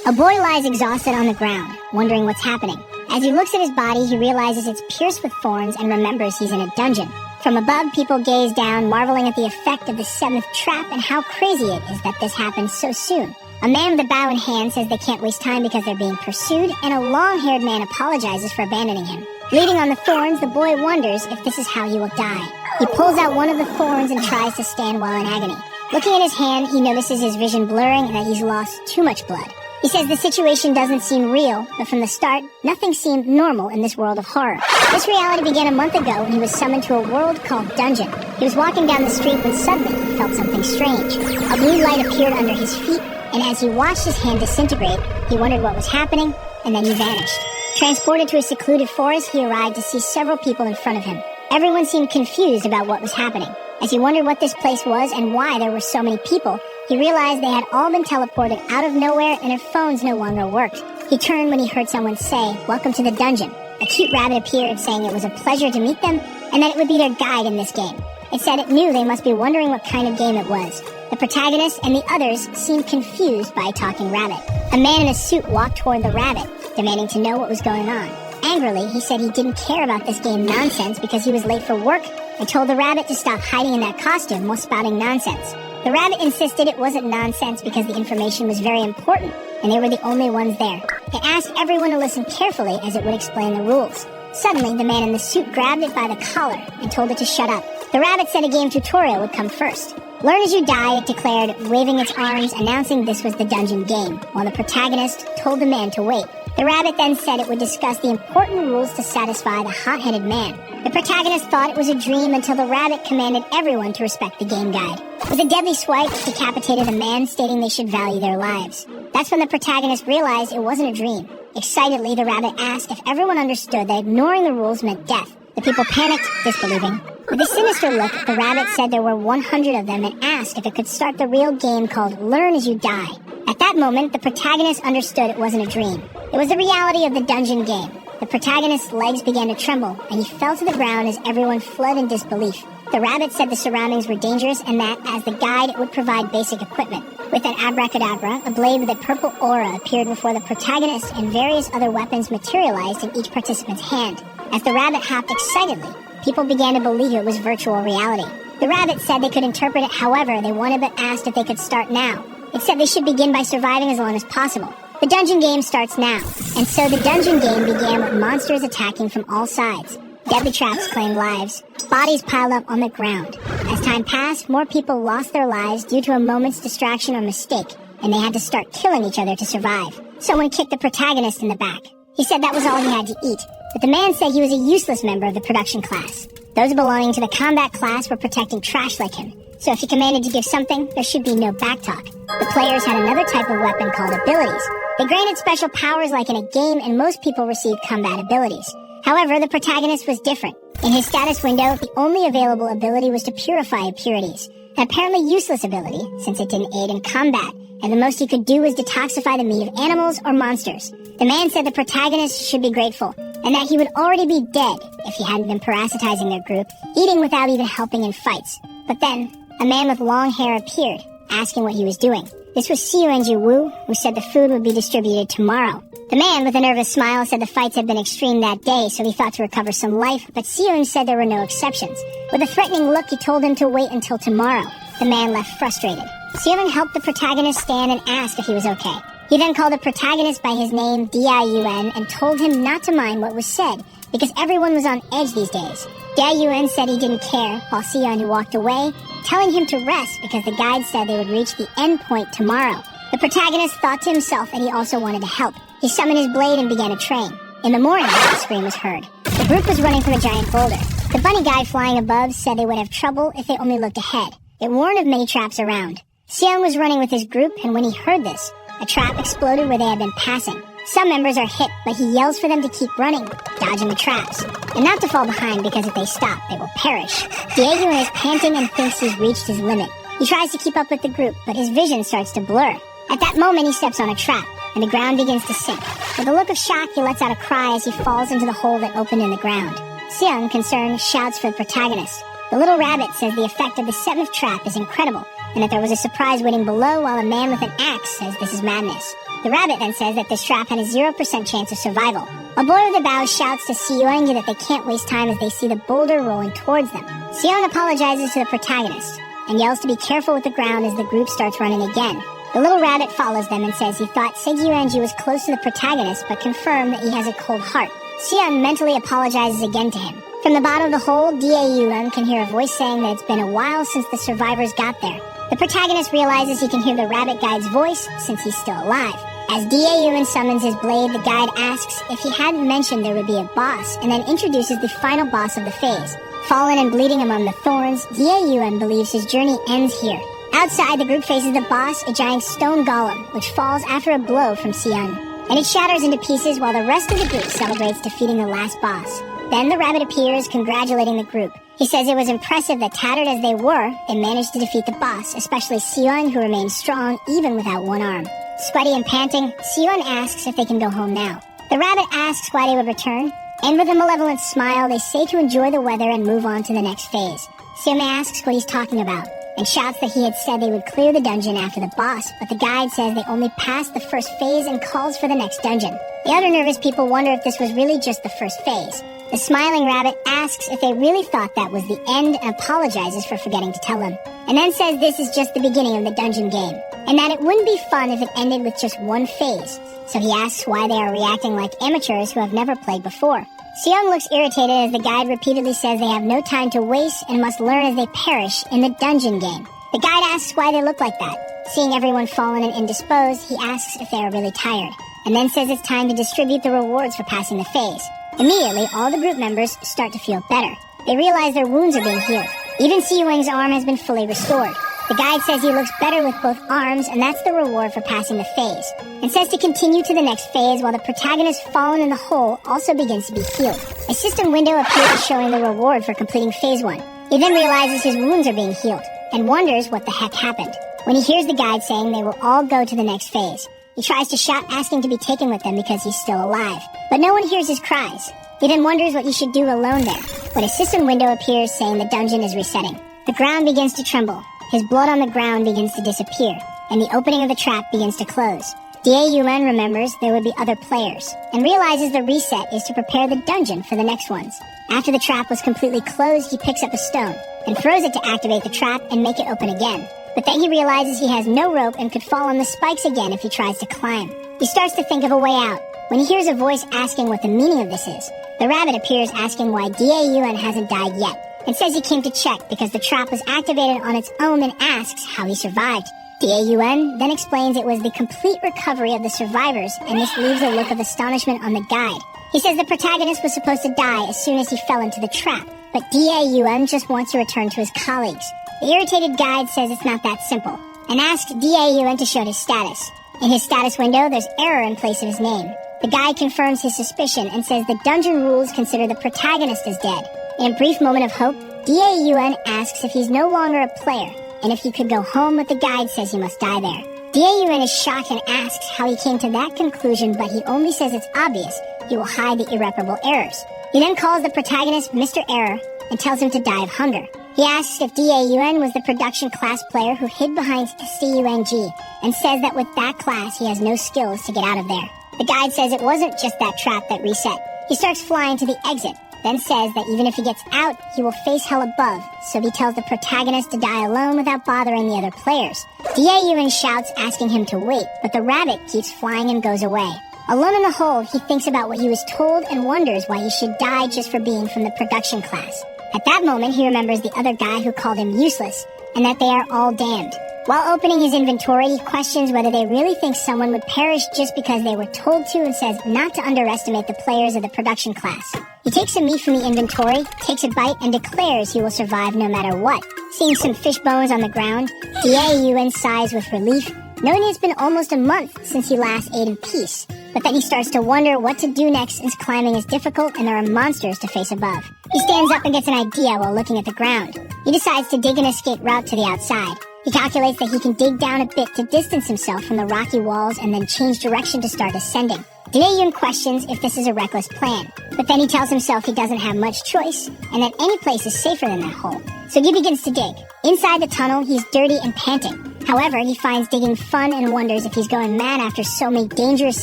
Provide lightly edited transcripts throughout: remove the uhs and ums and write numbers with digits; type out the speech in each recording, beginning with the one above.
A boy lies exhausted on the ground, wondering what's happening. As he looks at his body, he realizes it's pierced with thorns and remembers he's in a dungeon. From above, people gaze down, marveling at the effect of the seventh trap and how crazy it is that this happened so soon. A man with a bow in hand says they can't waste time because they're being pursued, and a long-haired man apologizes for abandoning him. Bleeding on the thorns, the boy wonders if this is how he will die. He pulls out one of the thorns and tries to stand while in agony. Looking at his hand, he notices his vision blurring and that he's lost too much blood. He says the situation doesn't seem real, but from the start, nothing seemed normal in this world of horror. This reality began a month ago when he was summoned to a world called Dungeon. He was walking down the street when suddenly he felt something strange. A blue light appeared under his feet, and as he watched his hand disintegrate, he wondered what was happening, and then he vanished. Transported to a secluded forest, he arrived to see several people in front of him. Everyone seemed confused about what was happening. As he wondered what this place was and why there were so many people, he realized they had all been teleported out of nowhere and their phones no longer worked. He turned when he heard someone say, "Welcome to the dungeon." A cute rabbit appeared saying it was a pleasure to meet them and that it would be their guide in this game. It said it knew they must be wondering what kind of game it was. The protagonist and the others seemed confused by a talking rabbit. A man in a suit walked toward the rabbit, demanding to know what was going on. Angrily, he said he didn't care about this game nonsense because he was late for work and told the rabbit to stop hiding in that costume while spouting nonsense. The rabbit insisted it wasn't nonsense because the information was very important and they were the only ones there. It asked everyone to listen carefully as it would explain the rules. Suddenly, the man in the suit grabbed it by the collar and told it to shut up. The rabbit said a game tutorial would come first. Learn as you die, it declared, waving its arms, announcing this was the dungeon game, while the protagonist told the man to wait. The rabbit then said it would discuss the important rules to satisfy the hot-headed man. The protagonist thought it was a dream until the rabbit commanded everyone to respect the game guide. With a deadly swipe, it decapitated a man, stating they should value their lives. That's when the protagonist realized it wasn't a dream. Excitedly, the rabbit asked if everyone understood that ignoring the rules meant death. The people panicked, disbelieving. With a sinister look, the rabbit said there were 100 of them and asked if it could start the real game called Learn as You Die. At that moment, the protagonist understood it wasn't a dream. It was the reality of the dungeon game. The protagonist's legs began to tremble, and he fell to the ground as everyone fled in disbelief. The rabbit said the surroundings were dangerous and that, as the guide, it would provide basic equipment. With an abracadabra, a blade with a purple aura appeared before the protagonist and various other weapons materialized in each participant's hand. As the rabbit hopped excitedly, people began to believe it was virtual reality. The rabbit said they could interpret it however they wanted but asked if they could start now. It said they should begin by surviving as long as possible. The dungeon game starts now, and so the dungeon game began with monsters attacking from all sides. Deadly traps claimed lives. Bodies piled up on the ground. As time passed, more people lost their lives due to a moment's distraction or mistake, and they had to start killing each other to survive. Someone kicked the protagonist in the back. He said that was all he had to eat, but the man said he was a useless member of the production class. Those belonging to the combat class were protecting trash like him, so if he commanded to give something, there should be no backtalk. The players had another type of weapon called abilities. They granted special powers like in a game, and most people received combat abilities. However, the protagonist was different. In his status window, the only available ability was to purify impurities, an apparently useless ability since it didn't aid in combat, and the most he could do was detoxify the meat of animals or monsters. The man said the protagonist should be grateful, and that he would already be dead if he hadn't been parasitizing their group, eating without even helping in fights. But then, a man with long hair appeared, asking what he was doing. This was Sioenji Wu, who said the food would be distributed tomorrow. The man with a nervous smile said the fights had been extreme that day, so he thought to recover some life, but Sioen said there were no exceptions. With a threatening look, he told him to wait until tomorrow. The man left frustrated. Sioen helped the protagonist stand and asked if he was okay. He then called the protagonist by his name, Diayuan, and told him not to mind what was said, because everyone was on edge these days. Diayuan said he didn't care, while Sioen walked away, telling him to rest because the guide said they would reach the end point tomorrow. The protagonist thought to himself that he also wanted to help. He summoned his blade and began to train. In the morning, a scream was heard. The group was running from a giant boulder. The bunny guy flying above said they would have trouble if they only looked ahead. It warned of many traps around. Sion was running with his group, and when he heard this, a trap exploded where they had been passing. Some members are hit, but he yells for them to keep running, dodging the traps, and not to fall behind because if they stop, they will perish. Diego is panting and thinks he's reached his limit. He tries to keep up with the group, but his vision starts to blur. At that moment, he steps on a trap, and the ground begins to sink. With a look of shock, he lets out a cry as he falls into the hole that opened in the ground. Sion, concerned, shouts for the protagonist. The little rabbit says the effect of the seventh trap is incredible, and that there was a surprise waiting below, while a man with an axe says this is madness. The rabbit then says that this trap had a 0% chance of survival. A boy with a bow shouts to Seoyoung that they can't waste time as they see the boulder rolling towards them. Seoyoung apologizes to the protagonist and yells to be careful with the ground as the group starts running again. The little rabbit follows them and says he thought Seoyoung was close to the protagonist but confirmed that he has a cold heart. Seoyoung mentally apologizes again to him. From the bottom of the hole, Dae-Eun can hear a voice saying that it's been a while since the survivors got there. The protagonist realizes he can hear the rabbit guide's voice since he's still alive. As Dae-Eun summons his blade, the guide asks if he hadn't mentioned there would be a boss, and then introduces the final boss of the phase. Fallen and bleeding among the thorns, Dae-Eun believes his journey ends here. Outside, the group faces the boss, a giant stone golem, which falls after a blow from Seoyoung, and it shatters into pieces while the rest of the group celebrates defeating the last boss. Then the rabbit appears, congratulating the group. He says it was impressive that, tattered as they were, they managed to defeat the boss, especially Seoyoung, who remained strong even without one arm. Sweaty and panting, Seoyoung asks if they can go home now. The rabbit asks why they would return, and with a malevolent smile, they say to enjoy the weather and move on to the next phase. Seoyoung asks what he's talking about, and shouts that he had said they would clear the dungeon after the boss, but the guide says they only passed the first phase and calls for the next dungeon. The other nervous people wonder if this was really just the first phase. The smiling rabbit asks if they really thought that was the end and apologizes for forgetting to tell them, and then says this is just the beginning of the dungeon game, and that it wouldn't be fun if it ended with just one phase. So he asks why they are reacting like amateurs who have never played before. Seoyoung looks irritated as the guide repeatedly says they have no time to waste and must learn as they perish in the dungeon game. The guide asks why they look like that. Seeing everyone fallen and indisposed, he asks if they are really tired, and then says it's time to distribute the rewards for passing the phase. Immediately, all the group members start to feel better. They realize their wounds are being healed. Even Seoyoung's arm has been fully restored. The guide says he looks better with both arms, and that's the reward for passing the phase, and says to continue to the next phase while the protagonist fallen in the hole also begins to be healed. A system window appears showing the reward for completing phase 1. He then realizes his wounds are being healed, and wonders what the heck happened. When he hears the guide saying they will all go to the next phase, he tries to shout asking to be taken with them because he's still alive, but no one hears his cries. He then wonders what he should do alone there, when a system window appears saying the dungeon is resetting. The ground begins to tremble, his blood on the ground begins to disappear, and the opening of the trap begins to close. Dae-Eun remembers there would be other players, and realizes the reset is to prepare the dungeon for the next ones. After the trap was completely closed, he picks up a stone, and throws it to activate the trap and make it open again. But then he realizes he has no rope and could fall on the spikes again if he tries to climb. He starts to think of a way out, when he hears a voice asking what the meaning of this is. The rabbit appears asking why Dae-Eun hasn't died yet, and says he came to check because the trap was activated on its own and asks how he survived. Dae-Eun then explains it was the complete recovery of the survivors, and this leaves a look of astonishment on the guide. He says the protagonist was supposed to die as soon as he fell into the trap, but Dae-Eun just wants to return to his colleagues. The irritated guide says it's not that simple, and asks Dae-Eun to show his status. In his status window, there's error in place of his name. The guide confirms his suspicion and says the dungeon rules consider the protagonist as dead. In a brief moment of hope, Dae-Eun asks if he's no longer a player, and if he could go home, but the guide says he must die there. Dae-Eun is shocked and asks how he came to that conclusion, but he only says it's obvious. He will hide the irreparable errors. He then calls the protagonist Mr. Error and tells him to die of hunger. He asks if Dae-Eun was the production class player who hid behind Seoyoung, and says that with that class he has no skills to get out of there. The guide says it wasn't just that trap that reset. He starts flying to the exit, then says that even if he gets out, he will face hell above, so he tells the protagonist to die alone without bothering the other players. Dae-Eun shouts asking him to wait, but the rabbit keeps flying and goes away. Alone in the hole, he thinks about what he was told and wonders why he should die just for being from the production class. At that moment, he remembers the other guy who called him useless, and that they are all damned. While opening his inventory, he questions whether they really think someone would perish just because they were told to, and says not to underestimate the players of the production class. He takes some meat from the inventory, takes a bite, and declares he will survive no matter what. Seeing some fish bones on the ground, Dae-Eun sighs with relief, knowing it's been almost a month since he last ate in peace. But then he starts to wonder what to do next, since climbing is difficult and there are monsters to face above. He stands up and gets an idea while looking at the ground. He decides to dig an escape route to the outside. He calculates that he can dig down a bit to distance himself from the rocky walls and then change direction to start ascending. Dae-Eun questions if this is a reckless plan, but then he tells himself he doesn't have much choice and that any place is safer than that hole. So he begins to dig. Inside the tunnel, he's dirty and panting. However, he finds digging fun and wonders if he's going mad after so many dangerous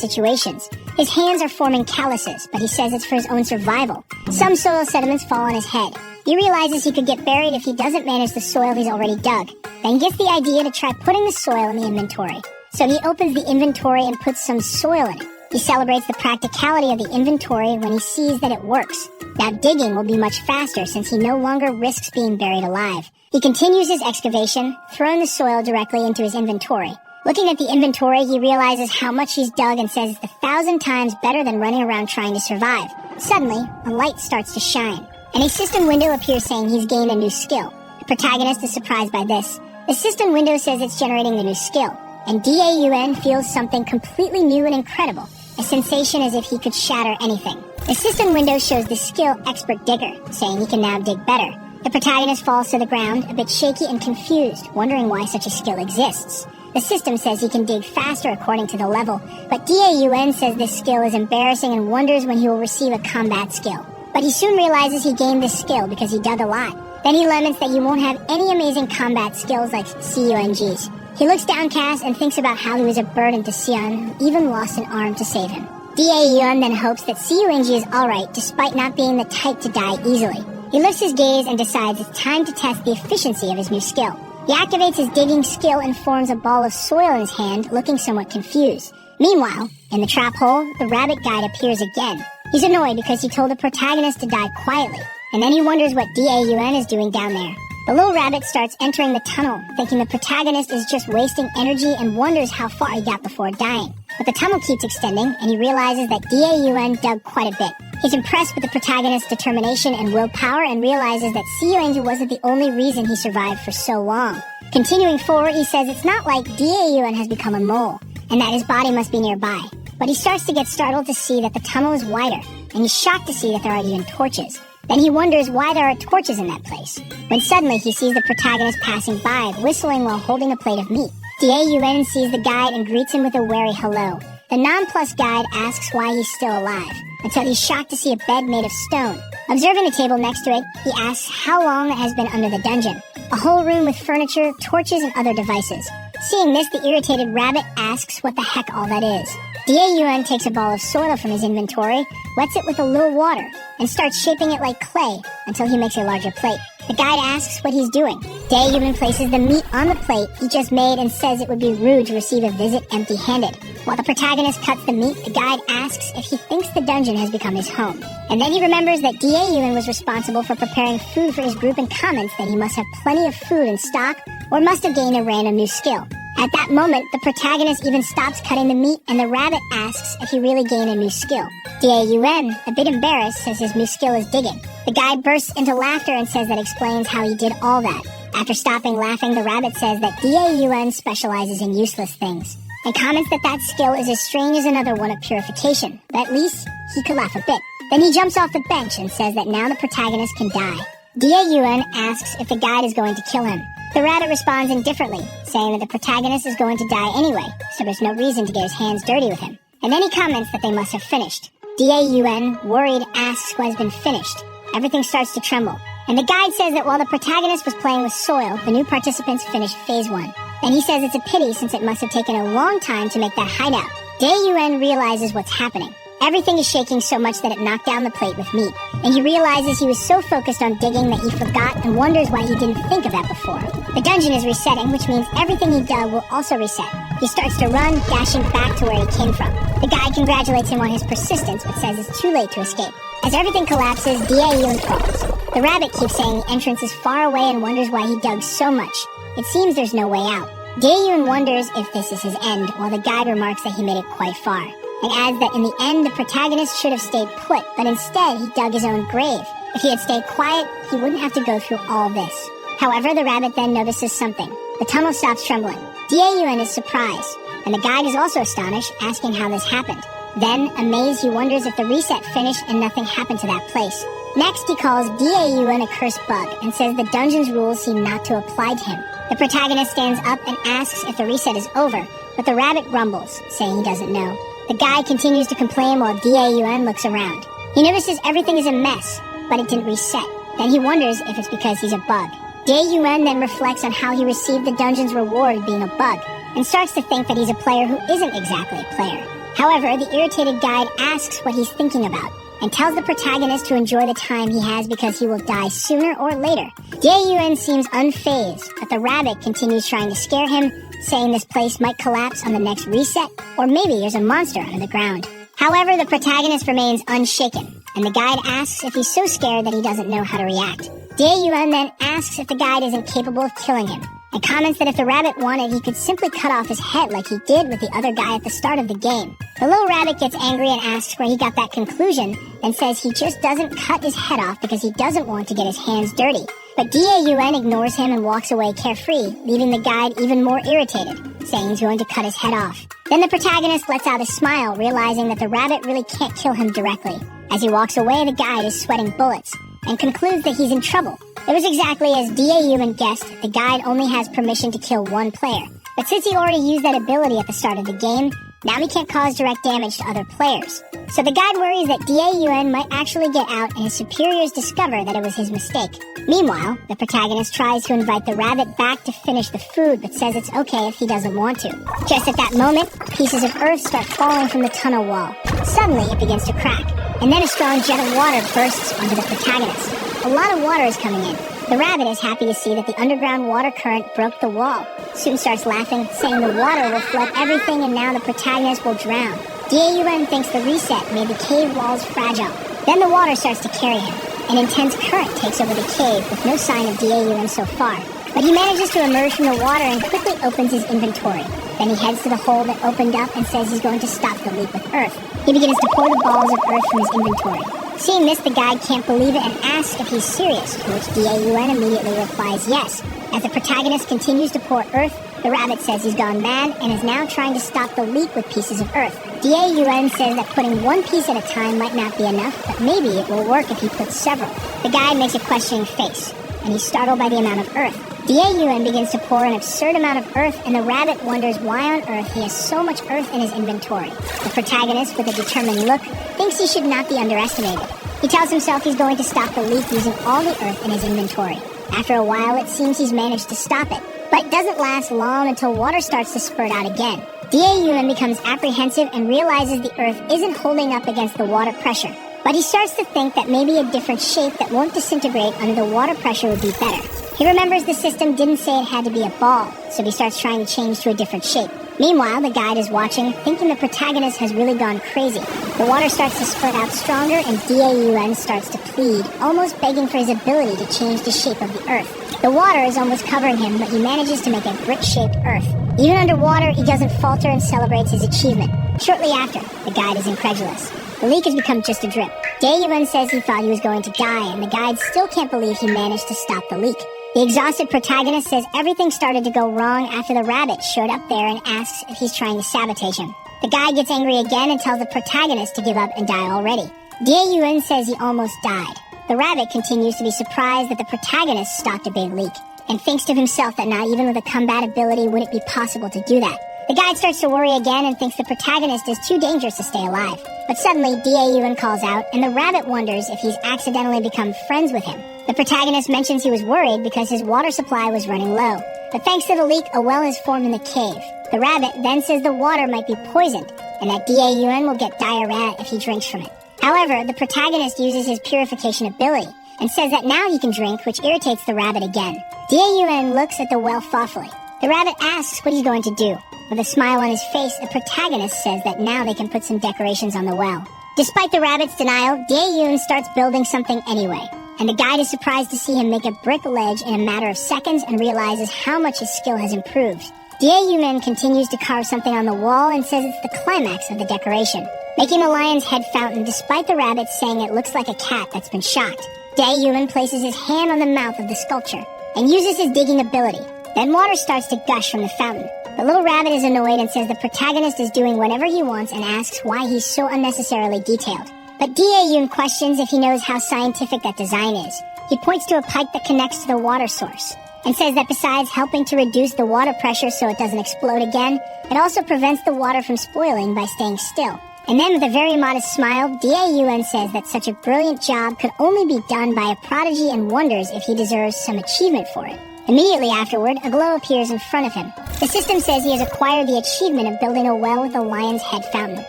situations. His hands are forming calluses, but he says it's for his own survival. Some soil sediments fall on his head. He realizes he could get buried if he doesn't manage the soil he's already dug. Then he gets the idea to try putting the soil in the inventory. So he opens the inventory and puts some soil in it. He celebrates the practicality of the inventory when he sees that it works. Now digging will be much faster since he no longer risks being buried alive. He continues his excavation, throwing the soil directly into his inventory. Looking at the inventory, he realizes how much he's dug and says it's 1,000 times better than running around trying to survive. Suddenly, a light starts to shine, and a system window appears saying he's gained a new skill. The protagonist is surprised by this. The system window says it's generating the new skill, and Daun feels something completely new and incredible, a sensation as if he could shatter anything. The system window shows the skill Expert Digger, saying he can now dig better. The protagonist falls to the ground, a bit shaky and confused, wondering why such a skill exists. The system says he can dig faster according to the level, but Daun says this skill is embarrassing and wonders when he will receive a combat skill. But he soon realizes he gained this skill because he dug a lot. Then he laments that he won't have any amazing combat skills like Cungs. He looks downcast and thinks about how he was a burden to Sion, who even lost an arm to save him. Daun then hopes that Cung is alright despite not being the type to die easily. He lifts his gaze and decides it's time to test the efficiency of his new skill. He activates his digging skill and forms a ball of soil in his hand, looking somewhat confused. Meanwhile, in the trap hole, the rabbit guide appears again. He's annoyed because he told the protagonist to die quietly, and then he wonders what Daun is doing down there. The little rabbit starts entering the tunnel, thinking the protagonist is just wasting energy and wonders how far he got before dying. But the tunnel keeps extending, and he realizes that Daun dug quite a bit. He's impressed with the protagonist's determination and willpower and realizes that Cung wasn't the only reason he survived for so long. Continuing forward, he says it's not like Daun has become a mole, and that his body must be nearby. But he starts to get startled to see that the tunnel is wider, and he's shocked to see that there are even torches. Then he wonders why there are torches in that place, when suddenly he sees the protagonist passing by, whistling while holding a plate of meat. Daun sees the guide and greets him with a wary hello. The nonplussed guide asks why he's still alive, until he's shocked to see a bed made of stone. Observing the table next to it, he asks how long it has been under the dungeon. A whole room with furniture, torches, and other devices. Seeing this, the irritated rabbit asks what the heck all that is. Daun takes a ball of soil from his inventory, wets it with a little water, and starts shaping it like clay until he makes a larger plate. The guide asks what he's doing. Daun places the meat on the plate he just made and says it would be rude to receive a visit empty-handed. While the protagonist cuts the meat, the guide asks if he thinks the dungeon has become his home. And then he remembers that Daun was responsible for preparing food for his group and comments that he must have plenty of food in stock or must have gained a random new skill. At that moment, the protagonist even stops cutting the meat and the rabbit asks if he really gained a new skill. Daun, a bit embarrassed, says his new skill is digging. The guide bursts into laughter and says that explains how he did all that. After stopping laughing, the rabbit says that Daun specializes in useless things, and comments that that skill is as strange as another one of purification, but at least he could laugh a bit. Then he jumps off the bench and says that now the protagonist can die. Daun asks if the guide is going to kill him. The rabbit responds indifferently, saying that the protagonist is going to die anyway, so there's no reason to get his hands dirty with him. And then he comments that they must have finished. Daun, worried, asks what has been finished. Everything starts to tremble. And the guide says that while the protagonist was playing with soil, the new participants finished Phase 1. And he says it's a pity since it must have taken a long time to make that hideout. Daun realizes what's happening. Everything is shaking so much that it knocked down the plate with meat. And he realizes he was so focused on digging that he forgot and wonders why he didn't think of that before. The dungeon is resetting, which means everything he dug will also reset. He starts to run, dashing back to where he came from. The guide congratulates him on his persistence, but says it's too late to escape. As everything collapses, Daun falls. The rabbit keeps saying the entrance is far away and wonders why he dug so much. It seems there's no way out. Daun wonders if this is his end, while the guide remarks that he made it quite far, and adds that in the end the protagonist should have stayed put, but instead he dug his own grave. If he had stayed quiet, he wouldn't have to go through all this. However, the rabbit then notices something. The tunnel stops trembling. Daun is surprised, and the guide is also astonished, asking how this happened. Then, amazed, he wonders if the reset finished and nothing happened to that place. Next, he calls Daun a cursed bug and says the dungeon's rules seem not to apply to him. The protagonist stands up and asks if the reset is over, but the rabbit grumbles, saying he doesn't know. The guide continues to complain while Daun looks around. He notices everything is a mess, but it didn't reset. Then he wonders if it's because he's a bug. Dae-Yuan then reflects on how he received the dungeon's reward being a bug, and starts to think that he's a player who isn't exactly a player. However, the irritated guide asks what he's thinking about, and tells the protagonist to enjoy the time he has because he will die sooner or later. Dae-Yuan seems unfazed, but the rabbit continues trying to scare him, saying this place might collapse on the next reset, or maybe there's a monster under the ground. However, the protagonist remains unshaken, and the guide asks if he's so scared that he doesn't know how to react. Dae-Yuan then asks if the guide isn't capable of killing him, and comments that if the rabbit wanted, he could simply cut off his head like he did with the other guy at the start of the game. The little rabbit gets angry and asks where he got that conclusion, and says he just doesn't cut his head off because he doesn't want to get his hands dirty. But Dae-Yuan ignores him and walks away carefree, leaving the guide even more irritated, saying he's going to cut his head off. Then the protagonist lets out a smile, realizing that the rabbit really can't kill him directly. As he walks away, the guide is sweating bullets, and concludes that he's in trouble. It was exactly as Dae-Yuan guessed. The guide only has permission to kill one player. But since he already used that ability at the start of the game, now he can't cause direct damage to other players. So the guide worries that Dae-Yuan might actually get out and his superiors discover that it was his mistake. Meanwhile, the protagonist tries to invite the rabbit back to finish the food, but says it's okay if he doesn't want to. Just at that moment, pieces of earth start falling from the tunnel wall. Suddenly, it begins to crack, and then a strong jet of water bursts onto the protagonist. A lot of water is coming in. The rabbit is happy to see that the underground water current broke the wall. Soon starts laughing, saying the water will flood everything and now the protagonist will drown. Dae-Yuan thinks the reset made the cave walls fragile. Then the water starts to carry him. An intense current takes over the cave with no sign of Dae-Yuan so far. But he manages to emerge from the water and quickly opens his inventory. Then he heads to the hole that opened up and says he's going to stop the leak with earth. He begins to pour the balls of earth from his inventory. Seeing this, the guide can't believe it and asks if he's serious, to which Dae-Yuan immediately replies yes. As the protagonist continues to pour earth, the rabbit says he's gone mad and is now trying to stop the leak with pieces of earth. Dae-Yuan says that putting one piece at a time might not be enough, but maybe it will work if he puts several. The guide makes a questioning face, and he's startled by the amount of earth. Dae-Yuan begins to pour an absurd amount of earth, and the rabbit wonders why on earth he has so much earth in his inventory. The protagonist, with a determined look, thinks he should not be underestimated. He tells himself he's going to stop the leak using all the earth in his inventory. After a while, it seems he's managed to stop it, but it doesn't last long until water starts to spurt out again. Dae-Yuan becomes apprehensive and realizes the earth isn't holding up against the water pressure. But he starts to think that maybe a different shape that won't disintegrate under the water pressure would be better. He remembers the system didn't say it had to be a ball, so he starts trying to change to a different shape. Meanwhile, the guide is watching, thinking the protagonist has really gone crazy. The water starts to spurt out stronger, and Dae-Yuan starts to plead, almost begging for his ability to change the shape of the earth. The water is almost covering him, but he manages to make a brick-shaped earth. Even underwater, he doesn't falter and celebrates his achievement. Shortly after, the guide is incredulous. The leak has become just a drip. Dae-Yuan says he thought he was going to die, and the guide still can't believe he managed to stop the leak. The exhausted protagonist says everything started to go wrong after the rabbit showed up there and asks if he's trying to sabotage him. The guy gets angry again and tells the protagonist to give up and die already. Dae-Yuan says he almost died. The rabbit continues to be surprised that the protagonist stopped a big leak, and thinks to himself that not even with a combat ability would it be possible to do that. The guide starts to worry again and thinks the protagonist is too dangerous to stay alive. But suddenly, Dae-Yuan calls out, and the rabbit wonders if he's accidentally become friends with him. The protagonist mentions he was worried because his water supply was running low. But thanks to the leak, a well is formed in the cave. The rabbit then says the water might be poisoned, and that Dae-Yuan will get diarrhea if he drinks from it. However, the protagonist uses his purification ability, and says that now he can drink, which irritates the rabbit again. Dae-Yuan looks at the well thoughtfully. The rabbit asks what he's going to do. With a smile on his face, the protagonist says that now they can put some decorations on the well. Despite the rabbit's denial, Dae-Yuan starts building something anyway, and the guide is surprised to see him make a brick ledge in a matter of seconds and realizes how much his skill has improved. Dae-Yuan continues to carve something on the wall and says it's the climax of the decoration, making the lion's head fountain despite the rabbit saying it looks like a cat that's been shot. Dae-Yuan places his hand on the mouth of the sculpture and uses his digging ability. Then water starts to gush from the fountain. The little rabbit is annoyed and says the protagonist is doing whatever he wants and asks why he's so unnecessarily detailed. But Dae-Yuan questions if he knows how scientific that design is. He points to a pipe that connects to the water source and says that besides helping to reduce the water pressure so it doesn't explode again, it also prevents the water from spoiling by staying still. And then with a very modest smile, DAUN says that such a brilliant job could only be done by a prodigy and wonders if he deserves some achievement for it. Immediately afterward, a glow appears in front of him. The system says he has acquired the achievement of building a well with a lion's head fountain.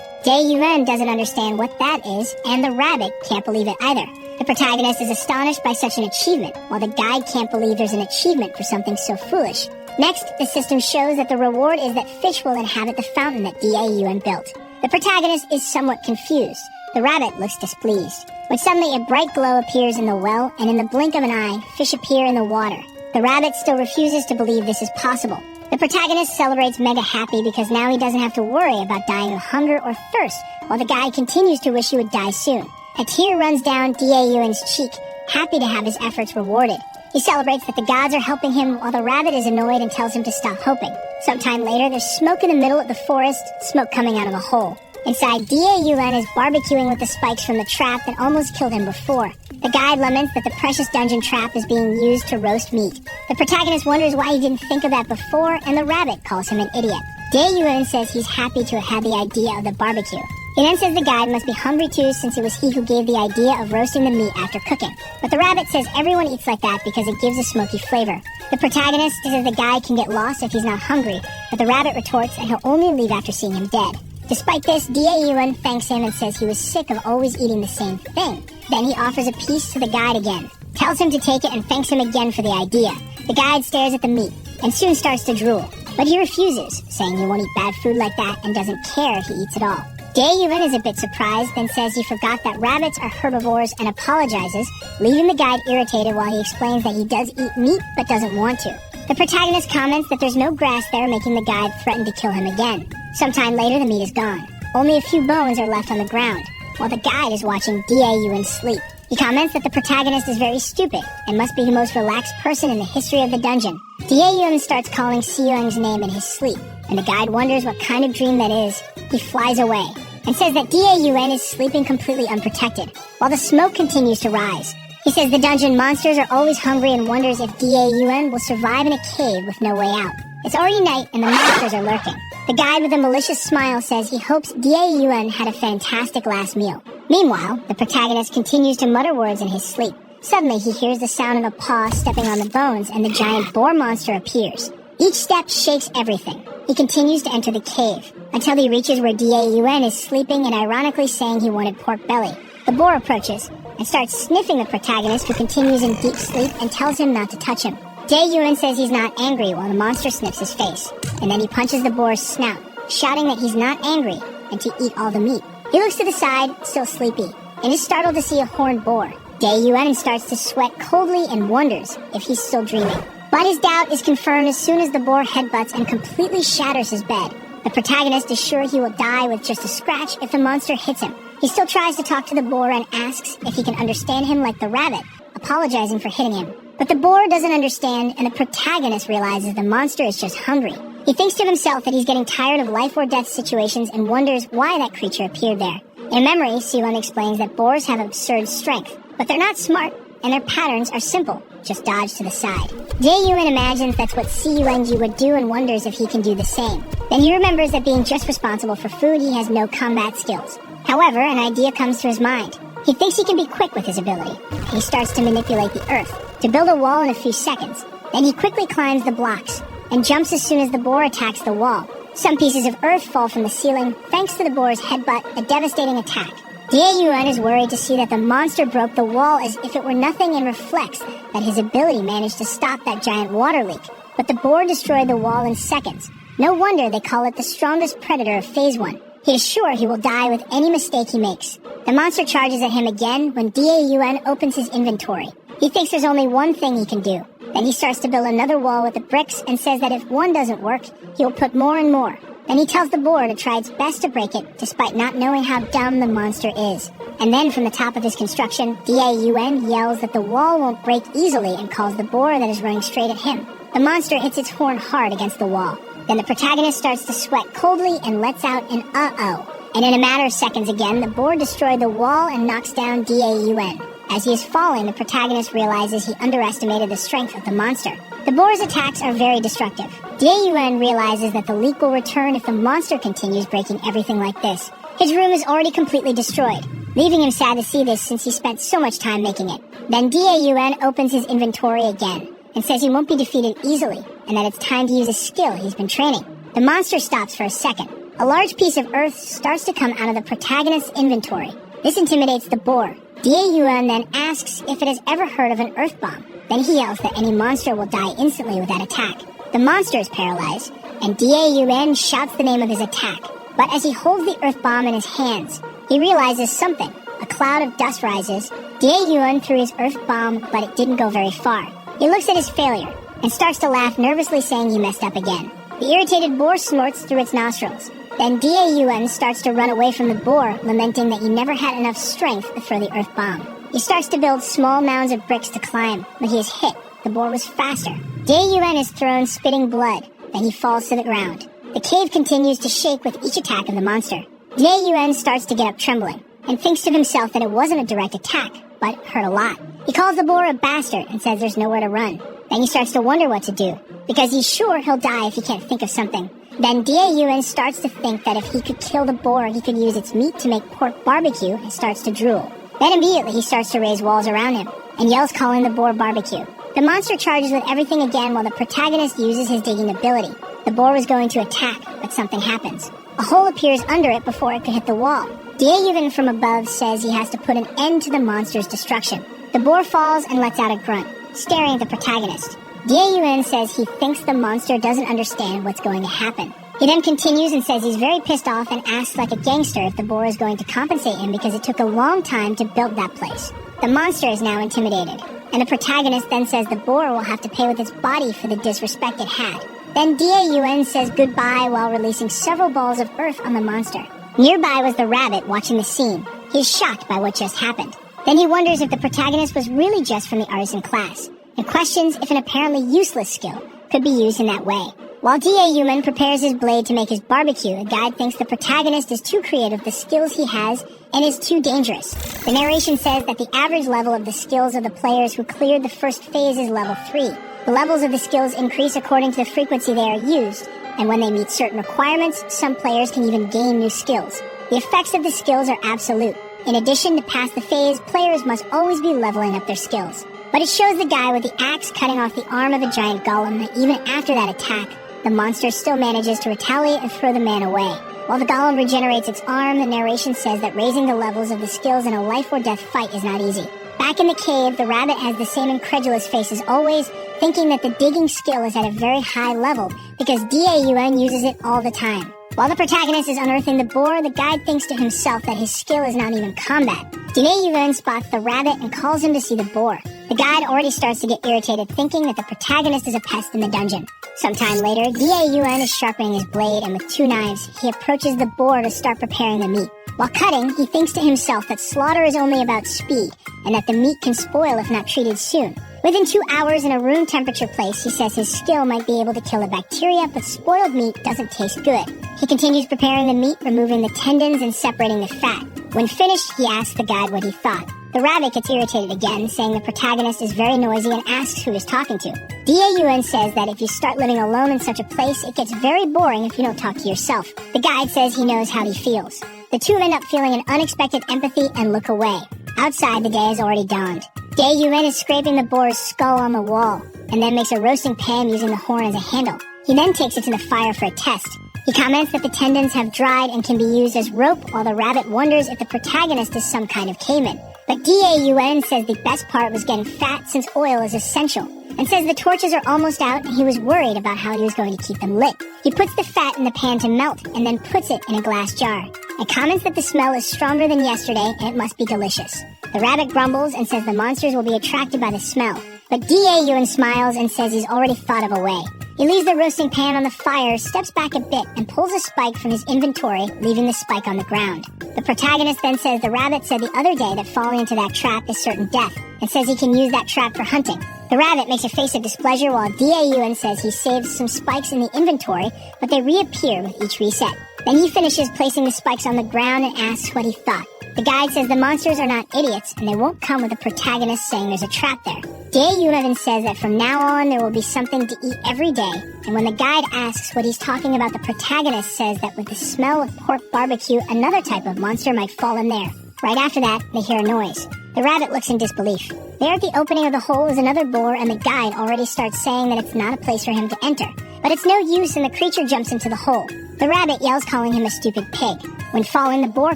DAUN doesn't understand what that is, and the rabbit can't believe it either. The protagonist is astonished by such an achievement, while the guide can't believe there's an achievement for something so foolish. Next, the system shows that the reward is that fish will inhabit the fountain that DAUN built. The protagonist is somewhat confused. The rabbit looks displeased, when suddenly a bright glow appears in the well, and in the blink of an eye, fish appear in the water. The rabbit still refuses to believe this is possible. The protagonist celebrates mega happy because now he doesn't have to worry about dying of hunger or thirst, while the guy continues to wish he would die soon. A tear runs down DAUN's cheek, happy to have his efforts rewarded. He celebrates that the gods are helping him while the rabbit is annoyed and tells him to stop hoping. Sometime later, there's smoke in the middle of the forest, smoke coming out of a hole. Inside, DAUN is barbecuing with the spikes from the trap that almost killed him before. The guide laments that the precious dungeon trap is being used to roast meat. The protagonist wonders why he didn't think of that before, and the rabbit calls him an idiot. DAUN says he's happy to have had the idea of the barbecue. He then says the guide must be hungry too, since it was he who gave the idea of roasting the meat after cooking. But the rabbit says everyone eats like that because it gives a smoky flavor. The protagonist says the guide can get lost if he's not hungry, but the rabbit retorts that he'll only leave after seeing him dead. Despite this, DAUN thanks him and says he was sick of always eating the same thing. Then he offers a piece to the guide again, tells him to take it and thanks him again for the idea. The guide stares at the meat and soon starts to drool, but he refuses, saying he won't eat bad food like that and doesn't care if he eats it all. DAUN is a bit surprised, then says he forgot that rabbits are herbivores and apologizes, leaving the guide irritated while he explains that he does eat meat but doesn't want to. The protagonist comments that there's no grass there, making the guide threaten to kill him again. Sometime later, the meat is gone. Only a few bones are left on the ground, while the guide is watching DAUN sleep. He comments that the protagonist is very stupid and must be the most relaxed person in the history of the dungeon. DAUN starts calling Seoung's name in his sleep, and the guide wonders what kind of dream that is. He flies away and says that DAUN is sleeping completely unprotected, while the smoke continues to rise. He says the dungeon monsters are always hungry and wonders if DAUN will survive in a cave with no way out. It's already night and the monsters are lurking. The guide with a malicious smile says he hopes DAUN had a fantastic last meal. Meanwhile, the protagonist continues to mutter words in his sleep. Suddenly, he hears the sound of a paw stepping on the bones and the giant boar monster appears. Each step shakes everything. He continues to enter the cave until he reaches where DAUN is sleeping and ironically saying he wanted pork belly. The boar approaches and starts sniffing the protagonist, who continues in deep sleep and tells him not to touch him. DAUN says he's not angry while the monster sniffs his face, and then he punches the boar's snout, shouting that he's not angry and to eat all the meat. He looks to the side, still sleepy, and is startled to see a horned boar. DAUN starts to sweat coldly and wonders if he's still dreaming. But his doubt is confirmed as soon as the boar headbutts and completely shatters his bed. The protagonist is sure he will die with just a scratch if the monster hits him. He still tries to talk to the boar and asks if he can understand him like the rabbit, apologizing for hitting him. But the boar doesn't understand, and the protagonist realizes the monster is just hungry. He thinks to himself that he's getting tired of life or death situations and wonders why that creature appeared there. In memory, Siwon explains that boars have absurd strength, but they're not smart, and their patterns are simple. Just dodge to the side. DAUN imagines that's what Seoung would do and wonders if he can do the same. Then he remembers that being just responsible for food, he has no combat skills. However, an idea comes to his mind. He thinks he can be quick with his ability. He starts to manipulate the earth to build a wall in a few seconds. Then he quickly climbs the blocks and jumps as soon as the boar attacks the wall. Some pieces of earth fall from the ceiling thanks to the boar's headbutt, a devastating attack. DAUN is worried to see that the monster broke the wall as if it were nothing and reflects that his ability managed to stop that giant water leak. But the boar destroyed the wall in seconds. No wonder they call it the strongest predator of Phase 1. He is sure he will die with any mistake he makes. The monster charges at him again when DAUN opens his inventory. He thinks there's only one thing he can do. Then he starts to build another wall with the bricks and says that if one doesn't work, he will put more and more. Then he tells the boar to try its best to break it, despite not knowing how dumb the monster is. And then from the top of his construction, DAUN yells that the wall won't break easily and calls the boar that is running straight at him. The monster hits its horn hard against the wall. Then the protagonist starts to sweat coldly and lets out an uh-oh. And in a matter of seconds again, the boar destroyed the wall and knocks down DAUN. As he is falling, the protagonist realizes he underestimated the strength of the monster. The boar's attacks are very destructive. DAUN realizes that the leak will return if the monster continues breaking everything like this. His room is already completely destroyed, leaving him sad to see this since he spent so much time making it. Then Daun opens his inventory again and says he won't be defeated easily and that it's time to use a skill he's been training. The monster stops for a second. A large piece of earth starts to come out of the protagonist's inventory. This intimidates the boar. Daun then asks if it has ever heard of an earth bomb. Then he yells that any monster will die instantly with that attack. The monster is paralyzed, and Daun shouts the name of his attack. But as he holds the earth bomb in his hands, he realizes something. A cloud of dust rises. Daun threw his earth bomb, but it didn't go very far. He looks at his failure and starts to laugh nervously, saying he messed up again. The irritated boar snorts through its nostrils. Then Daun starts to run away from the boar, lamenting that he never had enough strength to throw the earth bomb. He starts to build small mounds of bricks to climb, but he is hit. The boar was faster. Daun is thrown spitting blood. Then he falls to the ground. The cave continues to shake with each attack of the monster. Daun starts to get up trembling and thinks to himself that it wasn't a direct attack, but hurt a lot. He calls the boar a bastard and says there's nowhere to run. Then he starts to wonder what to do, because he's sure he'll die if he can't think of something. Then Daun starts to think that if he could kill the boar, he could use its meat to make pork barbecue, and starts to drool. Then immediately he starts to raise walls around him and yells, calling the boar barbecue. The monster charges with everything again while the protagonist uses his digging ability. The boar was going to attack, but something happens. A hole appears under it before it could hit the wall. Daun from above says he has to put an end to the monster's destruction. The boar falls and lets out a grunt, staring at the protagonist. Daun says he thinks the monster doesn't understand what's going to happen. He then continues and says he's very pissed off and asks like a gangster if the boar is going to compensate him because it took a long time to build that place. The monster is now intimidated, and the protagonist then says the boar will have to pay with its body for the disrespect it had. Then Daun says goodbye while releasing several balls of earth on the monster. Nearby was the rabbit watching the scene. He's shocked by what just happened. Then he wonders if the protagonist was really just from the artisan class, and questions if an apparently useless skill could be used in that way. While Daun prepares his blade to make his barbecue, the guide thinks the protagonist is too creative with the skills he has and is too dangerous. The narration says that the average level of the skills of the players who cleared the first phase is level 3. The levels of the skills increase according to the frequency they are used, and when they meet certain requirements, some players can even gain new skills. The effects of the skills are absolute. In addition, to pass the phase, players must always be leveling up their skills. But it shows the guy with the axe cutting off the arm of a giant golem that even after that attack, the monster still manages to retaliate and throw the man away. While the golem regenerates its arm, the narration says that raising the levels of the skills in a life or death fight is not easy. Back in the cave, the rabbit has the same incredulous face as always, thinking that the digging skill is at a very high level because Daun uses it all the time. While the protagonist is unearthing the boar, the guide thinks to himself that his skill is not even combat. Daun spots the rabbit and calls him to see the boar. The guide already starts to get irritated, thinking that the protagonist is a pest in the dungeon. Sometime later, Daun is sharpening his blade, and with 2 knives, he approaches the boar to start preparing the meat. While cutting, he thinks to himself that slaughter is only about speed, and that the meat can spoil if not treated soon. Within 2 hours in a room temperature place, he says his skill might be able to kill the bacteria, but spoiled meat doesn't taste good. He continues preparing the meat, removing the tendons and separating the fat. When finished, he asks the guide what he thought. The rabbit gets irritated again, saying the protagonist is very noisy and asks who he's talking to. Daun says that if you start living alone in such a place, it gets very boring if you don't talk to yourself. The guide says he knows how he feels. The two end up feeling an unexpected empathy and look away. Outside, the day has already dawned. Daun is scraping the boar's skull on the wall, and then makes a roasting pan using the horn as a handle. He then takes it to the fire for a test. He comments that the tendons have dried and can be used as rope, while the rabbit wonders if the protagonist is some kind of caiman. But Daun says the best part was getting fat since oil is essential, and says the torches are almost out and he was worried about how he was going to keep them lit. He puts the fat in the pan to melt and then puts it in a glass jar, and comments that the smell is stronger than yesterday and it must be delicious. The rabbit grumbles and says the monsters will be attracted by the smell, but Daun smiles and says he's already thought of a way. He leaves the roasting pan on the fire, steps back a bit, and pulls a spike from his inventory, leaving the spike on the ground. The protagonist then says the rabbit said the other day that falling into that trap is certain death, and says he can use that trap for hunting. The rabbit makes a face of displeasure while Daun says he saved some spikes in the inventory, but they reappear with each reset. Then he finishes placing the spikes on the ground and asks what he thought. The guide says the monsters are not idiots, and they won't come with the protagonist saying there's a trap there. Yuna then says that from now on there will be something to eat every day, and when the guide asks what he's talking about, the protagonist says that with the smell of pork barbecue, another type of monster might fall in there. Right after that, they hear a noise. The rabbit looks in disbelief. There at the opening of the hole is another boar, and the guide already starts saying that it's not a place for him to enter. But it's no use, and the creature jumps into the hole. The rabbit yells, calling him a stupid pig. When falling, the boar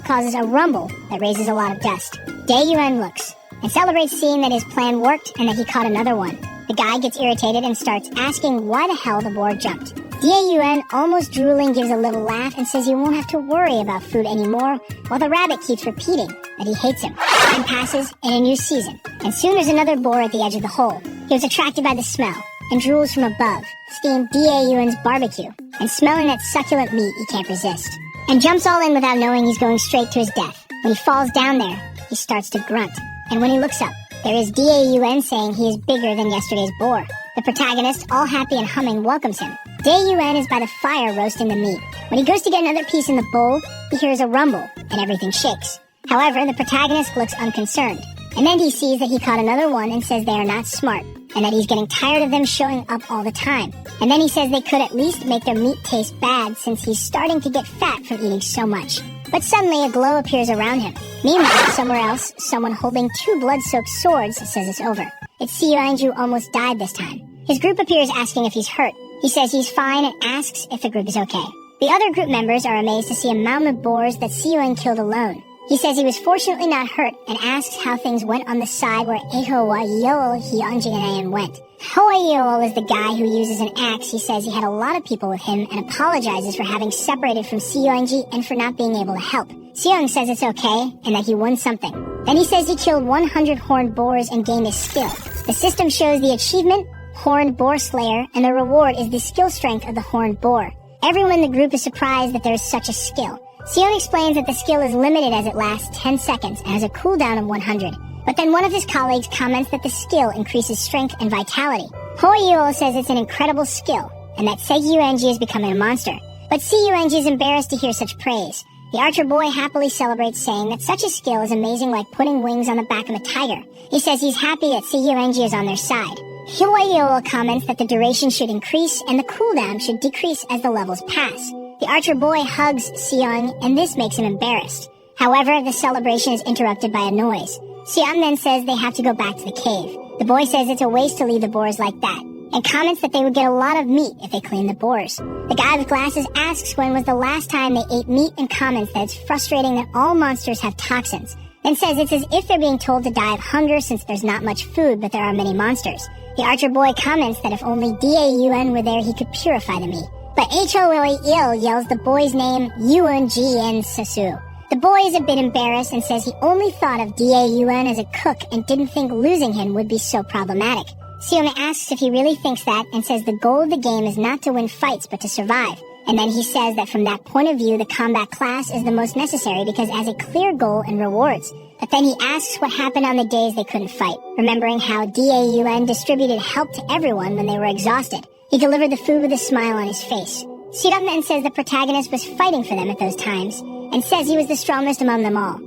causes a rumble that raises a lot of dust. Yuna looks and celebrates seeing that his plan worked and that he caught another one. The guy gets irritated and starts asking why the hell the boar jumped. Yuna, almost drooling, gives a little laugh and says he won't have to worry about food anymore, while the rabbit keeps repeating that he hates him. Time passes in a new season, and soon there's another boar at the edge of the hole. He was attracted by the smell and drools from above, steamed Yuan's barbecue, and smelling that succulent meat he can't resist, and jumps all in without knowing he's going straight to his death. When he falls down there, he starts to grunt, and when he looks up, there is Yun saying he is bigger than yesterday's boar. The protagonist, all happy and humming, welcomes him. Yun is by the fire roasting the meat. When he goes to get another piece in the bowl, he hears a rumble, and everything shakes. However, the protagonist looks unconcerned, and then he sees that he caught another one and says they are not smart, and that he's getting tired of them showing up all the time. And then he says they could at least make their meat taste bad since he's starting to get fat from eating so much. But suddenly a glow appears around him. Meanwhile, somewhere else, someone holding 2 blood-soaked swords says it's over. It's Seoinju almost died this time. His group appears asking if he's hurt. He says he's fine and asks if the group is okay. The other group members are amazed to see a mountain of boars that Seoin killed alone. He says he was fortunately not hurt and asks how things went on the side where Ehowayo Hyunjin went. Hoayol is the guy who uses an axe. He says he had a lot of people with him and apologizes for having separated from Seoinji and for not being able to help. Seong says it's okay and that he won something. Then he says he killed 100 horned boars and gained a skill. The system shows the achievement, Horned Boar Slayer, and the reward is the skill strength of the Horned Boar. Everyone in the group is surprised that there is such a skill. Seon explains that the skill is limited as it lasts 10 seconds and has a cooldown of 100. But then one of his colleagues comments that the skill increases strength and vitality. Hoyuo says it's an incredible skill, and that Seiyuenji is becoming a monster. But Seiyuenji is embarrassed to hear such praise. The archer boy happily celebrates, saying that such a skill is amazing, like putting wings on the back of a tiger. He says he's happy that Seiyuenji is on their side. Hoyuo comments that the duration should increase and the cooldown should decrease as the levels pass. The archer boy hugs Seong, and this makes him embarrassed. However, the celebration is interrupted by a noise. Seong then says they have to go back to the cave. The boy says it's a waste to leave the boars like that, and comments that they would get a lot of meat if they cleaned the boars. The guy with glasses asks when was the last time they ate meat and comments that it's frustrating that all monsters have toxins, and says it's as if they're being told to die of hunger since there's not much food but there are many monsters. The archer boy comments that if only Da-Yun were there he could purify the meat. But H-O-L-E-Il yells the boy's name Yun-Ji-En Sasu. The boy is a bit embarrassed and says he only thought of Da-Yun as a cook and didn't think losing him would be so problematic. Seong asks if he really thinks that and says the goal of the game is not to win fights but to survive. And then he says that from that point of view the combat class is the most necessary because it has a clear goal and rewards. But then he asks what happened on the days they couldn't fight, remembering how Da-Yun distributed help to everyone when they were exhausted. He delivered the food with a smile on his face. Sirak then says the protagonist was fighting for them at those times, and says he was the strongest among them all.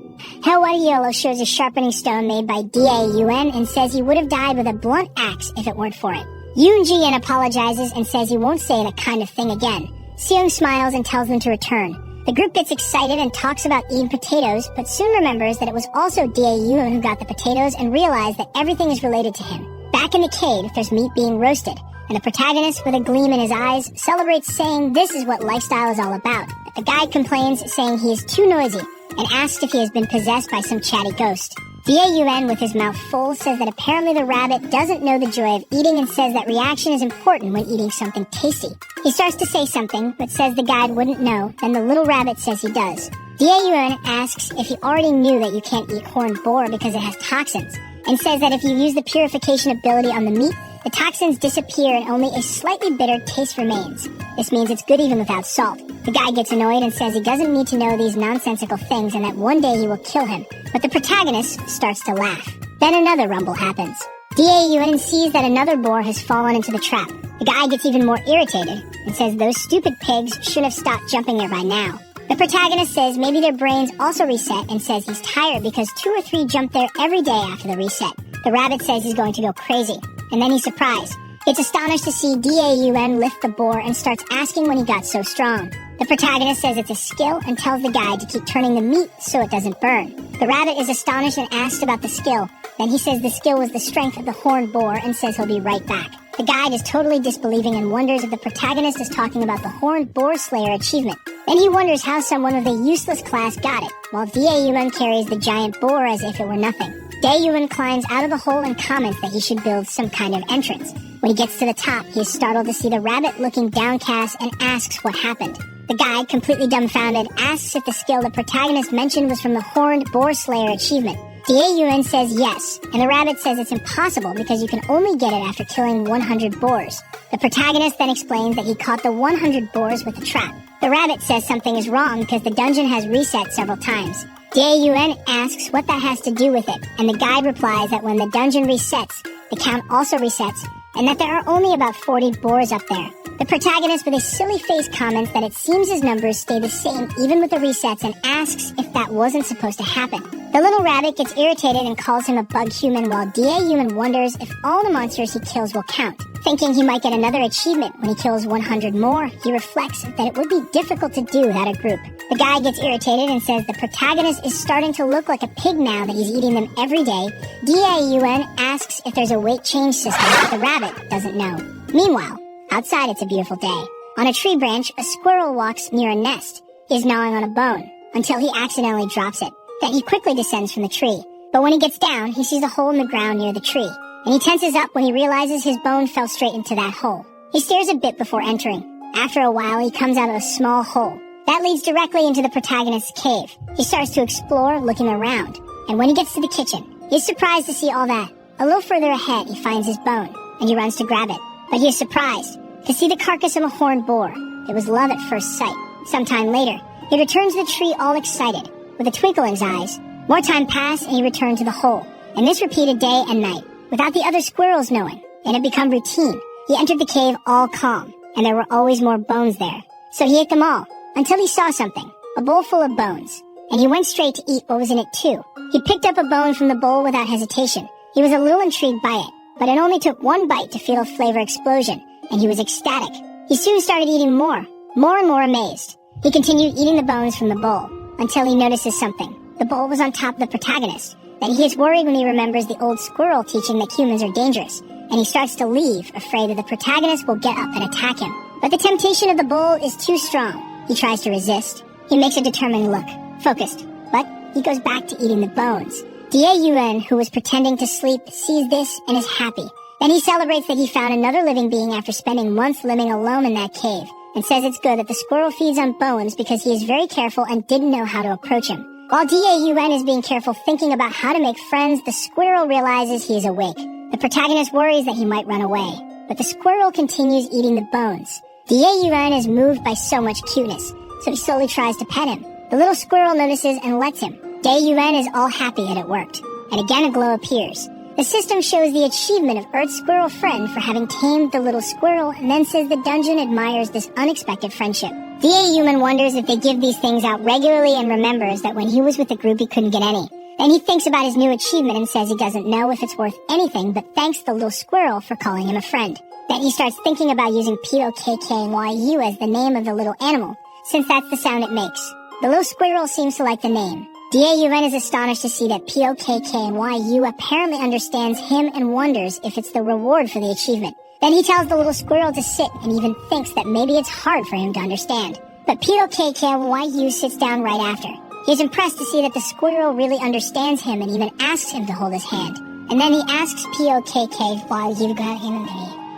Hawaiiolo shows a sharpening stone made by Da-Yun and says he would have died with a blunt axe if it weren't for it. Yoon-Ji-En apologizes and says he won't say that kind of thing again. Seong smiles and tells them to return. The group gets excited and talks about eating potatoes, but soon remembers that it was also Da-Yun who got the potatoes and realized that everything is related to him. Back in the cave, there's meat being roasted, and the protagonist, with a gleam in his eyes, celebrates, saying this is what lifestyle is all about. But the guide complains, saying he is too noisy, and asks if he has been possessed by some chatty ghost. Da-Yun, with his mouth full, says that apparently the rabbit doesn't know the joy of eating and says that reaction is important when eating something tasty. He starts to say something, but says the guide wouldn't know, then the little rabbit says he does. Da-Yun asks if he already knew that you can't eat horned boar because it has toxins, and says that if you use the purification ability on the meat, the toxins disappear and only a slightly bitter taste remains. This means it's good even without salt. The guy gets annoyed and says he doesn't need to know these nonsensical things and that one day he will kill him. But the protagonist starts to laugh. Then another rumble happens. Da-Yun sees that another boar has fallen into the trap. The guy gets even more irritated and says those stupid pigs should have stopped jumping there by now. The protagonist says maybe their brains also reset and says he's tired because 2 or 3 jump there every day after the reset. The rabbit says he's going to go crazy, and then he's surprised. It's astonished to see Daun lift the boar and starts asking when he got so strong. The protagonist says it's a skill and tells the guide to keep turning the meat so it doesn't burn. The rabbit is astonished and asks about the skill. Then he says the skill was the strength of the horned boar and says he'll be right back. The guide is totally disbelieving and wonders if the protagonist is talking about the horned boar slayer achievement. Then he wonders how someone with a useless class got it, while Daun carries the giant boar as if it were nothing. Daun climbs out of the hole and comments that he should build some kind of entrance. When he gets to the top, he is startled to see the rabbit looking downcast and asks what happened. The guide, completely dumbfounded, asks if the skill the protagonist mentioned was from the horned boar slayer achievement. Daun says yes, and the rabbit says it's impossible because you can only get it after killing 100 boars. The protagonist then explains that he caught the 100 boars with a trap. The rabbit says something is wrong because the dungeon has reset several times. Daun asks what that has to do with it, and the guide replies that when the dungeon resets, the count also resets, and that there are only about 40 boars up there. The protagonist with a silly face comments that it seems his numbers stay the same even with the resets and asks if that wasn't supposed to happen. The little rabbit gets irritated and calls him a bug human while Daun wonders if all the monsters he kills will count. Thinking he might get another achievement when he kills 100 more, he reflects that it would be difficult to do without a group. The guy gets irritated and says the protagonist is starting to look like a pig now that he's eating them every day. Daun asks if there's a weight change system, but the rabbit doesn't know. Meanwhile, outside it's a beautiful day. On a tree branch, a squirrel walks near a nest. He is gnawing on a bone until he accidentally drops it. Then he quickly descends from the tree. But when he gets down, he sees a hole in the ground near the tree. And he tenses up when he realizes his bone fell straight into that hole. He stares a bit before entering. After a while, he comes out of a small hole. That leads directly into the protagonist's cave. He starts to explore, looking around. And when he gets to the kitchen, he is surprised to see all that. A little further ahead, he finds his bone, and he runs to grab it. But he is surprised to see the carcass of a horned boar. It was love at first sight. Sometime later, he returns to the tree all excited, with a twinkle in his eyes. More time passed, and he returned to the hole. And this repeated day and night, without the other squirrels knowing. It had become routine. He entered the cave all calm, and there were always more bones there. So he ate them all, until he saw something, a bowl full of bones. And he went straight to eat what was in it too. He picked up a bone from the bowl without hesitation. He was a little intrigued by it, but it only took one bite to feel a flavor explosion, and he was ecstatic. He soon started eating more and more amazed. He continued eating the bones from the bowl, until he notices something. The bowl was on top of the protagonist. Then he gets worried when he remembers the old squirrel teaching that humans are dangerous, and he starts to leave, afraid that the protagonist will get up and attack him. But the temptation of the bowl is too strong. He tries to resist. He makes a determined look, focused, but he goes back to eating the bones. Daun, who was pretending to sleep, sees this and is happy. Then he celebrates that he found another living being after spending months living alone in that cave, and says it's good that the squirrel feeds on bones because he is very careful and didn't know how to approach him. While Daun is being careful thinking about how to make friends, the squirrel realizes he is awake. The protagonist worries that he might run away, but the squirrel continues eating the bones. Daun is moved by so much cuteness, so he slowly tries to pet him. The little squirrel notices and lets him. Daun is all happy that it worked, and again a glow appears. The system shows the achievement of Earth's squirrel friend for having tamed the little squirrel, and then says the dungeon admires this unexpected friendship. Daun wonders if they give these things out regularly and remembers that when he was with the group he couldn't get any. Then he thinks about his new achievement and says he doesn't know if it's worth anything, but thanks the little squirrel for calling him a friend. Then he starts thinking about using P-O-K-K-Y-U as the name of the little animal, since that's the sound it makes. The little squirrel seems to like the name. Daun is astonished to see that P-O-K-K-Y-U apparently understands him and wonders if it's the reward for the achievement. Then he tells the little squirrel to sit and even thinks that maybe it's hard for him to understand. But P-O-K-K-Y-U sits down right after. He is impressed to see that the squirrel really understands him and even asks him to hold his hand. And then he asks P-O-K-K-Y-U got him.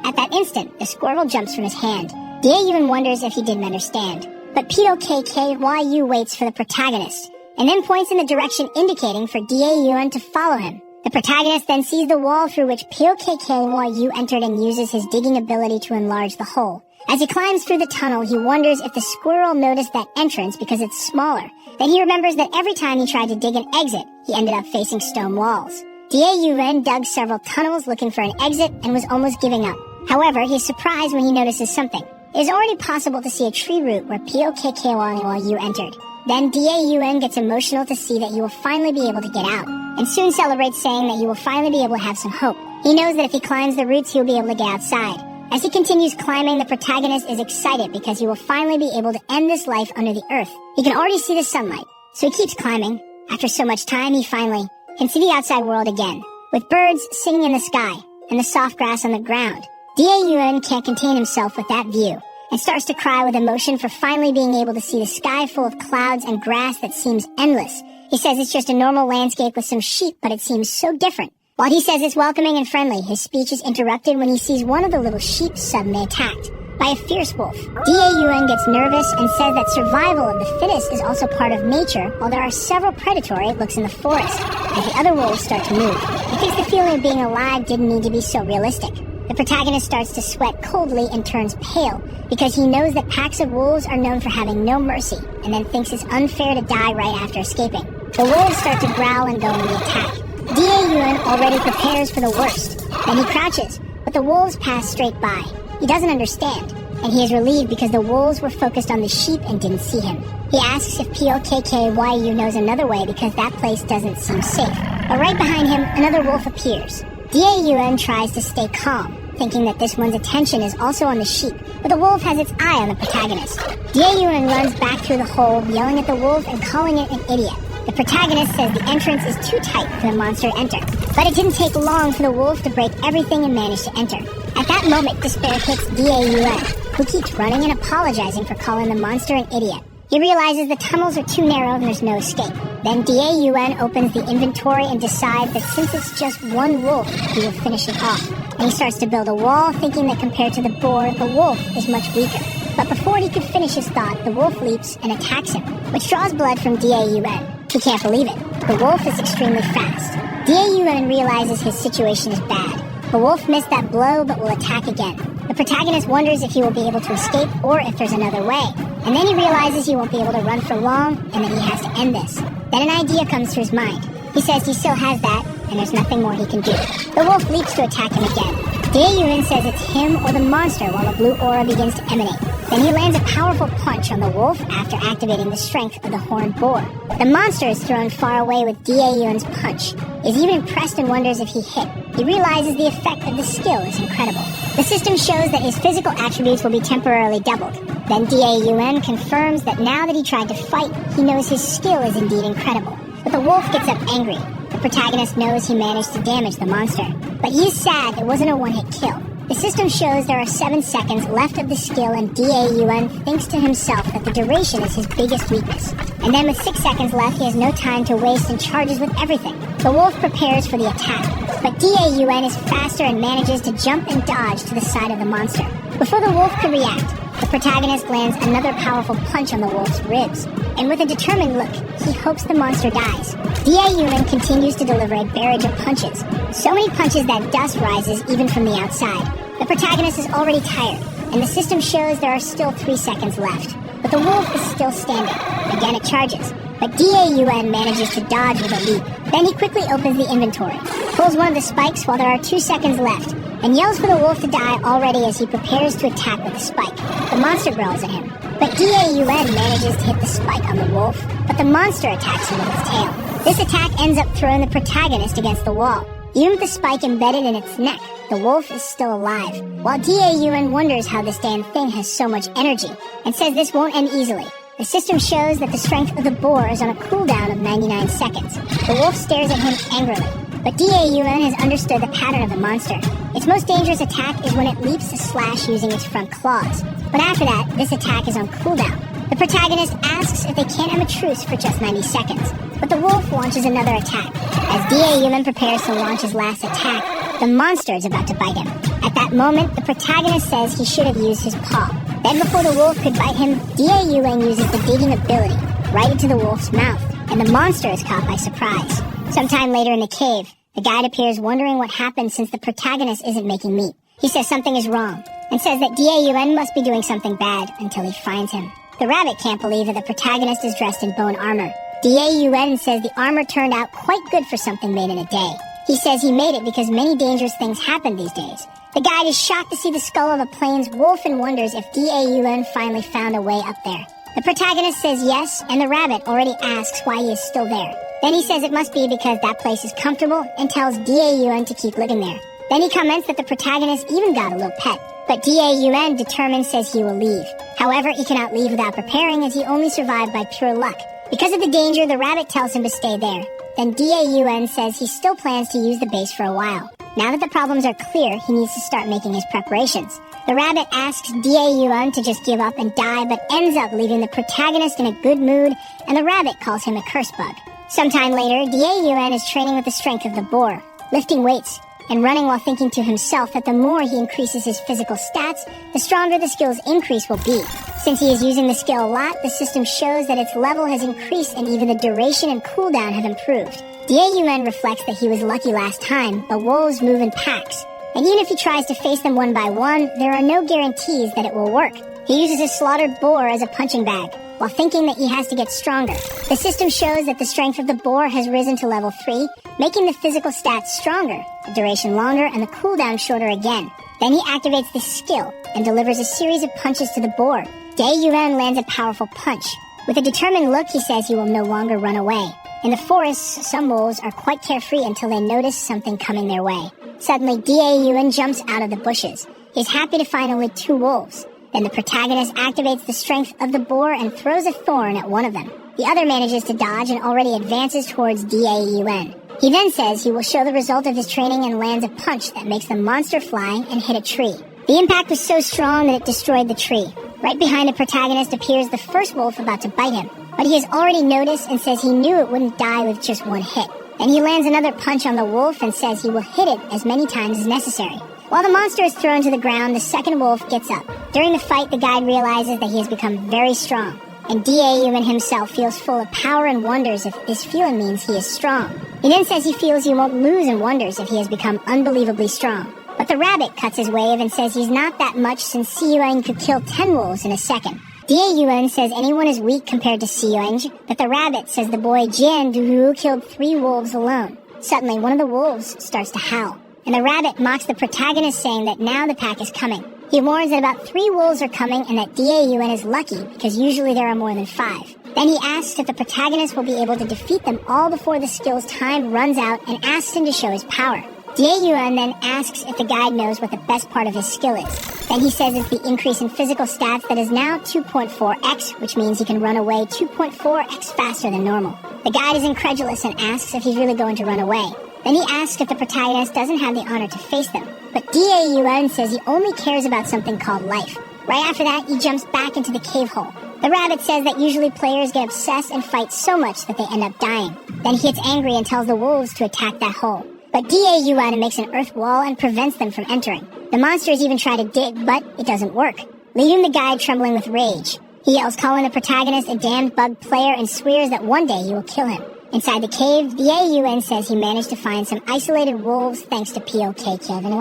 At that instant, the squirrel jumps from his hand. Daun wonders if he didn't understand. But P-O-K-K-Y-U waits for the protagonist, and then points in the direction indicating for Daun to follow him. The protagonist then sees the wall through which P-O-K-K-Y-U entered and uses his digging ability to enlarge the hole. As he climbs through the tunnel, he wonders if the squirrel noticed that entrance because it's smaller. Then he remembers that every time he tried to dig an exit, he ended up facing stone walls. Daun dug several tunnels looking for an exit and was almost giving up. However, he is surprised when he notices something. It is already possible to see a tree root where P-O-K-K-Y-U entered. Then Daun gets emotional to see that he will finally be able to get out. and soon celebrates, saying that he will finally be able to have some hope. He knows that if he climbs the roots, he will be able to get outside. As he continues climbing, the protagonist is excited because he will finally be able to end this life under the earth. He can already see the sunlight, so he keeps climbing. After so much time, he finally can see the outside world again, with birds singing in the sky and the soft grass on the ground. Da-Yuan can't contain himself with that view and starts to cry with emotion for finally being able to see the sky full of clouds and grass that seems endless. He says it's just a normal landscape with some sheep, but it seems so different. While he says it's welcoming and friendly, his speech is interrupted when he sees one of the little sheep suddenly attacked by a fierce wolf. Da-Yuan gets nervous and says that survival of the fittest is also part of nature, while there are several predatory looks in the forest as the other wolves start to move. He thinks the feeling of being alive didn't need to be so realistic. The protagonist starts to sweat coldly and turns pale because he knows that packs of wolves are known for having no mercy, and then thinks it's unfair to die right after escaping. The wolves start to growl and go into the attack. Da-Yuan already prepares for the worst. Then he crouches, but the wolves pass straight by. He doesn't understand, and he is relieved because the wolves were focused on the sheep and didn't see him. He asks if POKKYU knows another way because that place doesn't seem safe. But right behind him, another wolf appears. Da-Yuan tries to stay calm, thinking that this one's attention is also on the sheep, but the wolf has its eye on the protagonist. Da-Yuan runs back through the hole, yelling at the wolf and calling it an idiot. The protagonist says the entrance is too tight for the monster to enter, but it didn't take long for the wolf to break everything and manage to enter. At that moment, despair hits Da-Yuan, who keeps running and apologizing for calling the monster an idiot. He realizes the tunnels are too narrow and there's no escape. Then Da-Yuan opens the inventory and decides that since it's just one wolf, he will finish it off. And he starts to build a wall, thinking that compared to the boar, the wolf is much weaker. But before he could finish his thought, the wolf leaps and attacks him, which draws blood from Da-Yuan. He can't believe it. The wolf is extremely fast. Da-Yuan realizes his situation is bad. The wolf missed that blow but will attack again. The protagonist wonders if he will be able to escape or if there's another way. And then he realizes he won't be able to run for long and that he has to end this. Then an idea comes to his mind. He says he still has that and there's nothing more he can do. The wolf leaps to attack him again. Da-Yuan says it's him or the monster while a blue aura begins to emanate. Then he lands a powerful punch on the wolf after activating the strength of the horned boar. The monster is thrown far away with Da-Yuan's punch. He is even impressed and wonders if he hit. He realizes the effect of the skill is incredible. The system shows that his physical attributes will be temporarily doubled. Then Da-Yuan confirms that now that he tried to fight, he knows his skill is indeed incredible. But the wolf gets up angry. The protagonist knows he managed to damage the monster, but he is sad it wasn't a one-hit kill. The system shows there are 7 seconds left of the skill, and Da-Yuan thinks to himself that the duration is his biggest weakness. And then with 6 seconds left, he has no time to waste and charges with everything. The wolf prepares for the attack, but Da-Yuan is faster and manages to jump and dodge to the side of the monster. Before the wolf could react, the protagonist lands another powerful punch on the wolf's ribs, and with a determined look, he hopes the monster dies. Da-Yuan continues to deliver a barrage of punches, so many punches that dust rises even from the outside. The protagonist is already tired, and the system shows there are still 3 seconds left, but the wolf is still standing. Again it charges, but Da-Yuan manages to dodge with a leap. Then he quickly opens the inventory, pulls one of the spikes while there are 2 seconds left, and yells for the wolf to die already as he prepares to attack with the spike. The monster growls at him, but Da-Yuan manages to hit the spike on the wolf, but the monster attacks him with its tail. This attack ends up throwing the protagonist against the wall. Even with the spike embedded in its neck, the wolf is still alive, while Da-Yuan wonders how this damn thing has so much energy, and says this won't end easily. The system shows that the strength of the boar is on a cooldown of 99 seconds. The wolf stares at him angrily, but Da-Yuan has understood the pattern of the monster. Its most dangerous attack is when it leaps to slash using its front claws, but after that, this attack is on cooldown. The protagonist asks if they can't have a truce for just 90 seconds, but the wolf launches another attack. As Da-Yuan prepares to launch his last attack, the monster is about to bite him. At that moment, the protagonist says he should have used his paw. Then before the wolf could bite him, Da-Yuan uses the digging ability right into the wolf's mouth, and the monster is caught by surprise. Sometime later in the cave, the guide appears wondering what happened since the protagonist isn't making meat. He says something is wrong, and says that Da-Yuan must be doing something bad until he finds him. The rabbit can't believe that the protagonist is dressed in bone armor. Da-Yuan says the armor turned out quite good for something made in a day. He says he made it because many dangerous things happen these days. The guide is shocked to see the skull of a plains wolf and wonders if Da-Yuan finally found a way up there. The protagonist says yes, and the rabbit already asks why he is still there. Then he says it must be because that place is comfortable and tells Daun to keep living there. Then he comments that the protagonist even got a little pet. But Daun, determined, says he will leave. However, he cannot leave without preparing, as he only survived by pure luck. Because of the danger, the rabbit tells him to stay there. Then Daun says he still plans to use the base for a while. Now that the problems are clear, he needs to start making his preparations. The rabbit asks Daun to just give up and die, but ends up leaving the protagonist in a good mood, and the rabbit calls him a curse bug. Sometime later, Daun is training with the strength of the boar, lifting weights, and running while thinking to himself that the more he increases his physical stats, the stronger the skill's increase will be. Since he is using the skill a lot, the system shows that its level has increased and even the duration and cooldown have improved. Daun reflects that he was lucky last time, but wolves move in packs, and even if he tries to face them one by one, there are no guarantees that it will work. He uses a slaughtered boar as a punching bag, while thinking that he has to get stronger. The system shows that the strength of the boar has risen to level 3, making the physical stats stronger, the duration longer, and the cooldown shorter again. Then he activates this skill and delivers a series of punches to the boar. Daun lands a powerful punch. With a determined look, he says he will no longer run away. In the forests, some wolves are quite carefree until they notice something coming their way. Suddenly, Daun jumps out of the bushes. He's happy to find only 2 wolves. Then the protagonist activates the strength of the boar and throws a thorn at one of them. The other manages to dodge and already advances towards Daun. He then says he will show the result of his training and lands a punch that makes the monster fly and hit a tree. The impact was so strong that it destroyed the tree. Right behind the protagonist appears the first wolf about to bite him, but he has already noticed and says he knew it wouldn't die with just one hit. Then he lands another punch on the wolf and says he will hit it as many times as necessary. While the monster is thrown to the ground, the second wolf gets up. During the fight, the guide realizes that he has become very strong, and Daun himself feels full of power and wonders if this feeling means he is strong. He then says he feels he won't lose and wonders if he has become unbelievably strong. But the rabbit cuts his wave and says he's not that much since Seoeng could kill 10 wolves in a second. Daun says anyone is weak compared to Seoeng, but the rabbit says the boy Jian Duhu killed 3 wolves alone. Suddenly, one of the wolves starts to howl, and the rabbit mocks the protagonist, saying that now the pack is coming. He warns that about 3 wolves are coming and that Daun is lucky because usually there are more than 5. Then he asks if the protagonist will be able to defeat them all before the skill's time runs out and asks him to show his power. Daun then asks if the guide knows what the best part of his skill is. Then he says it's the increase in physical stats that is now 2.4x, which means he can run away 2.4x faster than normal. The guide is incredulous and asks if he's really going to run away. Then he asks if the protagonist doesn't have the honor to face them. But Daun says he only cares about something called life. Right after that, he jumps back into the cave hole. The rabbit says that usually players get obsessed and fight so much that they end up dying. Then he gets angry and tells the wolves to attack that hole. But Daun makes an earth wall and prevents them from entering. The monsters even try to dig, but it doesn't work, leaving the guide trembling with rage. He yells calling the protagonist a damned bug player and swears that one day he will kill him. Inside the cave, Daun says he managed to find some isolated wolves thanks to POK Kevin.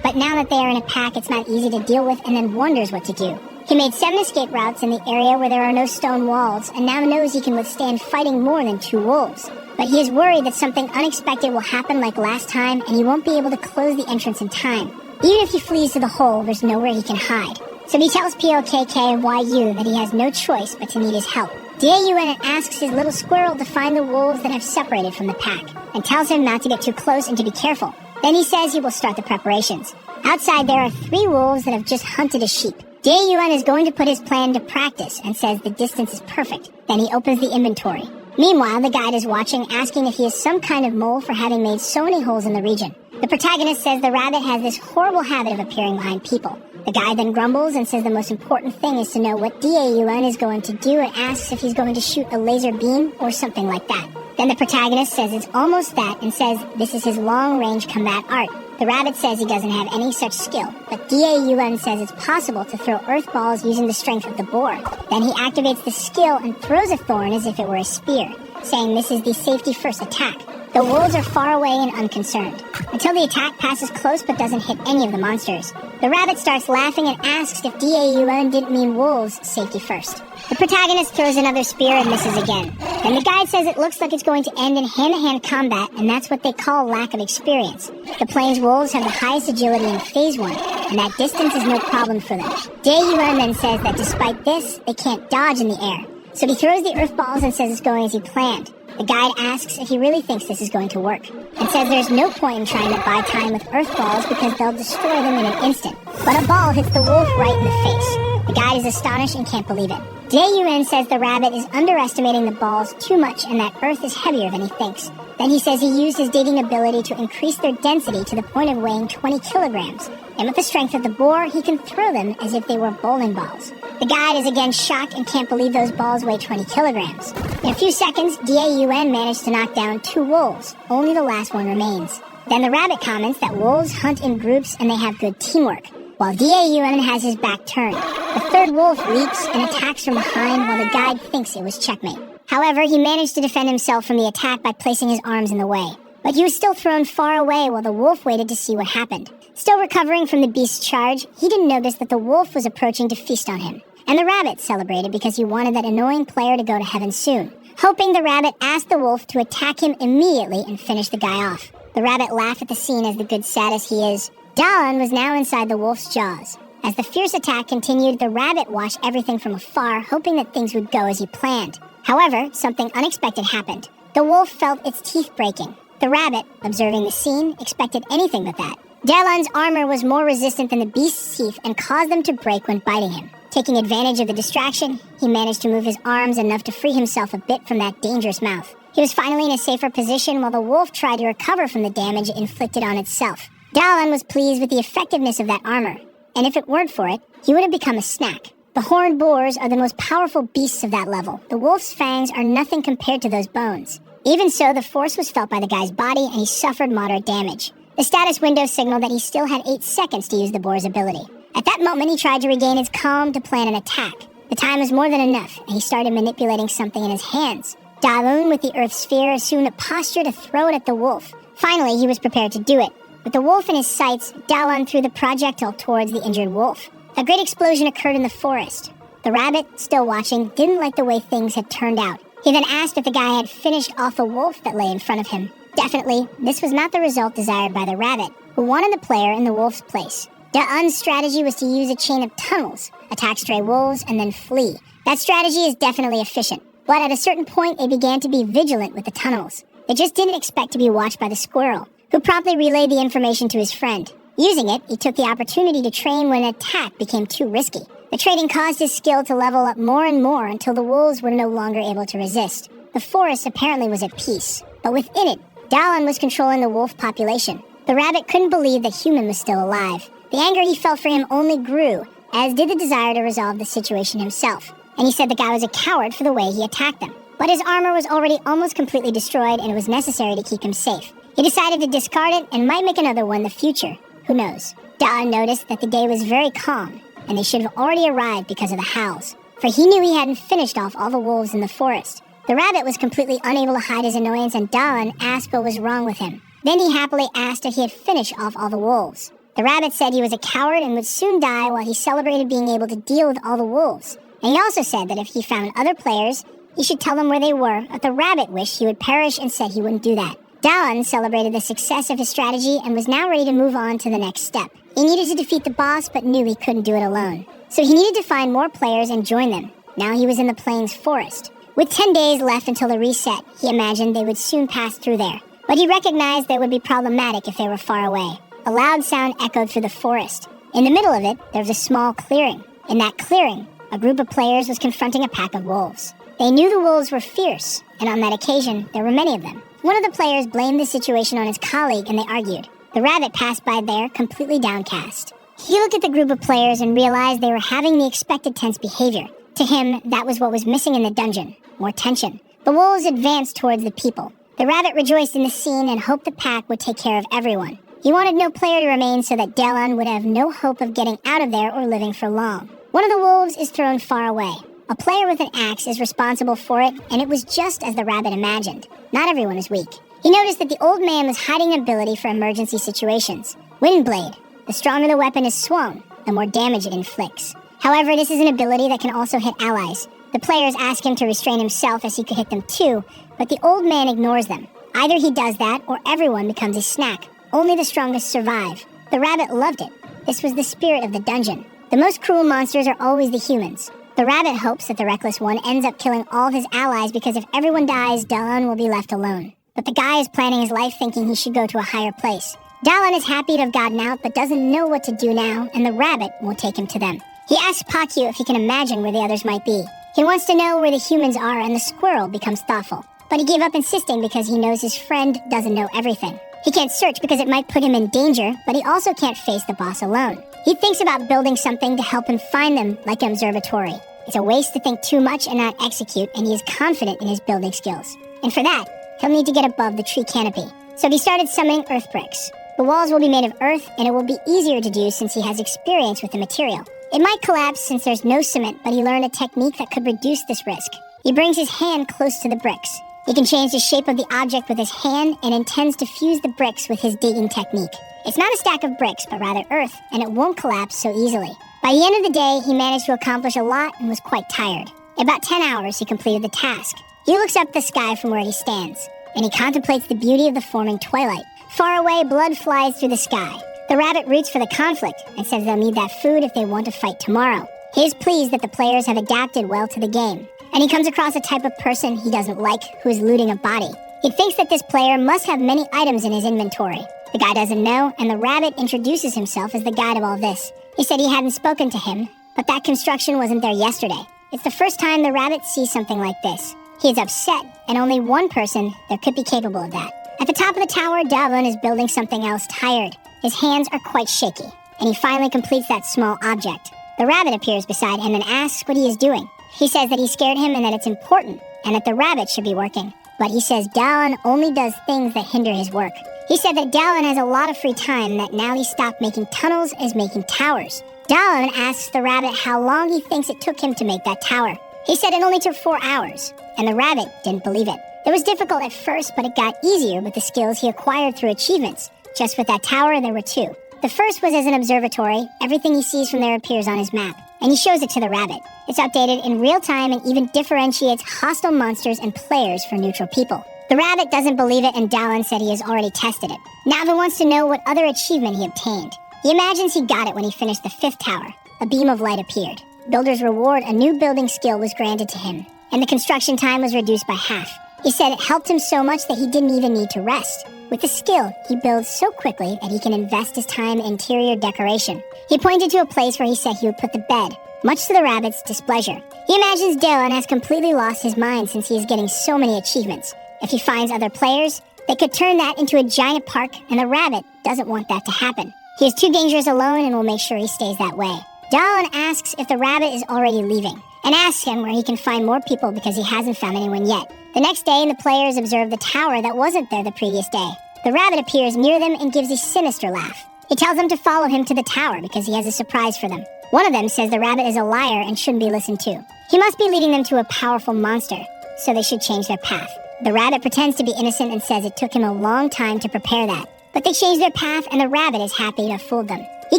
But now that they are in a pack, it's not easy to deal with, and then wonders what to do. He made 7 escape routes in the area where there are no stone walls, and now knows he can withstand fighting more than 2 wolves. But he is worried that something unexpected will happen like last time, and he won't be able to close the entrance in time. Even if he flees to the hole, there's nowhere he can hide. So he tells POKK and YU that he has no choice but to need his help. Daun asks his little squirrel to find the wolves that have separated from the pack, and tells him not to get too close and to be careful. Then he says he will start the preparations. Outside there are 3 wolves that have just hunted a sheep. Daun is going to put his plan to practice and says the distance is perfect. Then he opens the inventory. Meanwhile, the guide is watching, asking if he is some kind of mole for having made so many holes in the region. The protagonist says the rabbit has this horrible habit of appearing behind people. The guide then grumbles and says the most important thing is to know what Daun is going to do and asks if he's going to shoot a laser beam or something like that. Then the protagonist says it's almost that and says this is his long-range combat art. The rabbit says he doesn't have any such skill, but Daun says it's possible to throw earth balls using the strength of the boar. Then he activates the skill and throws a thorn as if it were a spear, saying this is the safety first attack. The wolves are far away and unconcerned, until the attack passes close but doesn't hit any of the monsters. The rabbit starts laughing and asks if Daun didn't mean wolves safety first. The protagonist throws another spear and misses again. Then the guide says it looks like it's going to end in hand-to-hand combat, and that's what they call lack of experience. The plains wolves have the highest agility in Phase 1, and that distance is no problem for them. Daun then says that despite this, they can't dodge in the air. So he throws the earth balls and says it's going as he planned. The guide asks if he really thinks this is going to work, and says there's no point in trying to buy time with earth balls because they'll destroy them in an instant. But a ball hits the wolf right in the face. The guide is astonished and can't believe it. Dae says the rabbit is underestimating the balls too much and that earth is heavier than he thinks. Then he says he used his digging ability to increase their density to the point of weighing 20 kilograms. And with the strength of the boar, he can throw them as if they were bowling balls. The guide is again shocked and can't believe those balls weigh 20 kilograms. In a few seconds, Dae managed to knock down 2 wolves. Only the last one remains. Then the rabbit comments that wolves hunt in groups and they have good teamwork, while Dae has his back turned. The third wolf leaps and attacks from behind while the guide thinks it was checkmate. However, he managed to defend himself from the attack by placing his arms in the way. But he was still thrown far away while the wolf waited to see what happened. Still recovering from the beast's charge, he didn't notice that the wolf was approaching to feast on him. And the rabbit celebrated because he wanted that annoying player to go to heaven soon. Hoping, the rabbit asked the wolf to attack him immediately and finish the guy off. The rabbit laughed at the scene as the good sadist he is. Dalan was now inside the wolf's jaws. As the fierce attack continued, the rabbit watched everything from afar, hoping that things would go as he planned. However, something unexpected happened. The wolf felt its teeth breaking. The rabbit, observing the scene, expected anything but that. Dalan's armor was more resistant than the beast's teeth and caused them to break when biting him. Taking advantage of the distraction, he managed to move his arms enough to free himself a bit from that dangerous mouth. He was finally in a safer position while the wolf tried to recover from the damage inflicted on itself. Dalan was pleased with the effectiveness of that armor, and if it weren't for it, he would have become a snack. The horned boars are the most powerful beasts of that level. The wolf's fangs are nothing compared to those bones. Even so, the force was felt by the guy's body, and he suffered moderate damage. The status window signaled that he still had 8 seconds to use the boar's ability. At that moment, he tried to regain his calm to plan an attack. The time was more than enough, and he started manipulating something in his hands. Dalan, with the earth sphere, assumed a posture to throw it at the wolf. Finally, he was prepared to do it. With the wolf in his sights, Dalan threw the projectile towards the injured wolf. A great explosion occurred in the forest. The rabbit, still watching, didn't like the way things had turned out. He then asked if the guy had finished off the wolf that lay in front of him. Definitely, this was not the result desired by the rabbit, who wanted the player in the wolf's place. Dalan's strategy was to use a chain of tunnels, attack stray wolves, and then flee. That strategy is definitely efficient, but at a certain point they began to be vigilant with the tunnels. They just didn't expect to be watched by the squirrel, who promptly relayed the information to his friend. Using it, he took the opportunity to train when an attack became too risky. The training caused his skill to level up more and more until the wolves were no longer able to resist. The forest apparently was at peace, but within it, Dalan was controlling the wolf population. The rabbit couldn't believe that human was still alive. The anger he felt for him only grew, as did the desire to resolve the situation himself. And he said the guy was a coward for the way he attacked them. But his armor was already almost completely destroyed, and it was necessary to keep him safe. He decided to discard it and might make another one in the future. Who knows? Dalan noticed that the day was very calm, and they should have already arrived because of the howls, for he knew he hadn't finished off all the wolves in the forest. The rabbit was completely unable to hide his annoyance, and Dalan asked what was wrong with him. Then he happily asked if he had finished off all the wolves. The rabbit said he was a coward and would soon die while he celebrated being able to deal with all the wolves. And he also said that if he found other players, he should tell them where they were, but the rabbit wished he would perish and said he wouldn't do that. Dalan celebrated the success of his strategy and was now ready to move on to the next step. He needed to defeat the boss, but knew he couldn't do it alone. So he needed to find more players and join them. Now he was in the Plains Forest. With 10 days left until the reset, he imagined they would soon pass through there. But he recognized that it would be problematic if they were far away. A loud sound echoed through the forest. In the middle of it, there was a small clearing. In that clearing, a group of players was confronting a pack of wolves. They knew the wolves were fierce, and on that occasion, there were many of them. One of the players blamed the situation on his colleague, and they argued. The rabbit passed by there, completely downcast. He looked at the group of players and realized they were having the expected tense behavior. To him, that was what was missing in the dungeon. More tension. The wolves advanced towards the people. The rabbit rejoiced in the scene and hoped the pack would take care of everyone. He wanted no player to remain so that Dalan would have no hope of getting out of there or living for long. One of the wolves is thrown far away. A player with an axe is responsible for it, and it was just as the rabbit imagined. Not everyone is weak. He noticed that the old man was hiding an ability for emergency situations. Windblade. The stronger the weapon is swung, the more damage it inflicts. However, this is an ability that can also hit allies. The players ask him to restrain himself as he could hit them too, but the old man ignores them. Either he does that, or everyone becomes a snack. Only the strongest survive. The rabbit loved it. This was the spirit of the dungeon. The most cruel monsters are always the humans. The rabbit hopes that the reckless one ends up killing all of his allies because if everyone dies, Dalan will be left alone. But the guy is planning his life thinking he should go to a higher place. Dalan is happy to have gotten out but doesn't know what to do now, and the rabbit won't take him to them. He asks Pakyu if he can imagine where the others might be. He wants to know where the humans are, and the squirrel becomes thoughtful. But he gave up insisting because he knows his friend doesn't know everything. He can't search because it might put him in danger, but he also can't face the boss alone. He thinks about building something to help him find them, like an observatory. It's a waste to think too much and not execute, and he is confident in his building skills. And for that, he'll need to get above the tree canopy. So he started summoning earth bricks. The walls will be made of earth, and it will be easier to do since he has experience with the material. It might collapse since there's no cement, but he learned a technique that could reduce this risk. He brings his hand close to the bricks. He can change the shape of the object with his hand and intends to fuse the bricks with his digging technique. It's not a stack of bricks, but rather earth, and it won't collapse so easily. By the end of the day, he managed to accomplish a lot and was quite tired. In about 10 hours, he completed the task. He looks up at the sky from where he stands, and he contemplates the beauty of the forming twilight. Far away, blood flies through the sky. The rabbit roots for the conflict and says they'll need that food if they want to fight tomorrow. He is pleased that the players have adapted well to the game, and he comes across a type of person he doesn't like who is looting a body. He thinks that this player must have many items in his inventory. The guy doesn't know, and the rabbit introduces himself as the guide of all this. He said he hadn't spoken to him, but that construction wasn't there yesterday. It's the first time the rabbit sees something like this. He is upset, and only one person there could be capable of that. At the top of the tower, Davlin is building something else tired. His hands are quite shaky, and he finally completes that small object. The rabbit appears beside him and asks what he is doing. He says that he scared him and that it's important, and that the rabbit should be working. But he says Dallin only does things that hinder his work. He said that Dallin has a lot of free time, that now he stopped making tunnels and is making towers. Dallin asks the rabbit how long he thinks it took him to make that tower. He said it only took 4 hours, and the rabbit didn't believe it. It was difficult at first, but it got easier with the skills he acquired through achievements. Just with that tower, there were 2. The first was as an observatory. Everything he sees from there appears on his map, and he shows it to the rabbit. It's updated in real time and even differentiates hostile monsters and players for neutral people. The rabbit doesn't believe it, and Dallin said he has already tested it. Navin wants to know what other achievement he obtained. He imagines he got it when he finished the 5th tower. A beam of light appeared. Builder's reward, a new building skill, was granted to him, and the construction time was reduced by half. He said it helped him so much that he didn't even need to rest. With the skill, he builds so quickly that he can invest his time in interior decoration. He pointed to a place where he said he would put the bed, much to the rabbit's displeasure. He imagines Dylan has completely lost his mind since he is getting so many achievements. If he finds other players, they could turn that into a giant park, and the rabbit doesn't want that to happen. He is too dangerous alone and will make sure he stays that way. Dallin asks if the rabbit is already leaving, and asks him where he can find more people because he hasn't found anyone yet. The next day, the players observe the tower that wasn't there the previous day. The rabbit appears near them and gives a sinister laugh. He tells them to follow him to the tower because he has a surprise for them. One of them says the rabbit is a liar and shouldn't be listened to. He must be leading them to a powerful monster, so they should change their path. The rabbit pretends to be innocent and says it took him a long time to prepare that. But they change their path, and the rabbit is happy to have fooled them. He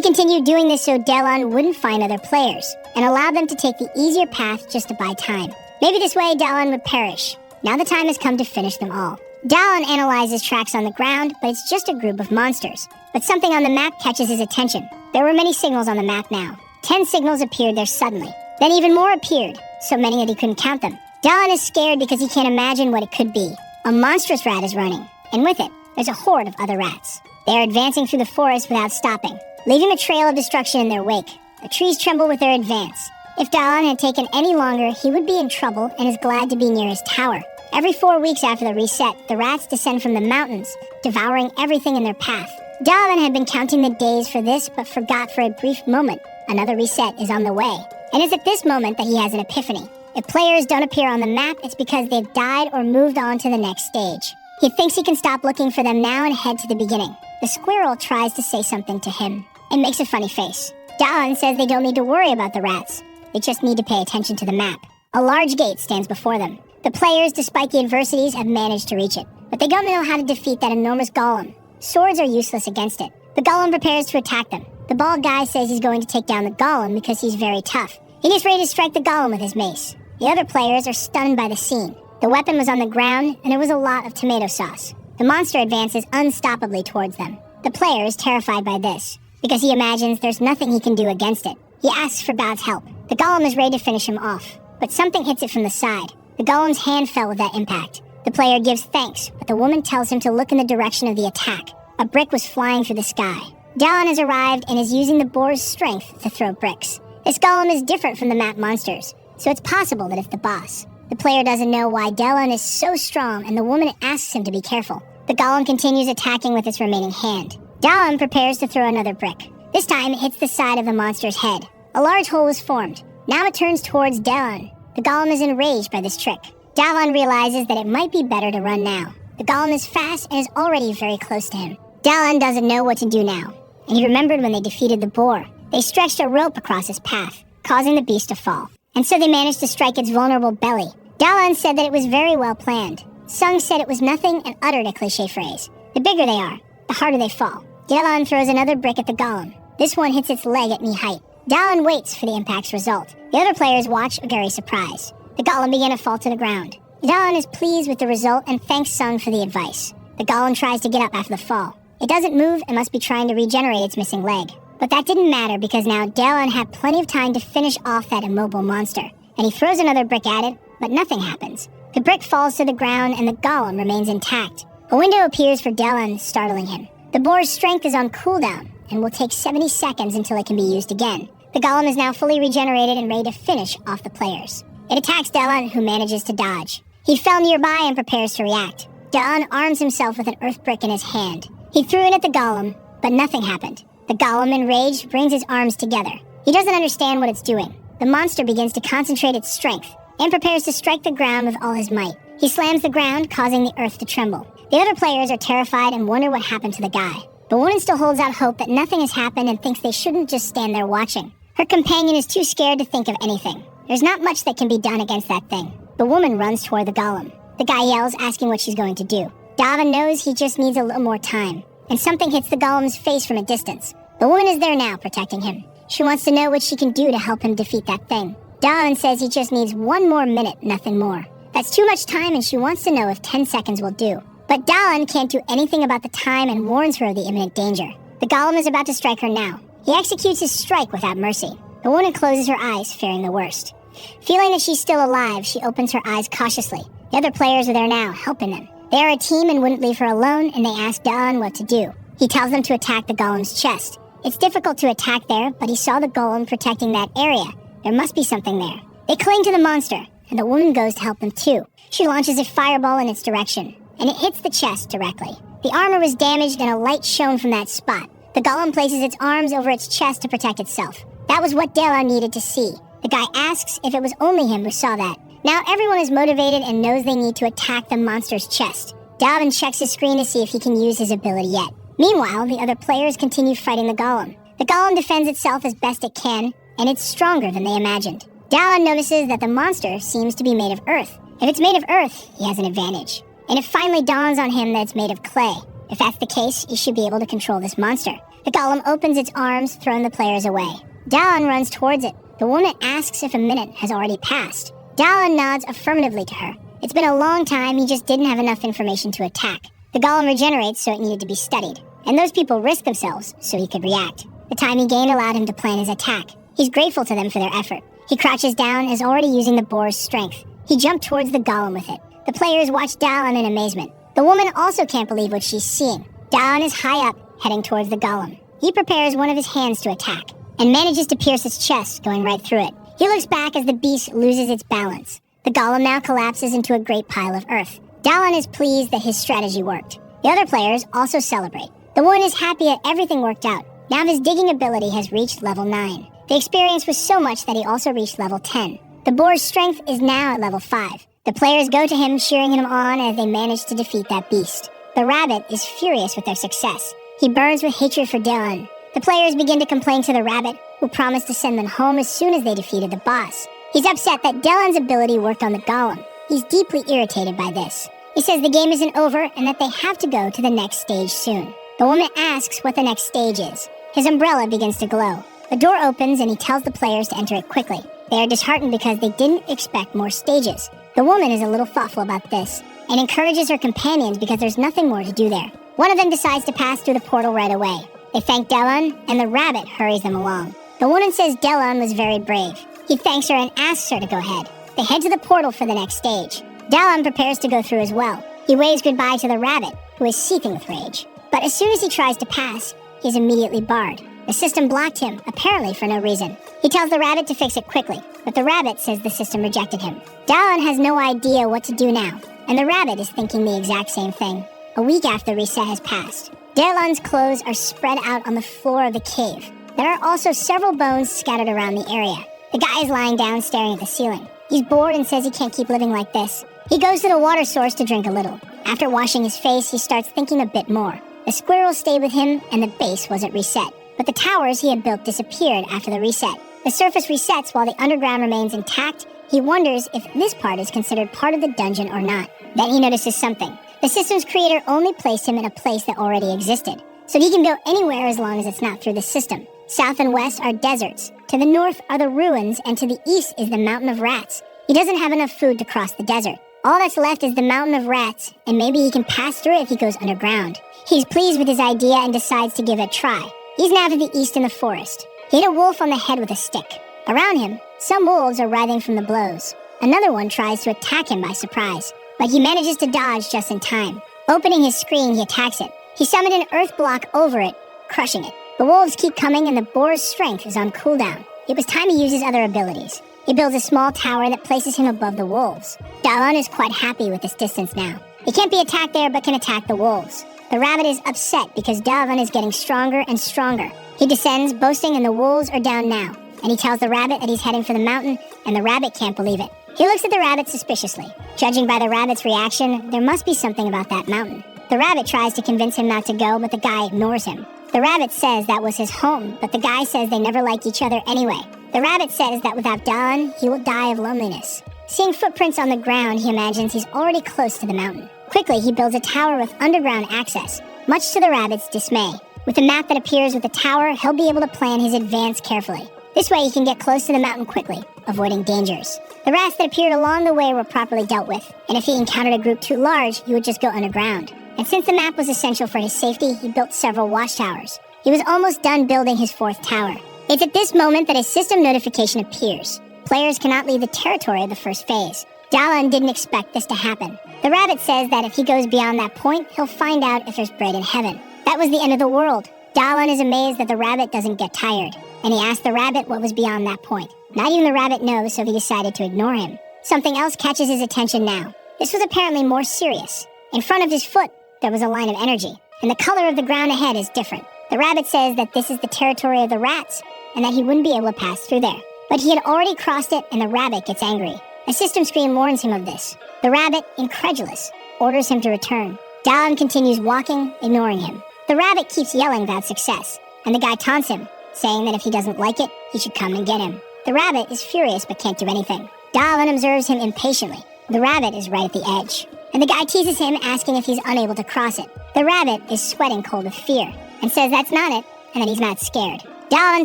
continued doing this so Delon wouldn't find other players, and allowed them to take the easier path just to buy time. Maybe this way Delon would perish. Now the time has come to finish them all. Delon analyzes tracks on the ground, but it's just a group of monsters. But something on the map catches his attention. There were many signals on the map now. 10 signals appeared there suddenly. Then even more appeared, so many that he couldn't count them. Delon is scared because he can't imagine what it could be. A monstrous rat is running, and with it, there's a horde of other rats. They are advancing through the forest without stopping, leaving a trail of destruction in their wake. The trees tremble with their advance. If Dallin had taken any longer, he would be in trouble and is glad to be near his tower. Every 4 weeks after the reset, the rats descend from the mountains, devouring everything in their path. Dallin had been counting the days for this, but forgot for a brief moment. Another reset is on the way, and it's at this moment that he has an epiphany. If players don't appear on the map, it's because they've died or moved on to the next stage. He thinks he can stop looking for them now and head to the beginning. The squirrel tries to say something to him and makes a funny face. Dallin says they don't need to worry about the rats. They just need to pay attention to the map. A large gate stands before them. The players, despite the adversities, have managed to reach it, but they don't know how to defeat that enormous golem. Swords are useless against it. The golem prepares to attack them. The bald guy says he's going to take down the golem because he's very tough. He gets ready to strike the golem with his mace. The other players are stunned by the scene. The weapon was on the ground, and there was a lot of tomato sauce. The monster advances unstoppably towards them. The player is terrified by this, because he imagines there's nothing he can do against it. He asks for God's help. The golem is ready to finish him off, but something hits it from the side. The golem's hand fell with that impact. The player gives thanks, but the woman tells him to look in the direction of the attack. A brick was flying through the sky. Dallon has arrived and is using the boar's strength to throw bricks. This golem is different from the map monsters, so it's possible that it's the boss. The player doesn't know why Dallon is so strong, and the woman asks him to be careful. The golem continues attacking with its remaining hand. Dallon prepares to throw another brick. This time it hits the side of the monster's head. A large hole was formed. Now it turns towards Dallon. The golem is enraged by this trick. Dallon realizes that it might be better to run now. The golem is fast and is already very close to him. Dallon doesn't know what to do now, and he remembered when they defeated the boar. They stretched a rope across his path, causing the beast to fall. And so they managed to strike its vulnerable belly. Dallon said that it was very well planned. Sung said it was nothing and uttered a cliché phrase. The bigger they are, the harder they fall. Dallon throws another brick at the golem. This one hits its leg at knee height. Dallon waits for the impact's result. The other players watch, very surprised. The golem began to fall to the ground. Dallon is pleased with the result and thanks Sung for the advice. The golem tries to get up after the fall. It doesn't move and must be trying to regenerate its missing leg. But that didn't matter because now Dallon had plenty of time to finish off that immobile monster. And he throws another brick at it, but nothing happens. The brick falls to the ground and the golem remains intact. A window appears for Dallon, startling him. The boar's strength is on cooldown and will take 70 seconds until it can be used again. The golem is now fully regenerated and ready to finish off the players. It attacks Dallon, who manages to dodge. He fell nearby and prepares to react. Dallon arms himself with an earth brick in his hand. He threw it at the golem, but nothing happened. The golem, enraged, brings his arms together. He doesn't understand what it's doing. The monster begins to concentrate its strength and prepares to strike the ground with all his might. He slams the ground, causing the earth to tremble. The other players are terrified and wonder what happened to the guy. The woman still holds out hope that nothing has happened and thinks they shouldn't just stand there watching. Her companion is too scared to think of anything. There's not much that can be done against that thing. The woman runs toward the golem. The guy yells, asking what she's going to do. Dallon knows he just needs a little more time, and something hits the golem's face from a distance. The woman is there now, protecting him. She wants to know what she can do to help him defeat that thing. Dallon says he just needs 1 more minute, nothing more. That's too much time, and she wants to know if 10 seconds will do. But Dallon can't do anything about the time and warns her of the imminent danger. The golem is about to strike her now. He executes his strike without mercy. The woman closes her eyes, fearing the worst. Feeling that she's still alive, she opens her eyes cautiously. The other players are there now, helping them. They are a team and wouldn't leave her alone, and they ask Dallon what to do. He tells them to attack the golem's chest. It's difficult to attack there, but he saw the golem protecting that area. There must be something there. They cling to the monster, and the woman goes to help them too. She launches a fireball in its direction, and it hits the chest directly. The armor was damaged and a light shone from that spot. The golem places its arms over its chest to protect itself. That was what Dallon needed to see. The guy asks if it was only him who saw that. Now everyone is motivated and knows they need to attack the monster's chest. Dallon checks his screen to see if he can use his ability yet. Meanwhile, the other players continue fighting the golem. The golem defends itself as best it can, and it's stronger than they imagined. Dallon notices that the monster seems to be made of earth. If it's made of earth, he has an advantage. And it finally dawns on him that it's made of clay. If that's the case, he should be able to control this monster. The golem opens its arms, throwing the players away. Dallon runs towards it. The woman asks if a minute has already passed. Dallon nods affirmatively to her. It's been a long time, he just didn't have enough information to attack. The golem regenerates, so it needed to be studied. And those people risked themselves, so he could react. The time he gained allowed him to plan his attack. He's grateful to them for their effort. He crouches down and is already using the boar's strength. He jumped towards the golem with it. The players watch Dallon in amazement. The woman also can't believe what she's seeing. Dallon is high up, heading towards the golem. He prepares one of his hands to attack, and manages to pierce its chest, going right through it. He looks back as the beast loses its balance. The golem now collapses into a great pile of earth. Dallon is pleased that his strategy worked. The other players also celebrate. The woman is happy that everything worked out. Now his digging ability has reached level 9. The experience was so much that he also reached level 10. The boar's strength is now at level 5. The players go to him, cheering him on as they manage to defeat that beast. The rabbit is furious with their success. He burns with hatred for Dallon. The players begin to complain to the rabbit, who promised to send them home as soon as they defeated the boss. He's upset that Dallon's ability worked on the golem. He's deeply irritated by this. He says the game isn't over and that they have to go to the next stage soon. The woman asks what the next stage is. His umbrella begins to glow. The door opens and he tells the players to enter it quickly. They are disheartened because they didn't expect more stages. The woman is a little thoughtful about this and encourages her companions because there's nothing more to do there. One of them decides to pass through the portal right away. They thank Dallon, and the rabbit hurries them along. The woman says Dallon was very brave. He thanks her and asks her to go ahead. They head to the portal for the next stage. Dallon prepares to go through as well. He waves goodbye to the rabbit, who is seething with rage. But as soon as he tries to pass, he is immediately barred. The system blocked him, apparently for no reason. He tells the rabbit to fix it quickly, but the rabbit says the system rejected him. Dallon has no idea what to do now, and the rabbit is thinking the exact same thing. A week after the reset has passed, Dallon's clothes are spread out on the floor of the cave. There are also several bones scattered around the area. The guy is lying down staring at the ceiling. He's bored and says he can't keep living like this. He goes to the water source to drink a little. After washing his face, he starts thinking a bit more. The squirrel stayed with him, and the base wasn't reset. But the towers he had built disappeared after the reset. The surface resets while the underground remains intact. He wonders if this part is considered part of the dungeon or not. Then he notices something. The system's creator only placed him in a place that already existed, so he can go anywhere as long as it's not through the system. South and west are deserts. To the north are the ruins, and to the east is the mountain of rats. He doesn't have enough food to cross the desert. All that's left is the mountain of rats, and maybe he can pass through it if he goes underground. He's pleased with his idea and decides to give it a try. He's now to the east in the forest. He hit a wolf on the head with a stick. Around him, some wolves are writhing from the blows. Another one tries to attack him by surprise, but he manages to dodge just in time. Opening his screen, he attacks it. He summoned an earth block over it, crushing it. The wolves keep coming and the boar's strength is on cooldown. It was time to use his other abilities. He builds a small tower that places him above the wolves. Dallon is quite happy with this distance now. He can't be attacked there but can attack the wolves. The rabbit is upset because Dallon is getting stronger and stronger. He descends, boasting, and the wolves are down now. And he tells the rabbit that he's heading for the mountain, and the rabbit can't believe it. He looks at the rabbit suspiciously. Judging by the rabbit's reaction, there must be something about that mountain. The rabbit tries to convince him not to go, but the guy ignores him. The rabbit says that was his home, but the guy says they never liked each other anyway. The rabbit says that without Dallon, he will die of loneliness. Seeing footprints on the ground, he imagines he's already close to the mountain. Quickly, he builds a tower with underground access, much to the rabbit's dismay. With a map that appears with the tower, he'll be able to plan his advance carefully. This way, he can get close to the mountain quickly, avoiding dangers. The rats that appeared along the way were properly dealt with, and if he encountered a group too large, he would just go underground. And since the map was essential for his safety, he built several watchtowers. He was almost done building his fourth tower. It's at this moment that a system notification appears. Players cannot leave the territory of the first phase. Dallon didn't expect this to happen. The rabbit says that if he goes beyond that point, he'll find out if there's bread in heaven. That was the end of the world. Dallon is amazed that the rabbit doesn't get tired, and he asks the rabbit what was beyond that point. Not even the rabbit knows, so he decided to ignore him. Something else catches his attention now. This was apparently more serious. In front of his foot, there was a line of energy, and the color of the ground ahead is different. The rabbit says that this is the territory of the rats, and that he wouldn't be able to pass through there. But he had already crossed it, and the rabbit gets angry. A system screen warns him of this. The rabbit, incredulous, orders him to return. Dallon continues walking, ignoring him. The rabbit keeps yelling without success, and the guy taunts him, saying that if he doesn't like it, he should come and get him. The rabbit is furious but can't do anything. Dallon observes him impatiently. The rabbit is right at the edge, and the guy teases him, asking if he's unable to cross it. The rabbit is sweating cold with fear, and says that's not it, and that he's not scared. Dallon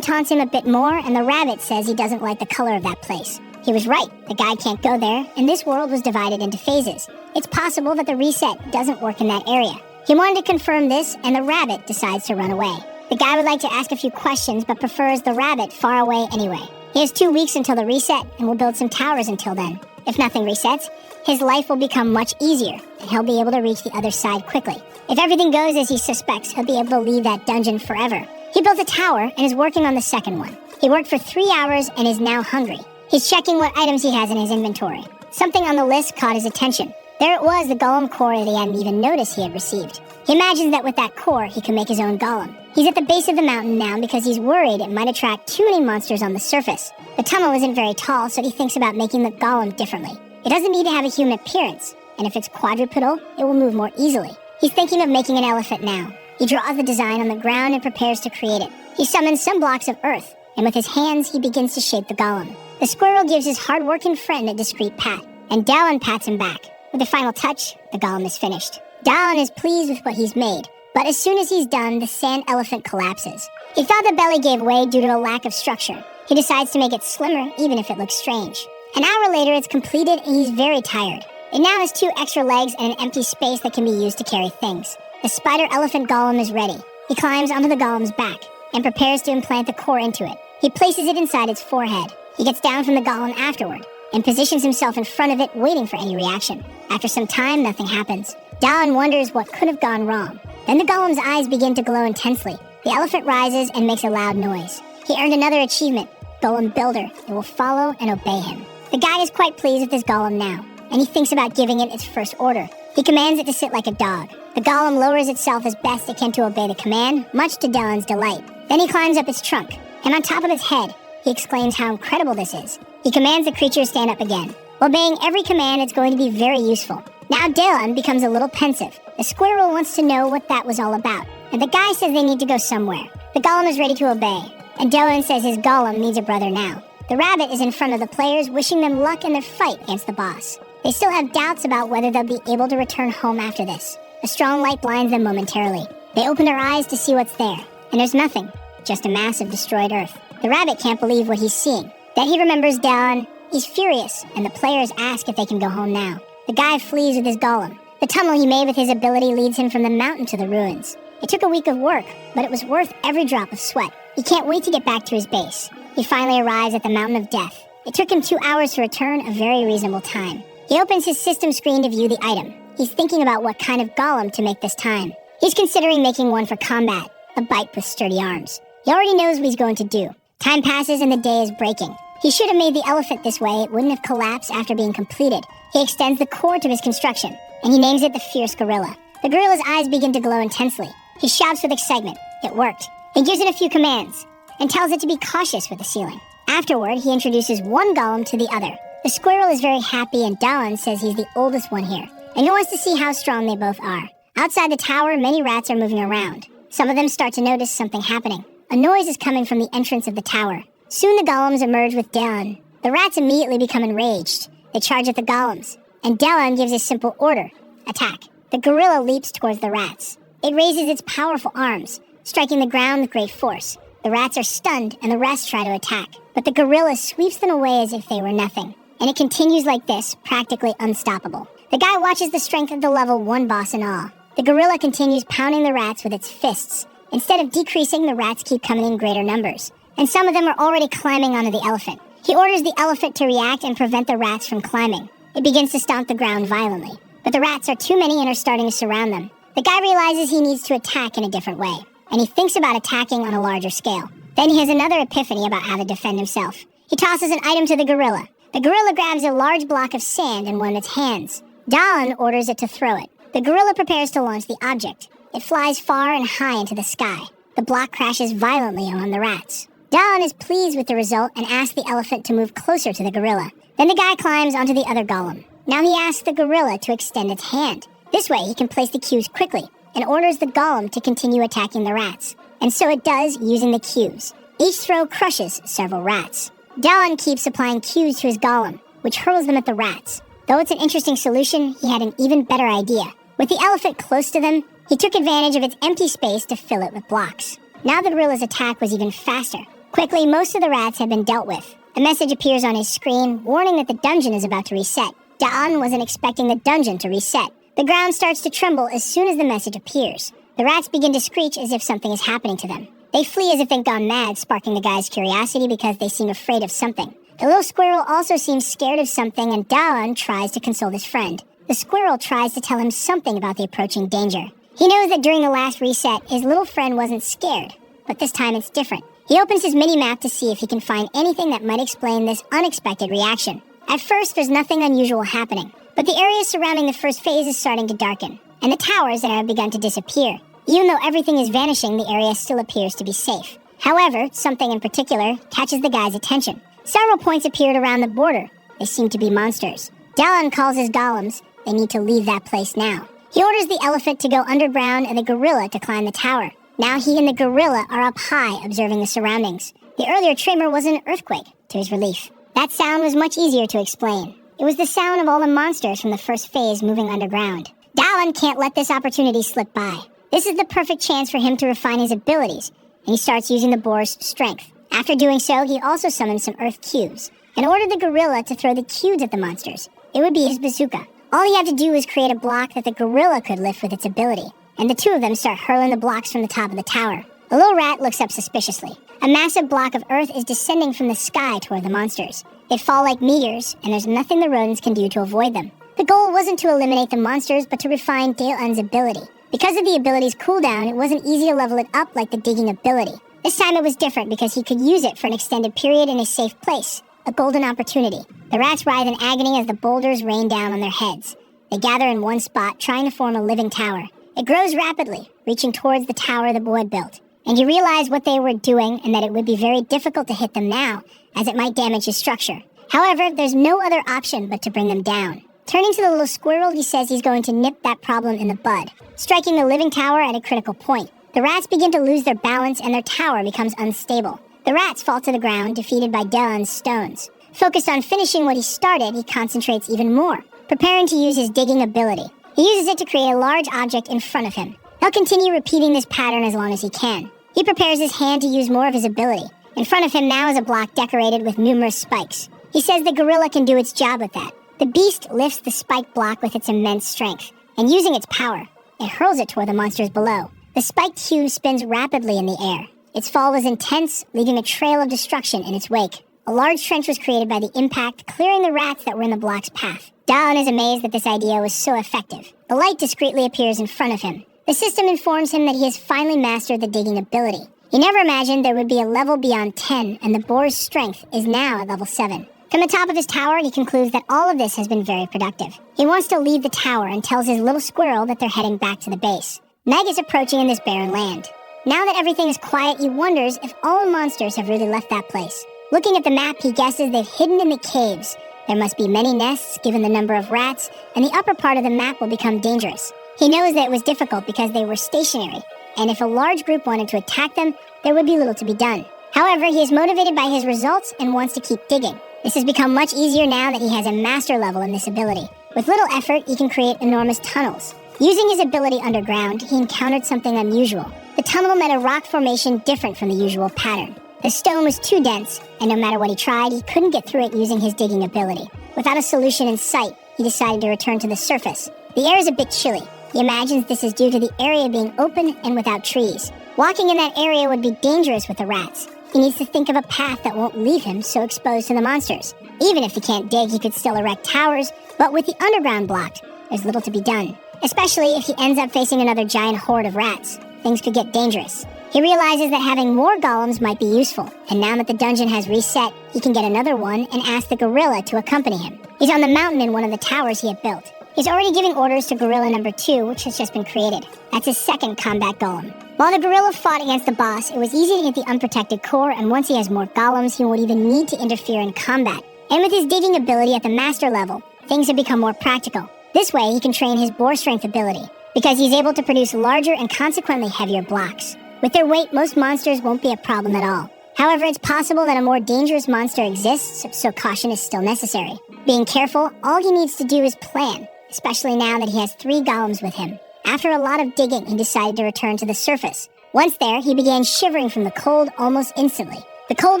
taunts him a bit more, and the rabbit says he doesn't like the color of that place. He was right, the guy can't go there, and this world was divided into phases. It's possible that the reset doesn't work in that area. He wanted to confirm this, and the rabbit decides to run away. The guy would like to ask a few questions, but prefers the rabbit far away anyway. He has 2 weeks until the reset, and will build some towers until then. If nothing resets, his life will become much easier, and he'll be able to reach the other side quickly. If everything goes as he suspects, he'll be able to leave that dungeon forever. He built a tower, and is working on the second one. He worked for 3 hours, and is now hungry. He's checking what items he has in his inventory. Something on the list caught his attention. There it was, the golem core that he hadn't even noticed he had received. He imagines that with that core, he can make his own golem. He's at the base of the mountain now because he's worried it might attract too many monsters on the surface. The tunnel isn't very tall, so he thinks about making the golem differently. It doesn't need to have a human appearance, and if it's quadrupedal, it will move more easily. He's thinking of making an elephant now. He draws the design on the ground and prepares to create it. He summons some blocks of earth, and with his hands, he begins to shape the golem. The squirrel gives his hard-working friend a discreet pat, and Dallon pats him back. With a final touch, the golem is finished. Dallon is pleased with what he's made, but as soon as he's done, the sand elephant collapses. He thought the belly gave way due to a lack of structure. He decides to make it slimmer, even if it looks strange. An hour later, it's completed, and he's very tired. It now has 2 extra legs and an empty space that can be used to carry things. The spider elephant golem is ready. He climbs onto the golem's back, and prepares to implant the core into it. He places it inside its forehead. He gets down from the golem afterward and positions himself in front of it, waiting for any reaction. After some time, nothing happens. Dawn wonders what could have gone wrong. Then the golem's eyes begin to glow intensely. The elephant rises and makes a loud noise. He earned another achievement, Golem Builder. It will follow and obey him. The guy is quite pleased with his golem now, and he thinks about giving it its first order. He commands it to sit like a dog. The golem lowers itself as best it can to obey the command, much to Dawn's delight. Then he climbs up its trunk, and on top of its head, he exclaims how incredible this is. He commands the creature to stand up again. Obeying every command, it's going to be very useful. Now Dawn becomes a little pensive. The squirrel wants to know what that was all about, and the guy says they need to go somewhere. The golem is ready to obey, and Dawn says his golem needs a brother now. The rabbit is in front of the players, wishing them luck in their fight against the boss. They still have doubts about whether they'll be able to return home after this. A strong light blinds them momentarily. They open their eyes to see what's there, and there's nothing, just a mass of destroyed earth. The rabbit can't believe what he's seeing. Then he remembers Dawn. He's furious, and the players ask if they can go home now. The guy flees with his golem. The tunnel he made with his ability leads him from the mountain to the ruins. It took a week of work, but it was worth every drop of sweat. He can't wait to get back to his base. He finally arrives at the Mountain of Death. It took him 2 hours to return, a very reasonable time. He opens his system screen to view the item. He's thinking about what kind of golem to make this time. He's considering making one for combat, a bite with sturdy arms. He already knows what he's going to do. Time passes and the day is breaking. He should have made the elephant this way. It wouldn't have collapsed after being completed. He extends the core to his construction, and he names it the Fierce Gorilla. The gorilla's eyes begin to glow intensely. He shouts with excitement. It worked. He gives it a few commands, and tells it to be cautious with the ceiling. Afterward, he introduces one golem to the other. The squirrel is very happy, and Dawn says he's the oldest one here, and he wants to see how strong they both are. Outside the tower, many rats are moving around. Some of them start to notice something happening. A noise is coming from the entrance of the tower. Soon the golems emerge with Dawn. The rats immediately become enraged. They charge at the golems, and Dawn gives a simple order: attack. The gorilla leaps towards the rats. It raises its powerful arms, striking the ground with great force. The rats are stunned, and the rest try to attack, but the gorilla sweeps them away as if they were nothing. And it continues like this, practically unstoppable. The guy watches the strength of the level 1 boss in awe. The gorilla continues pounding the rats with its fists. Instead of decreasing, the rats keep coming in greater numbers, and some of them are already climbing onto the elephant. He orders the elephant to react and prevent the rats from climbing. It begins to stomp the ground violently, but the rats are too many and are starting to surround them. The guy realizes he needs to attack in a different way, and he thinks about attacking on a larger scale. Then he has another epiphany about how to defend himself. He tosses an item to the gorilla. The gorilla grabs a large block of sand in one of its hands. Dawn orders it to throw it. The gorilla prepares to launch the object. It flies far and high into the sky. The block crashes violently on the rats. Dawn is pleased with the result and asks the elephant to move closer to the gorilla. Then the guy climbs onto the other golem. Now he asks the gorilla to extend its hand. This way he can place the cubes quickly, and orders the golem to continue attacking the rats. And so it does, using the cubes. Each throw crushes several rats. Dawn keeps applying cubes to his golem, which hurls them at the rats. Though it's an interesting solution, he had an even better idea. With the elephant close to them, he took advantage of its empty space to fill it with blocks. Now the gorilla's attack was even faster. Quickly, most of the rats had been dealt with. A message appears on his screen, warning that the dungeon is about to reset. Dawn wasn't expecting the dungeon to reset. The ground starts to tremble as soon as the message appears. The rats begin to screech as if something is happening to them. They flee as if they've gone mad, sparking the guy's curiosity because they seem afraid of something. The little squirrel also seems scared of something, and Dawn tries to console his friend. The squirrel tries to tell him something about the approaching danger. He knows that during the last reset, his little friend wasn't scared, but this time it's different. He opens his mini-map to see if he can find anything that might explain this unexpected reaction. At first, there's nothing unusual happening, but the area surrounding the first phase is starting to darken, and the towers that have begun to disappear. Even though everything is vanishing, the area still appears to be safe. However, something in particular catches the guy's attention. Several points appeared around the border. They seem to be monsters. Dawn calls his golems. They need to leave that place now. He orders the elephant to go underground and the gorilla to climb the tower. Now he and the gorilla are up high, observing the surroundings. The earlier tremor was an earthquake, to his relief. That sound was much easier to explain. It was the sound of all the monsters from the first phase moving underground. Dawn can't let this opportunity slip by. This is the perfect chance for him to refine his abilities, and he starts using the boar's strength. After doing so, he also summons some earth cubes, and ordered the gorilla to throw the cubes at the monsters. It would be his bazooka. All he had to do was create a block that the gorilla could lift with its ability, and the two of them start hurling the blocks from the top of the tower. The little rat looks up suspiciously. A massive block of earth is descending from the sky toward the monsters. They fall like meteors, and there's nothing the rodents can do to avoid them. The goal wasn't to eliminate the monsters, but to refine Daeun's ability. Because of the ability's cooldown, it wasn't easy to level it up like the digging ability. This time it was different because he could use it for an extended period in a safe place. A golden opportunity. The rats writhe in agony as the boulders rain down on their heads. They gather in one spot, trying to form a living tower. It grows rapidly, reaching towards the tower the boy had built. And you realize what they were doing and that it would be very difficult to hit them now, as it might damage his structure. However, there's no other option but to bring them down. Turning to the little squirrel, he says he's going to nip that problem in the bud, striking the living tower at a critical point. The rats begin to lose their balance and their tower becomes unstable. The rats fall to the ground, defeated by Daeun's stones. Focused on finishing what he started, he concentrates even more, preparing to use his digging ability. He uses it to create a large object in front of him. He'll continue repeating this pattern as long as he can. He prepares his hand to use more of his ability. In front of him now is a block decorated with numerous spikes. He says the gorilla can do its job with that. The beast lifts the spike block with its immense strength, and using its power, it hurls it toward the monsters below. The spiked cube spins rapidly in the air. Its fall was intense, leaving a trail of destruction in its wake. A large trench was created by the impact, clearing the rats that were in the block's path. Daeun is amazed that this idea was so effective. The light discreetly appears in front of him. The system informs him that he has finally mastered the digging ability. He never imagined there would be a level beyond 10, and the boar's strength is now at level 7. From the top of his tower, he concludes that all of this has been very productive. He wants to leave the tower and tells his little squirrel that they're heading back to the base. Night is approaching in this barren land. Now that everything is quiet, he wonders if all the monsters have really left that place. Looking at the map, he guesses they've hidden in the caves. There must be many nests, given the number of rats, and the upper part of the map will become dangerous. He knows that it was difficult because they were stationary, and if a large group wanted to attack them, there would be little to be done. However, he is motivated by his results and wants to keep digging. This has become much easier now that he has a master level in this ability. With little effort, he can create enormous tunnels. Using his ability underground, he encountered something unusual. The tunnel met a rock formation different from the usual pattern. The stone was too dense, and no matter what he tried, he couldn't get through it using his digging ability. Without a solution in sight, he decided to return to the surface. The air is a bit chilly. He imagines this is due to the area being open and without trees. Walking in that area would be dangerous with the rats. He needs to think of a path that won't leave him so exposed to the monsters. Even if he can't dig, he could still erect towers, but with the underground blocked, there's little to be done. Especially if he ends up facing another giant horde of rats. Things could get dangerous. He realizes that having more golems might be useful, and now that the dungeon has reset, he can get another one and ask the gorilla to accompany him. He's on the mountain in one of the towers he had built. He's already giving orders to gorilla number 2, which has just been created. That's his second combat golem. While the gorilla fought against the boss, it was easy to hit the unprotected core, and once he has more golems, he won't even need to interfere in combat. And with his digging ability at the master level, things have become more practical. This way, he can train his boar strength ability, because he's able to produce larger and consequently heavier blocks. With their weight, most monsters won't be a problem at all. However, it's possible that a more dangerous monster exists, so caution is still necessary. Being careful, all he needs to do is plan, especially now that he has 3 golems with him. After a lot of digging, he decided to return to the surface. Once there, he began shivering from the cold almost instantly. The cold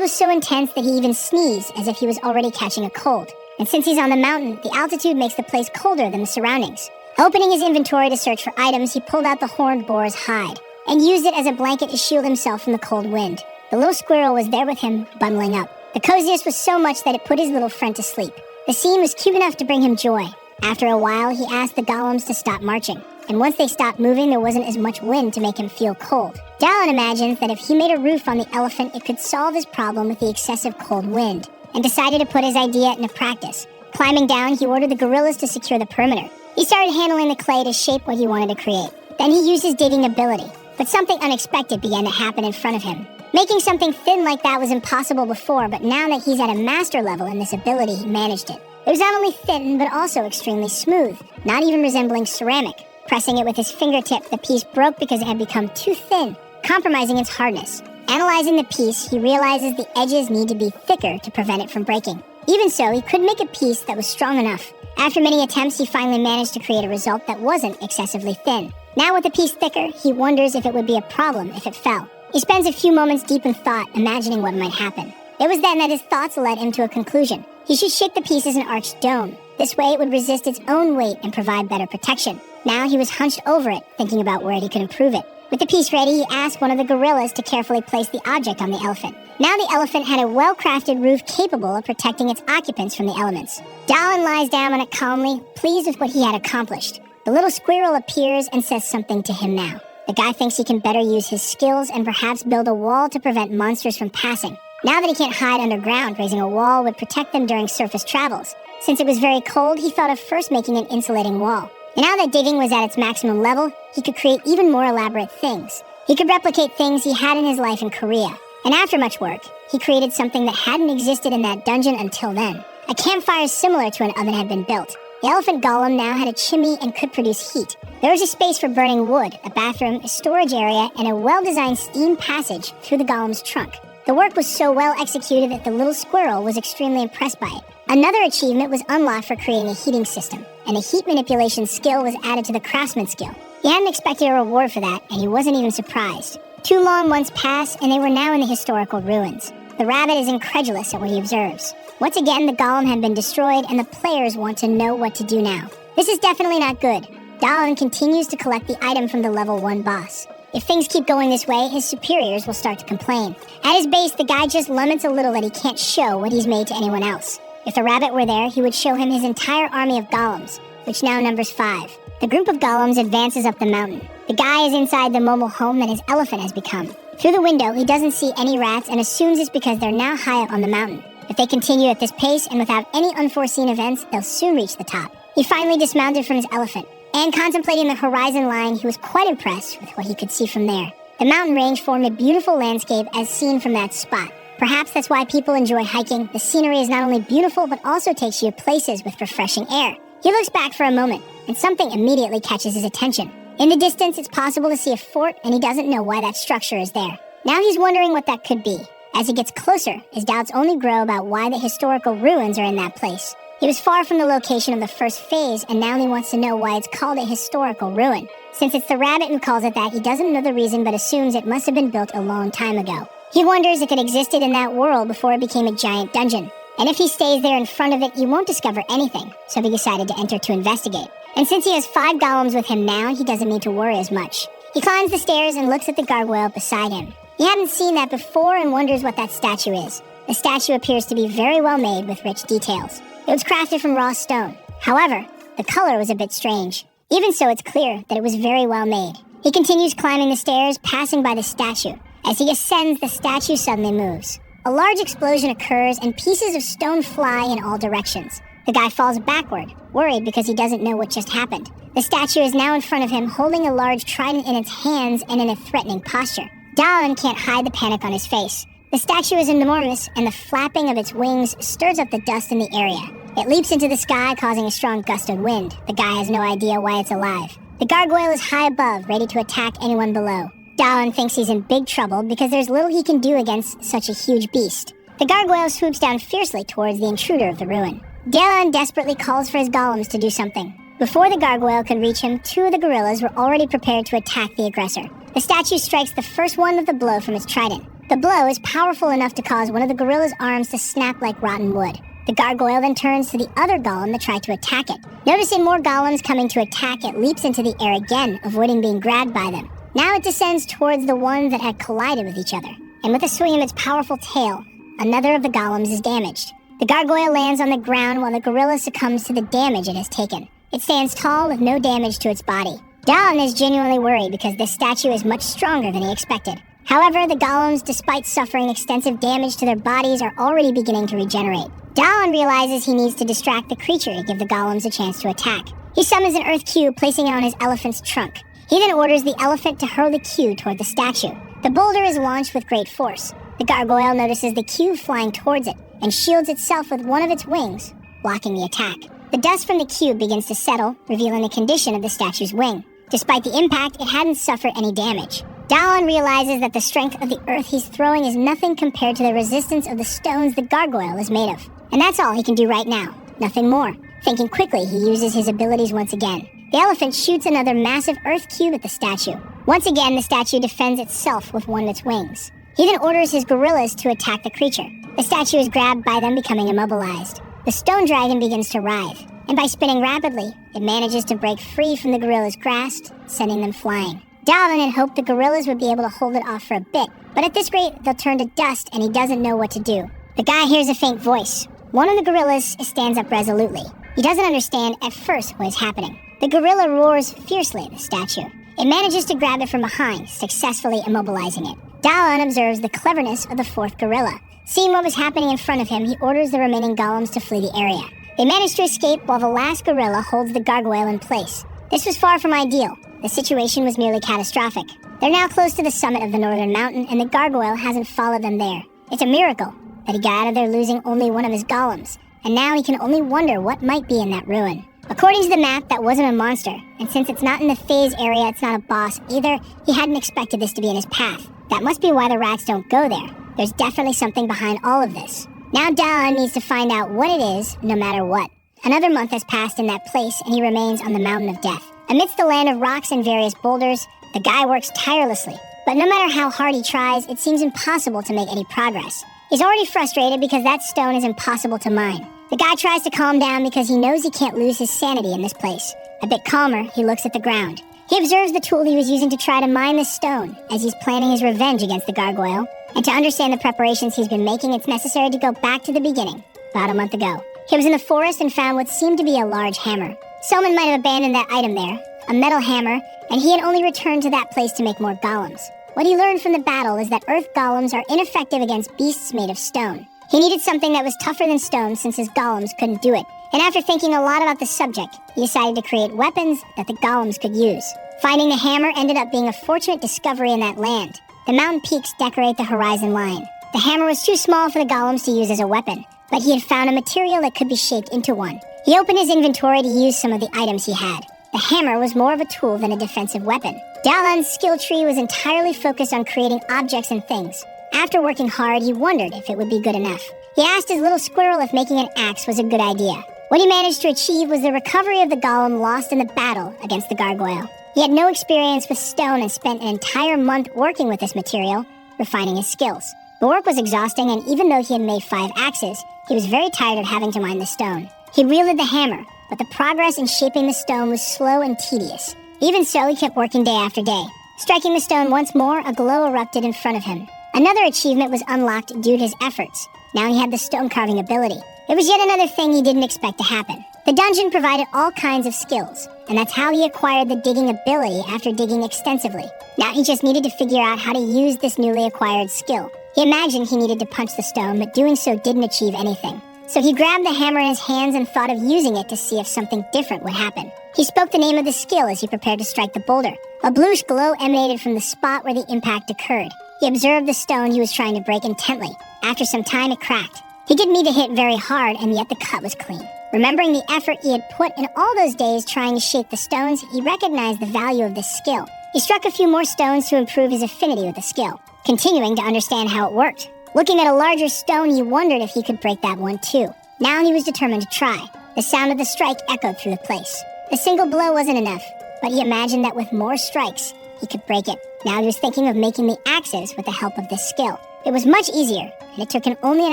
was so intense that he even sneezed as if he was already catching a cold. And since he's on the mountain, the altitude makes the place colder than the surroundings. Opening his inventory to search for items, he pulled out the horned boar's hide and used it as a blanket to shield himself from the cold wind. The little squirrel was there with him, bundling up. The coziness was so much that it put his little friend to sleep. The scene was cute enough to bring him joy. After a while, he asked the golems to stop marching, and once they stopped moving, there wasn't as much wind to make him feel cold. Daeun imagines that if he made a roof on the elephant, it could solve his problem with the excessive cold wind, and decided to put his idea into practice. Climbing down, he ordered the gorillas to secure the perimeter. He started handling the clay to shape what he wanted to create. Then he used his digging ability, but something unexpected began to happen in front of him. Making something thin like that was impossible before, but now that he's at a master level in this ability, he managed it. It was not only thin, but also extremely smooth, not even resembling ceramic. Pressing it with his fingertip, the piece broke because it had become too thin, compromising its hardness. Analyzing the piece, he realizes the edges need to be thicker to prevent it from breaking. Even so, he could make a piece that was strong enough. After many attempts, he finally managed to create a result that wasn't excessively thin. Now with the piece thicker, he wonders if it would be a problem if it fell. He spends a few moments deep in thought, imagining what might happen. It was then that his thoughts led him to a conclusion. He should shape the piece as an arched dome. This way it would resist its own weight and provide better protection. Now he was hunched over it, thinking about where he could improve it. With the piece ready, he asked one of the gorillas to carefully place the object on the elephant. Now the elephant had a well-crafted roof capable of protecting its occupants from the elements. Dallin lies down on it calmly, pleased with what he had accomplished. The little squirrel appears and says something to him now. The guy thinks he can better use his skills and perhaps build a wall to prevent monsters from passing. Now that he can't hide underground, raising a wall would protect them during surface travels. Since it was very cold, he thought of first making an insulating wall. And now that digging was at its maximum level, he could create even more elaborate things. He could replicate things he had in his life in Korea. And after much work, he created something that hadn't existed in that dungeon until then. A campfire similar to an oven had been built. The elephant golem now had a chimney and could produce heat. There was a space for burning wood, a bathroom, a storage area, and a well-designed steam passage through the golem's trunk. The work was so well executed that the little squirrel was extremely impressed by it. Another achievement was unlocked for creating a heating system, and a heat manipulation skill was added to the craftsman skill. He hadn't expected a reward for that, and he wasn't even surprised. 2 long months passed, and they were now in the historical ruins. The rabbit is incredulous at what he observes. Once again, the golem had been destroyed, and the players want to know what to do now. This is definitely not good. Dallin continues to collect the item from the level 1 boss. If things keep going this way, his superiors will start to complain. At his base, the guy just laments a little that he can't show what he's made to anyone else. If the rabbit were there, he would show him his entire army of golems, which now numbers 5. The group of golems advances up the mountain. The guy is inside the mobile home that his elephant has become. Through the window, he doesn't see any rats and assumes it's because they're now high up on the mountain. If they continue at this pace and without any unforeseen events, they'll soon reach the top. He finally dismounted from his elephant, and contemplating the horizon line, he was quite impressed with what he could see from there. The mountain range formed a beautiful landscape as seen from that spot. Perhaps that's why people enjoy hiking. The scenery is not only beautiful, but also takes you to places with refreshing air. He looks back for a moment, and something immediately catches his attention. In the distance, it's possible to see a fort, and he doesn't know why that structure is there. Now he's wondering what that could be. As he gets closer, his doubts only grow about why the historical ruins are in that place. He was far from the location of the first phase, and now he wants to know why it's called a historical ruin. Since it's the rabbit who calls it that, he doesn't know the reason but assumes it must have been built a long time ago. He wonders if it existed in that world before it became a giant dungeon. And if he stays there in front of it, he won't discover anything, so he decided to enter to investigate. And since he has 5 golems with him now, he doesn't need to worry as much. He climbs the stairs and looks at the gargoyle beside him. He hadn't seen that before and wonders what that statue is. The statue appears to be very well made with rich details. It was crafted from raw stone. However, the color was a bit strange. Even so, it's clear that it was very well made. He continues climbing the stairs, passing by the statue. As he ascends, the statue suddenly moves. A large explosion occurs and pieces of stone fly in all directions. The guy falls backward, worried because he doesn't know what just happened. The statue is now in front of him, holding a large trident in its hands and in a threatening posture. Dallin can't hide the panic on his face. The statue is enormous, and the flapping of its wings stirs up the dust in the area. It leaps into the sky, causing a strong gust of wind. The guy has no idea why it's alive. The gargoyle is high above, ready to attack anyone below. Dallin thinks he's in big trouble because there's little he can do against such a huge beast. The gargoyle swoops down fiercely towards the intruder of the ruin. Dallin desperately calls for his golems to do something. Before the gargoyle could reach him, 2 of the gorillas were already prepared to attack the aggressor. The statue strikes the first one with a blow from its trident. The blow is powerful enough to cause one of the gorilla's arms to snap like rotten wood. The gargoyle then turns to the other golem that tried to attack it. Noticing more golems coming to attack, it leaps into the air again, avoiding being grabbed by them. Now it descends towards the ones that had collided with each other. And with a swing of its powerful tail, another of the golems is damaged. The gargoyle lands on the ground while the gorilla succumbs to the damage it has taken. It stands tall with no damage to its body. Dallin is genuinely worried because this statue is much stronger than he expected. However, the golems, despite suffering extensive damage to their bodies, are already beginning to regenerate. Dallin realizes he needs to distract the creature to give the golems a chance to attack. He summons an earth cube, placing it on his elephant's trunk. He then orders the elephant to hurl the cube toward the statue. The boulder is launched with great force. The gargoyle notices the cube flying towards it and shields itself with one of its wings, blocking the attack. The dust from the cube begins to settle, revealing the condition of the statue's wing. Despite the impact, it hadn't suffered any damage. Dallin realizes that the strength of the earth he's throwing is nothing compared to the resistance of the stones the gargoyle is made of. And that's all he can do right now. Nothing more. Thinking quickly, he uses his abilities once again. The elephant shoots another massive earth cube at the statue. Once again, the statue defends itself with one of its wings. He then orders his gorillas to attack the creature. The statue is grabbed by them, becoming immobilized. The stone dragon begins to writhe, and by spinning rapidly, it manages to break free from the gorilla's grasp, sending them flying. Dallin had hoped the gorillas would be able to hold it off for a bit, but at this rate, they'll turn to dust and he doesn't know what to do. The guy hears a faint voice. One of the gorillas stands up resolutely. He doesn't understand at first what is happening. The gorilla roars fiercely at the statue. It manages to grab it from behind, successfully immobilizing it. Dallin observes the cleverness of the fourth gorilla. Seeing what was happening in front of him, he orders the remaining golems to flee the area. They manage to escape while the last gorilla holds the gargoyle in place. This was far from ideal. The situation was merely catastrophic. They're now close to the summit of the northern mountain, and the gargoyle hasn't followed them there. It's a miracle that he got out of there losing only one of his golems, and now he can only wonder what might be in that ruin. According to the map, that wasn't a monster, and since it's not in the phase area, it's not a boss either. He hadn't expected this to be in his path. That must be why the rats don't go there. There's definitely something behind all of this. Now Dallin needs to find out what it is, no matter what. Another month has passed in that place, and he remains on the Mountain of Death. Amidst the land of rocks and various boulders, the guy works tirelessly. But no matter how hard he tries, it seems impossible to make any progress. He's already frustrated because that stone is impossible to mine. The guy tries to calm down because he knows he can't lose his sanity in this place. A bit calmer, he looks at the ground. He observes the tool he was using to try to mine this stone as he's planning his revenge against the gargoyle. And to understand the preparations he's been making, it's necessary to go back to the beginning, about a month ago. He was in the forest and found what seemed to be a large hammer. Someone might have abandoned that item there, a metal hammer, and he had only returned to that place to make more golems. What he learned from the battle is that earth golems are ineffective against beasts made of stone. He needed something that was tougher than stone since his golems couldn't do it. And after thinking a lot about the subject, he decided to create weapons that the golems could use. Finding the hammer ended up being a fortunate discovery in that land. The mountain peaks decorate the horizon line. The hammer was too small for the golems to use as a weapon, but he had found a material that could be shaped into one. He opened his inventory to use some of the items he had. The hammer was more of a tool than a defensive weapon. Dallin's skill tree was entirely focused on creating objects and things. After working hard, he wondered if it would be good enough. He asked his little squirrel if making an axe was a good idea. What he managed to achieve was the recovery of the golem lost in the battle against the gargoyle. He had no experience with stone and spent an entire month working with this material, refining his skills. The work was exhausting, and even though he had made 5 axes, he was very tired of having to mine the stone. He wielded the hammer, but the progress in shaping the stone was slow and tedious. Even so, he kept working day after day. Striking the stone once more, a glow erupted in front of him. Another achievement was unlocked due to his efforts. Now he had the stone carving ability. It was yet another thing he didn't expect to happen. The dungeon provided all kinds of skills, and that's how he acquired the digging ability after digging extensively. Now he just needed to figure out how to use this newly acquired skill. He imagined he needed to punch the stone, but doing so didn't achieve anything. So he grabbed the hammer in his hands and thought of using it to see if something different would happen. He spoke the name of the skill as he prepared to strike the boulder. A bluish glow emanated from the spot where the impact occurred. He observed the stone he was trying to break intently. After some time, it cracked. He didn't need to hit very hard, and yet the cut was clean. Remembering the effort he had put in all those days trying to shape the stones, he recognized the value of this skill. He struck a few more stones to improve his affinity with the skill, continuing to understand how it worked. Looking at a larger stone, he wondered if he could break that one too. Now he was determined to try. The sound of the strike echoed through the place. A single blow wasn't enough, but he imagined that with more strikes, he could break it. Now he was thinking of making the axes with the help of this skill. It was much easier, and it took him only an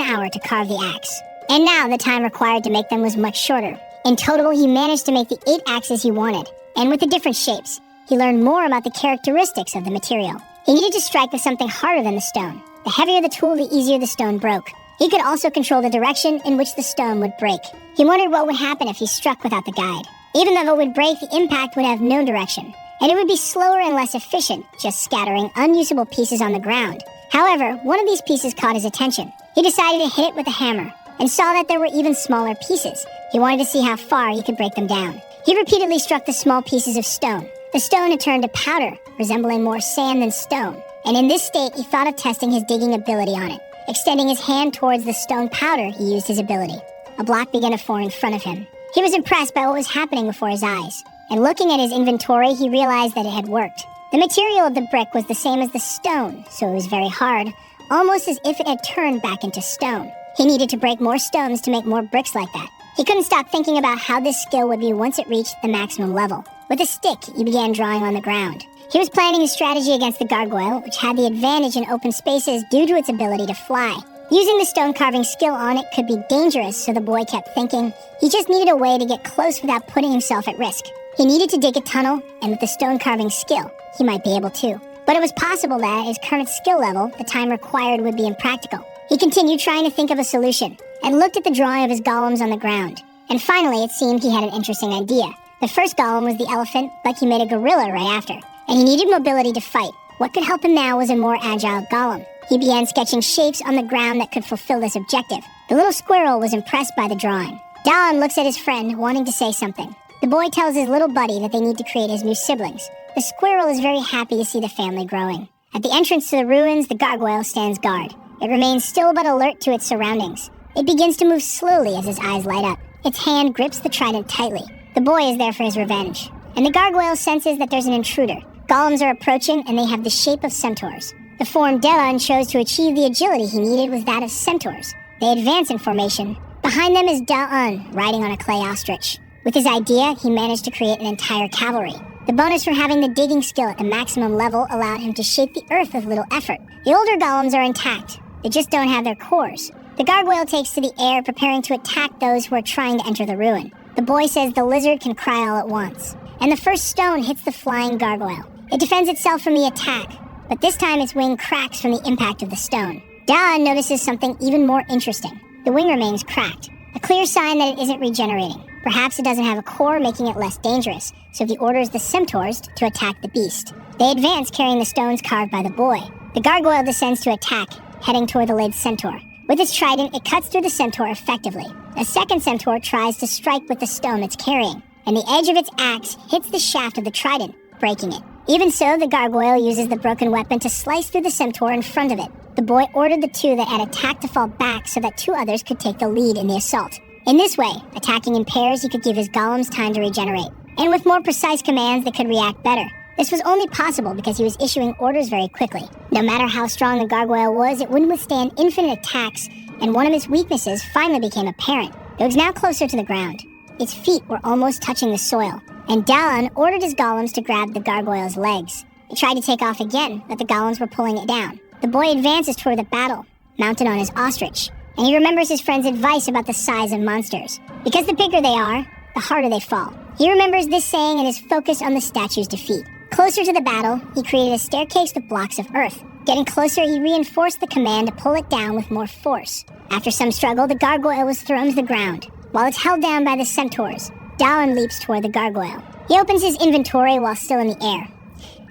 hour to carve the axe. And now the time required to make them was much shorter. In total, he managed to make the 8 axes he wanted, and with the different shapes, he learned more about the characteristics of the material. He needed to strike with something harder than the stone. The heavier the tool, the easier the stone broke. He could also control the direction in which the stone would break. He wondered what would happen if he struck without the guide. Even though it would break, the impact would have no direction, and it would be slower and less efficient, just scattering unusable pieces on the ground. However, one of these pieces caught his attention. He decided to hit it with a hammer, and saw that there were even smaller pieces. He wanted to see how far he could break them down. He repeatedly struck the small pieces of stone. The stone had turned to powder, resembling more sand than stone, and in this state he thought of testing his digging ability on it. Extending his hand towards the stone powder, he used his ability. A block began to form in front of him. He was impressed by what was happening before his eyes, and looking at his inventory, he realized that it had worked. The material of the brick was the same as the stone, so it was very hard, almost as if it had turned back into stone. He needed to break more stones to make more bricks like that. He couldn't stop thinking about how this skill would be once it reached the maximum level. With a stick, he began drawing on the ground. He was planning his strategy against the gargoyle, which had the advantage in open spaces due to its ability to fly. Using the stone carving skill on it could be dangerous, so the boy kept thinking he just needed a way to get close without putting himself at risk. He needed to dig a tunnel, and with the stone carving skill, he might be able to. But it was possible that, at his current skill level, the time required would be impractical. He continued trying to think of a solution, and looked at the drawing of his golems on the ground. And finally, it seemed he had an interesting idea. The first golem was the elephant, but he made a gorilla right after. And he needed mobility to fight. What could help him now was a more agile golem. He began sketching shapes on the ground that could fulfill this objective. The little squirrel was impressed by the drawing. Dallin looks at his friend, wanting to say something. The boy tells his little buddy that they need to create his new siblings. The squirrel is very happy to see the family growing. At the entrance to the ruins, the gargoyle stands guard. It remains still but alert to its surroundings. It begins to move slowly as his eyes light up. Its hand grips the trident tightly. The boy is there for his revenge. And the gargoyle senses that there's an intruder. Golems are approaching, and they have the shape of centaurs. The form Dallin chose to achieve the agility he needed was that of centaurs. They advance in formation. Behind them is Dallin, riding on a clay ostrich. With his idea, he managed to create an entire cavalry. The bonus for having the digging skill at the maximum level allowed him to shape the earth with little effort. The older golems are intact. They just don't have their cores. The gargoyle takes to the air, preparing to attack those who are trying to enter the ruin. The boy says the lizard can cry all at once. And the first stone hits the flying gargoyle. It defends itself from the attack, but this time its wing cracks from the impact of the stone. Dallin notices something even more interesting. The wing remains cracked, a clear sign that it isn't regenerating. Perhaps it doesn't have a core, making it less dangerous, so he orders the centaurs to attack the beast. They advance, carrying the stones carved by the boy. The gargoyle descends to attack, heading toward the laid centaur. With its trident, it cuts through the centaur effectively. A second centaur tries to strike with the stone it's carrying, and the edge of its axe hits the shaft of the trident, breaking it. Even so, the gargoyle uses the broken weapon to slice through the centaur in front of it. The boy ordered the two that had attacked to fall back so that two others could take the lead in the assault. In this way, attacking in pairs, he could give his golems time to regenerate, and with more precise commands that could react better. This was only possible because he was issuing orders very quickly. No matter how strong the gargoyle was, it wouldn't withstand infinite attacks, and one of its weaknesses finally became apparent. It was now closer to the ground. Its feet were almost touching the soil, and Dallin ordered his golems to grab the gargoyle's legs. It tried to take off again, but the golems were pulling it down. The boy advances toward the battle, mounted on his ostrich, and he remembers his friend's advice about the size of monsters. Because the bigger they are, the harder they fall. He remembers this saying and is focused on the statue's defeat. Closer to the battle, he created a staircase with blocks of earth. Getting closer, he reinforced the command to pull it down with more force. After some struggle, the gargoyle was thrown to the ground. While it's held down by the centaurs, Dallin leaps toward the gargoyle. He opens his inventory while still in the air,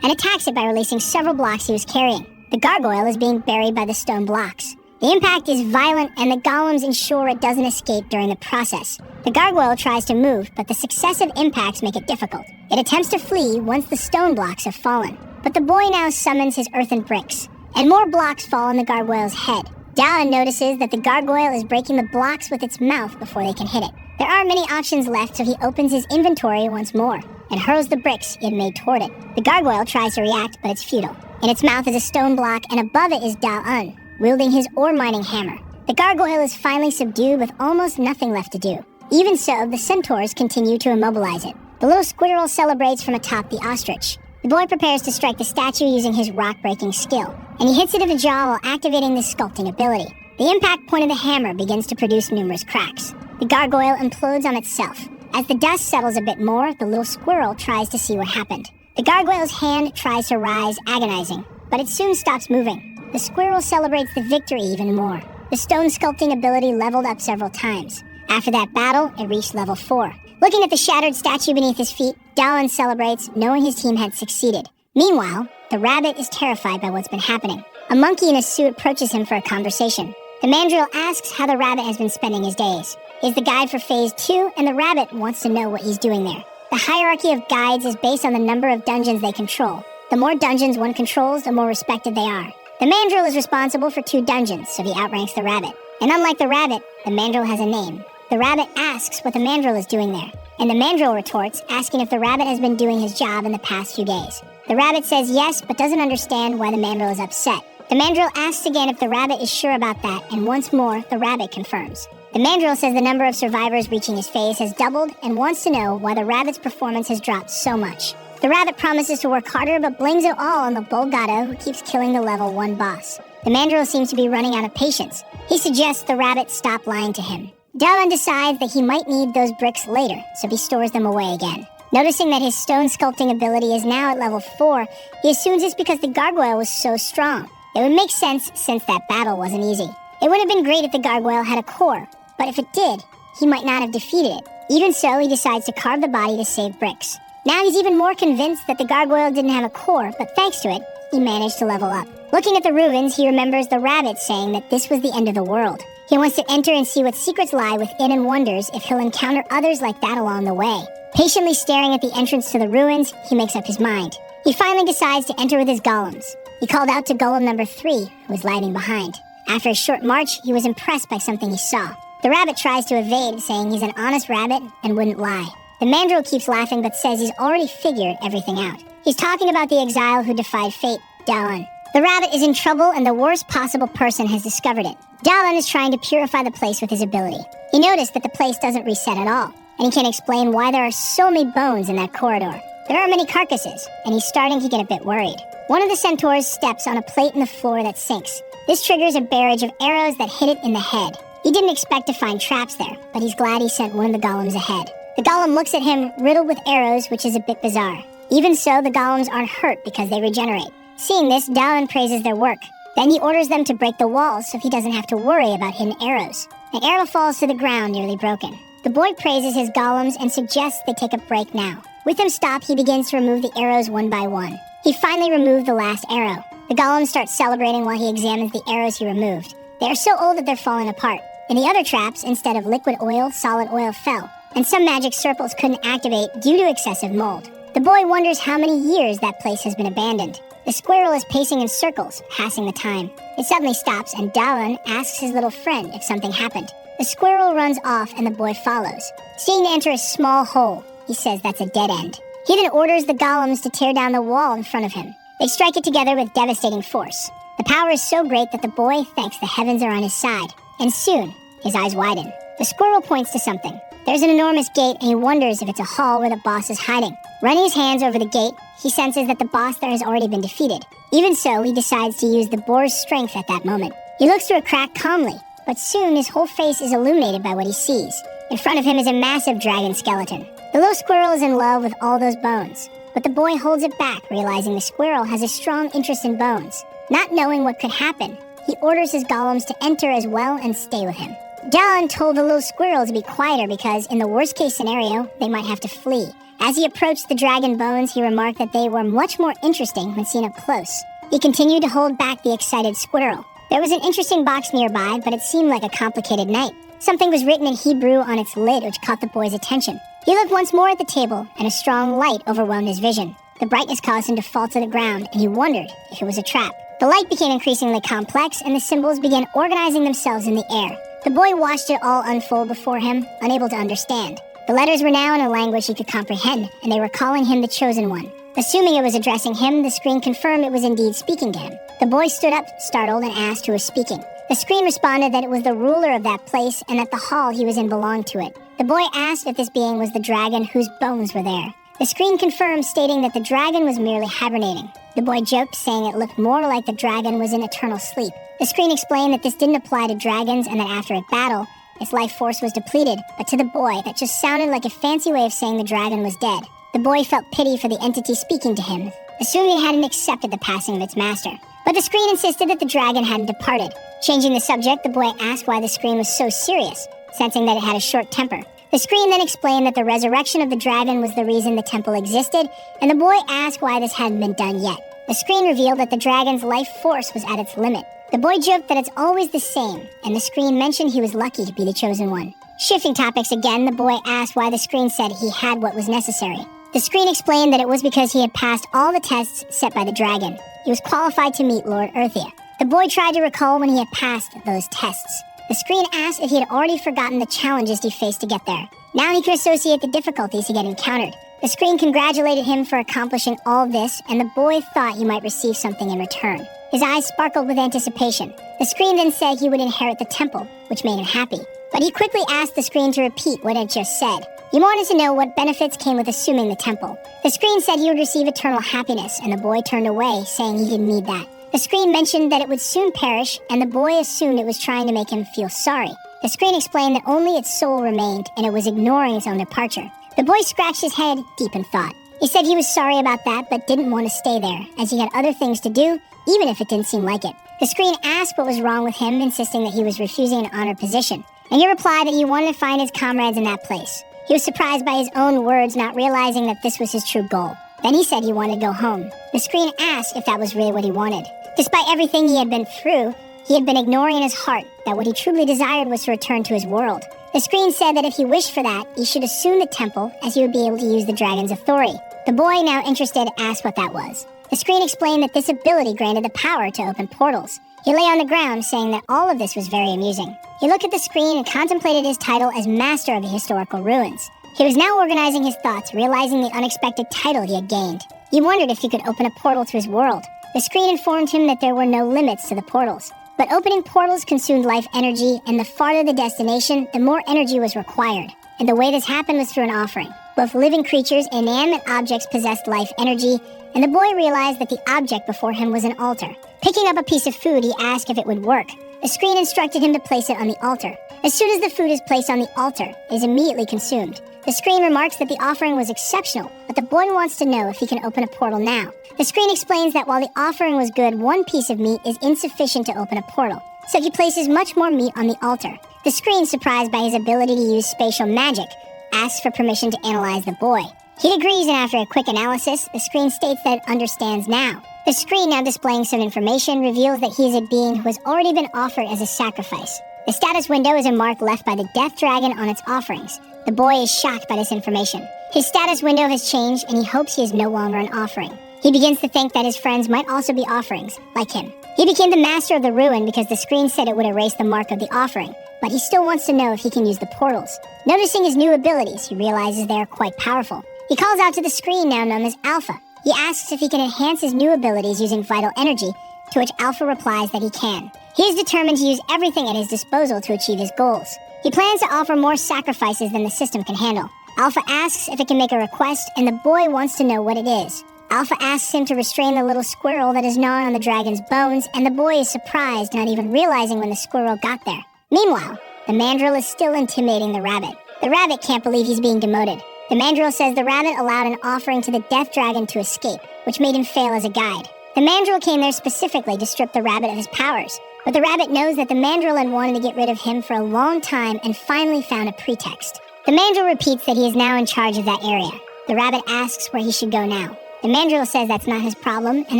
and attacks it by releasing several blocks he was carrying. The gargoyle is being buried by the stone blocks. The impact is violent, and the golems ensure it doesn't escape during the process. The gargoyle tries to move, but the successive impacts make it difficult. It attempts to flee once the stone blocks have fallen. But the boy now summons his earthen bricks, and more blocks fall on the gargoyle's head. Dallin notices that the gargoyle is breaking the blocks with its mouth before they can hit it. There aren't many options left, so he opens his inventory once more and hurls the bricks he had made toward it. The gargoyle tries to react, but it's futile. In its mouth is a stone block, and above it is Dallin, wielding his ore mining hammer. The gargoyle is finally subdued with almost nothing left to do. Even so, the centaurs continue to immobilize it. The little squirrel celebrates from atop the ostrich. The boy prepares to strike the statue using his rock-breaking skill, and he hits it in the jaw while activating the sculpting ability. The impact point of the hammer begins to produce numerous cracks. The gargoyle implodes on itself. As the dust settles a bit more, the little squirrel tries to see what happened. The gargoyle's hand tries to rise, agonizing, but it soon stops moving. The squirrel celebrates the victory even more. The stone sculpting ability leveled up several times. After that battle, it reached level 4. Looking at the shattered statue beneath his feet, Dallin celebrates, knowing his team had succeeded. Meanwhile, the rabbit is terrified by what's been happening. A monkey in a suit approaches him for a conversation. The mandrill asks how the rabbit has been spending his days. He's the guide for Phase 2, and the rabbit wants to know what he's doing there. The hierarchy of guides is based on the number of dungeons they control. The more dungeons one controls, the more respected they are. The mandrill is responsible for 2 dungeons, so he outranks the rabbit. And unlike the rabbit, the mandrill has a name. The rabbit asks what the mandrill is doing there, and the mandrill retorts, asking if the rabbit has been doing his job in the past few days. The rabbit says yes, but doesn't understand why the mandrill is upset. The mandrill asks again if the rabbit is sure about that, and once more, the rabbit confirms. The mandrill says the number of survivors reaching his phase has doubled and wants to know why the rabbit's performance has dropped so much. The rabbit promises to work harder, but blames it all on the Bolgado who keeps killing the level 1 boss. The mandrill seems to be running out of patience. He suggests the rabbit stop lying to him. Dallin decides that he might need those bricks later, so he stores them away again. Noticing that his stone sculpting ability is now at level 4, he assumes it's because the gargoyle was so strong. It would make sense since that battle wasn't easy. It would have been great if the gargoyle had a core, but if it did, he might not have defeated it. Even so, he decides to carve the body to save bricks. Now he's even more convinced that the gargoyle didn't have a core, but thanks to it, he managed to level up. Looking at the ruins, he remembers the rabbit saying that this was the end of the world. He wants to enter and see what secrets lie within and wonders if he'll encounter others like that along the way. Patiently staring at the entrance to the ruins, he makes up his mind. He finally decides to enter with his golems. He called out to golem number 3, who was lagging behind. After a short march, he was impressed by something he saw. The rabbit tries to evade, saying he's an honest rabbit and wouldn't lie. The mandrill keeps laughing but says he's already figured everything out. He's talking about the exile who defied fate, Dalan. The rabbit is in trouble and the worst possible person has discovered it. Dalan is trying to purify the place with his ability. He noticed that the place doesn't reset at all, and he can't explain why there are so many bones in that corridor. There are many carcasses, and he's starting to get a bit worried. One of the centaurs steps on a plate in the floor that sinks. This triggers a barrage of arrows that hit it in the head. He didn't expect to find traps there, but he's glad he sent one of the golems ahead. The golem looks at him, riddled with arrows, which is a bit bizarre. Even so, the golems aren't hurt because they regenerate. Seeing this, Dalan praises their work. Then he orders them to break the walls so he doesn't have to worry about hidden arrows. An arrow falls to the ground, nearly broken. The boy praises his golems and suggests they take a break now. With them stopped, he begins to remove the arrows one by one. He finally removed the last arrow. The golem starts celebrating while he examines the arrows he removed. They are so old that they're falling apart. In the other traps, instead of liquid oil, solid oil fell, and some magic circles couldn't activate due to excessive mold. The boy wonders how many years that place has been abandoned. The squirrel is pacing in circles, passing the time. It suddenly stops, and Dalan asks his little friend if something happened. The squirrel runs off, and the boy follows. Seeing to enter a small hole, he says that's a dead end. He then orders the golems to tear down the wall in front of him. They strike it together with devastating force. The power is so great that the boy thinks the heavens are on his side, and soon, his eyes widen. The squirrel points to something. There's an enormous gate, and he wonders if it's a hall where the boss is hiding. Running his hands over the gate, he senses that the boss there has already been defeated. Even so, he decides to use the boar's strength at that moment. He looks through a crack calmly, but soon his whole face is illuminated by what he sees. In front of him is a massive dragon skeleton. The little squirrel is in love with all those bones, but the boy holds it back, realizing the squirrel has a strong interest in bones. Not knowing what could happen, he orders his golems to enter as well and stay with him. Dalan told the little squirrel to be quieter because, in the worst-case scenario, they might have to flee. As he approached the dragon bones, he remarked that they were much more interesting when seen up close. He continued to hold back the excited squirrel. There was an interesting box nearby, but it seemed like a complicated night. Something was written in Hebrew on its lid, which caught the boy's attention. He looked once more at the table, and a strong light overwhelmed his vision. The brightness caused him to fall to the ground, and he wondered if it was a trap. The light became increasingly complex, and the symbols began organizing themselves in the air. The boy watched it all unfold before him, unable to understand. The letters were now in a language he could comprehend, and they were calling him the Chosen One. Assuming it was addressing him, the screen confirmed it was indeed speaking to him. The boy stood up, startled, and asked who was speaking. The screen responded that it was the ruler of that place and that the hall he was in belonged to it. The boy asked if this being was the dragon whose bones were there. The screen confirmed, stating that the dragon was merely hibernating. The boy joked, saying it looked more like the dragon was in eternal sleep. The screen explained that this didn't apply to dragons and that after a battle, its life force was depleted, but to the boy, that just sounded like a fancy way of saying the dragon was dead. The boy felt pity for the entity speaking to him, assuming it hadn't accepted the passing of its master. But the screen insisted that the dragon hadn't departed. Changing the subject, the boy asked why the screen was so serious, sensing that it had a short temper. The screen then explained that the resurrection of the dragon was the reason the temple existed, and the boy asked why this hadn't been done yet. The screen revealed that the dragon's life force was at its limit. The boy joked that it's always the same, and the screen mentioned he was lucky to be the chosen one. Shifting topics again, the boy asked why the screen said he had what was necessary. The screen explained that it was because he had passed all the tests set by the dragon. He was qualified to meet Lord Earthia. The boy tried to recall when he had passed those tests. The screen asked if he had already forgotten the challenges he faced to get there. Now he could associate the difficulties he had encountered. The screen congratulated him for accomplishing all this, and the boy thought he might receive something in return. His eyes sparkled with anticipation. The screen then said he would inherit the temple, which made him happy. But he quickly asked the screen to repeat what it just said. He wanted to know what benefits came with assuming the temple. The screen said he would receive eternal happiness, and the boy turned away, saying he didn't need that. The screen mentioned that it would soon perish, and the boy assumed it was trying to make him feel sorry. The screen explained that only its soul remained, and it was ignoring its own departure. The boy scratched his head deep in thought. He said he was sorry about that, but didn't want to stay there, as he had other things to do, even if it didn't seem like it. The screen asked what was wrong with him, insisting that he was refusing an honored position, and he replied that he wanted to find his comrades in that place. He was surprised by his own words, not realizing that this was his true goal. Then he said he wanted to go home. The screen asked if that was really what he wanted. Despite everything he had been through, he had been ignoring in his heart that what he truly desired was to return to his world. The screen said that if he wished for that, he should assume the temple, as he would be able to use the dragon's authority. The boy, now interested, asked what that was. The screen explained that this ability granted the power to open portals. He lay on the ground, saying that all of this was very amusing. He looked at the screen and contemplated his title as Master of the Historical Ruins. He was now organizing his thoughts, realizing the unexpected title he had gained. He wondered if he could open a portal to his world. The screen informed him that there were no limits to the portals. But opening portals consumed life energy, and the farther the destination, the more energy was required. And the way this happened was through an offering. Both living creatures and inanimate objects possessed life energy, and the boy realized that the object before him was an altar. Picking up a piece of food, he asked if it would work. The screen instructed him to place it on the altar. As soon as the food is placed on the altar, it is immediately consumed. The screen remarks that the offering was exceptional, but the boy wants to know if he can open a portal now. The screen explains that while the offering was good, one piece of meat is insufficient to open a portal, so he places much more meat on the altar. The screen, surprised by his ability to use spatial magic, asks for permission to analyze the boy. He agrees, and after a quick analysis, the screen states that it understands now. The screen, now displaying some information, reveals that he is a being who has already been offered as a sacrifice. The status window is a mark left by the death dragon on its offerings. The boy is shocked by this information. His status window has changed, and he hopes he is no longer an offering. He begins to think that his friends might also be offerings, like him. He became the master of the ruin because the screen said it would erase the mark of the offering, but he still wants to know if he can use the portals. Noticing his new abilities, he realizes they are quite powerful. He calls out to the screen, now known as Alpha. He asks if he can enhance his new abilities using vital energy, to which Alpha replies that he can. He is determined to use everything at his disposal to achieve his goals. He plans to offer more sacrifices than the system can handle. Alpha asks if it can make a request, and the boy wants to know what it is. Alpha asks him to restrain the little squirrel that is gnawing on the dragon's bones, and the boy is surprised, not even realizing when the squirrel got there. Meanwhile, the mandrill is still intimidating the rabbit. The rabbit can't believe he's being demoted. The mandrill says the rabbit allowed an offering to the death dragon to escape, which made him fail as a guide. The mandrill came there specifically to strip the rabbit of his powers, but the rabbit knows that the mandrill had wanted to get rid of him for a long time and finally found a pretext. The mandrill repeats that he is now in charge of that area. The rabbit asks where he should go now. The mandrill says that's not his problem and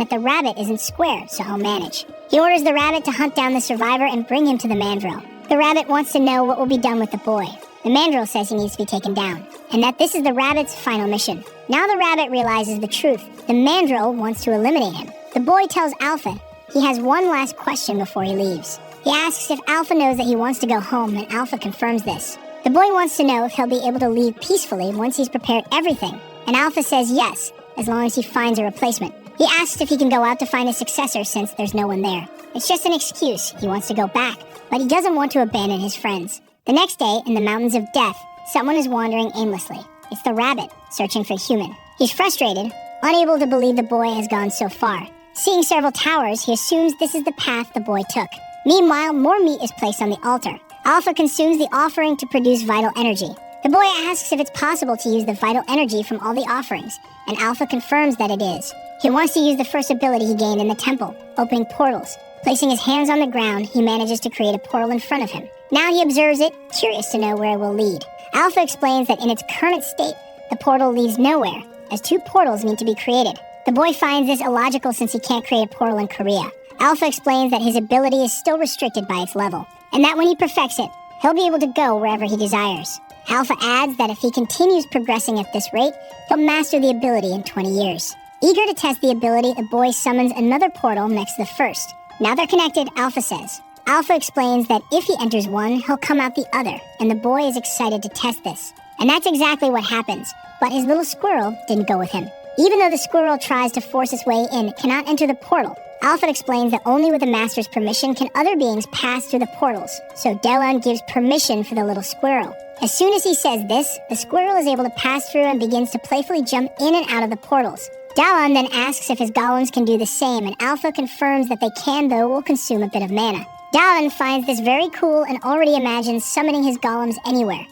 that the rabbit isn't square, so he'll manage. He orders the rabbit to hunt down the survivor and bring him to the mandrill. The rabbit wants to know what will be done with the boy. The mandrill says he needs to be taken down, and that this is the rabbit's final mission. Now the rabbit realizes the truth. The mandrill wants to eliminate him. The boy tells Alpha he has one last question before he leaves. He asks if Alpha knows that he wants to go home, and Alpha confirms this. The boy wants to know if he'll be able to leave peacefully once he's prepared everything, and Alpha says yes, as long as he finds a replacement. He asks if he can go out to find a successor since there's no one there. It's just an excuse. He wants to go back, but he doesn't want to abandon his friends. The next day, in the Mountains of Death, someone is wandering aimlessly. It's the rabbit, searching for a human. He's frustrated, unable to believe the boy has gone so far. Seeing several towers, he assumes this is the path the boy took. Meanwhile, more meat is placed on the altar. Alpha consumes the offering to produce vital energy. The boy asks if it's possible to use the vital energy from all the offerings, and Alpha confirms that it is. He wants to use the first ability he gained in the temple, opening portals. Placing his hands on the ground, he manages to create a portal in front of him. Now he observes it, curious to know where it will lead. Alpha explains that in its current state, the portal leads nowhere, as 2 portals need to be created. The boy finds this illogical since he can't create a portal in Korea. Alpha explains that his ability is still restricted by its level, and that when he perfects it, he'll be able to go wherever he desires. Alpha adds that if he continues progressing at this rate, he'll master the ability in 20 years. Eager to test the ability, the boy summons another portal next to the first. Now they're connected, Alpha says. Alpha explains that if he enters one, he'll come out the other, and the boy is excited to test this. And that's exactly what happens, but his little squirrel didn't go with him. Even though the squirrel tries to force its way in, it cannot enter the portal. Alpha explains that only with the master's permission can other beings pass through the portals, so Delon gives permission for the little squirrel. As soon as he says this, the squirrel is able to pass through and begins to playfully jump in and out of the portals. Dallon then asks if his golems can do the same, and Alpha confirms that they can, though will consume a bit of mana. Dallon finds this very cool and already imagines summoning his golems anywhere.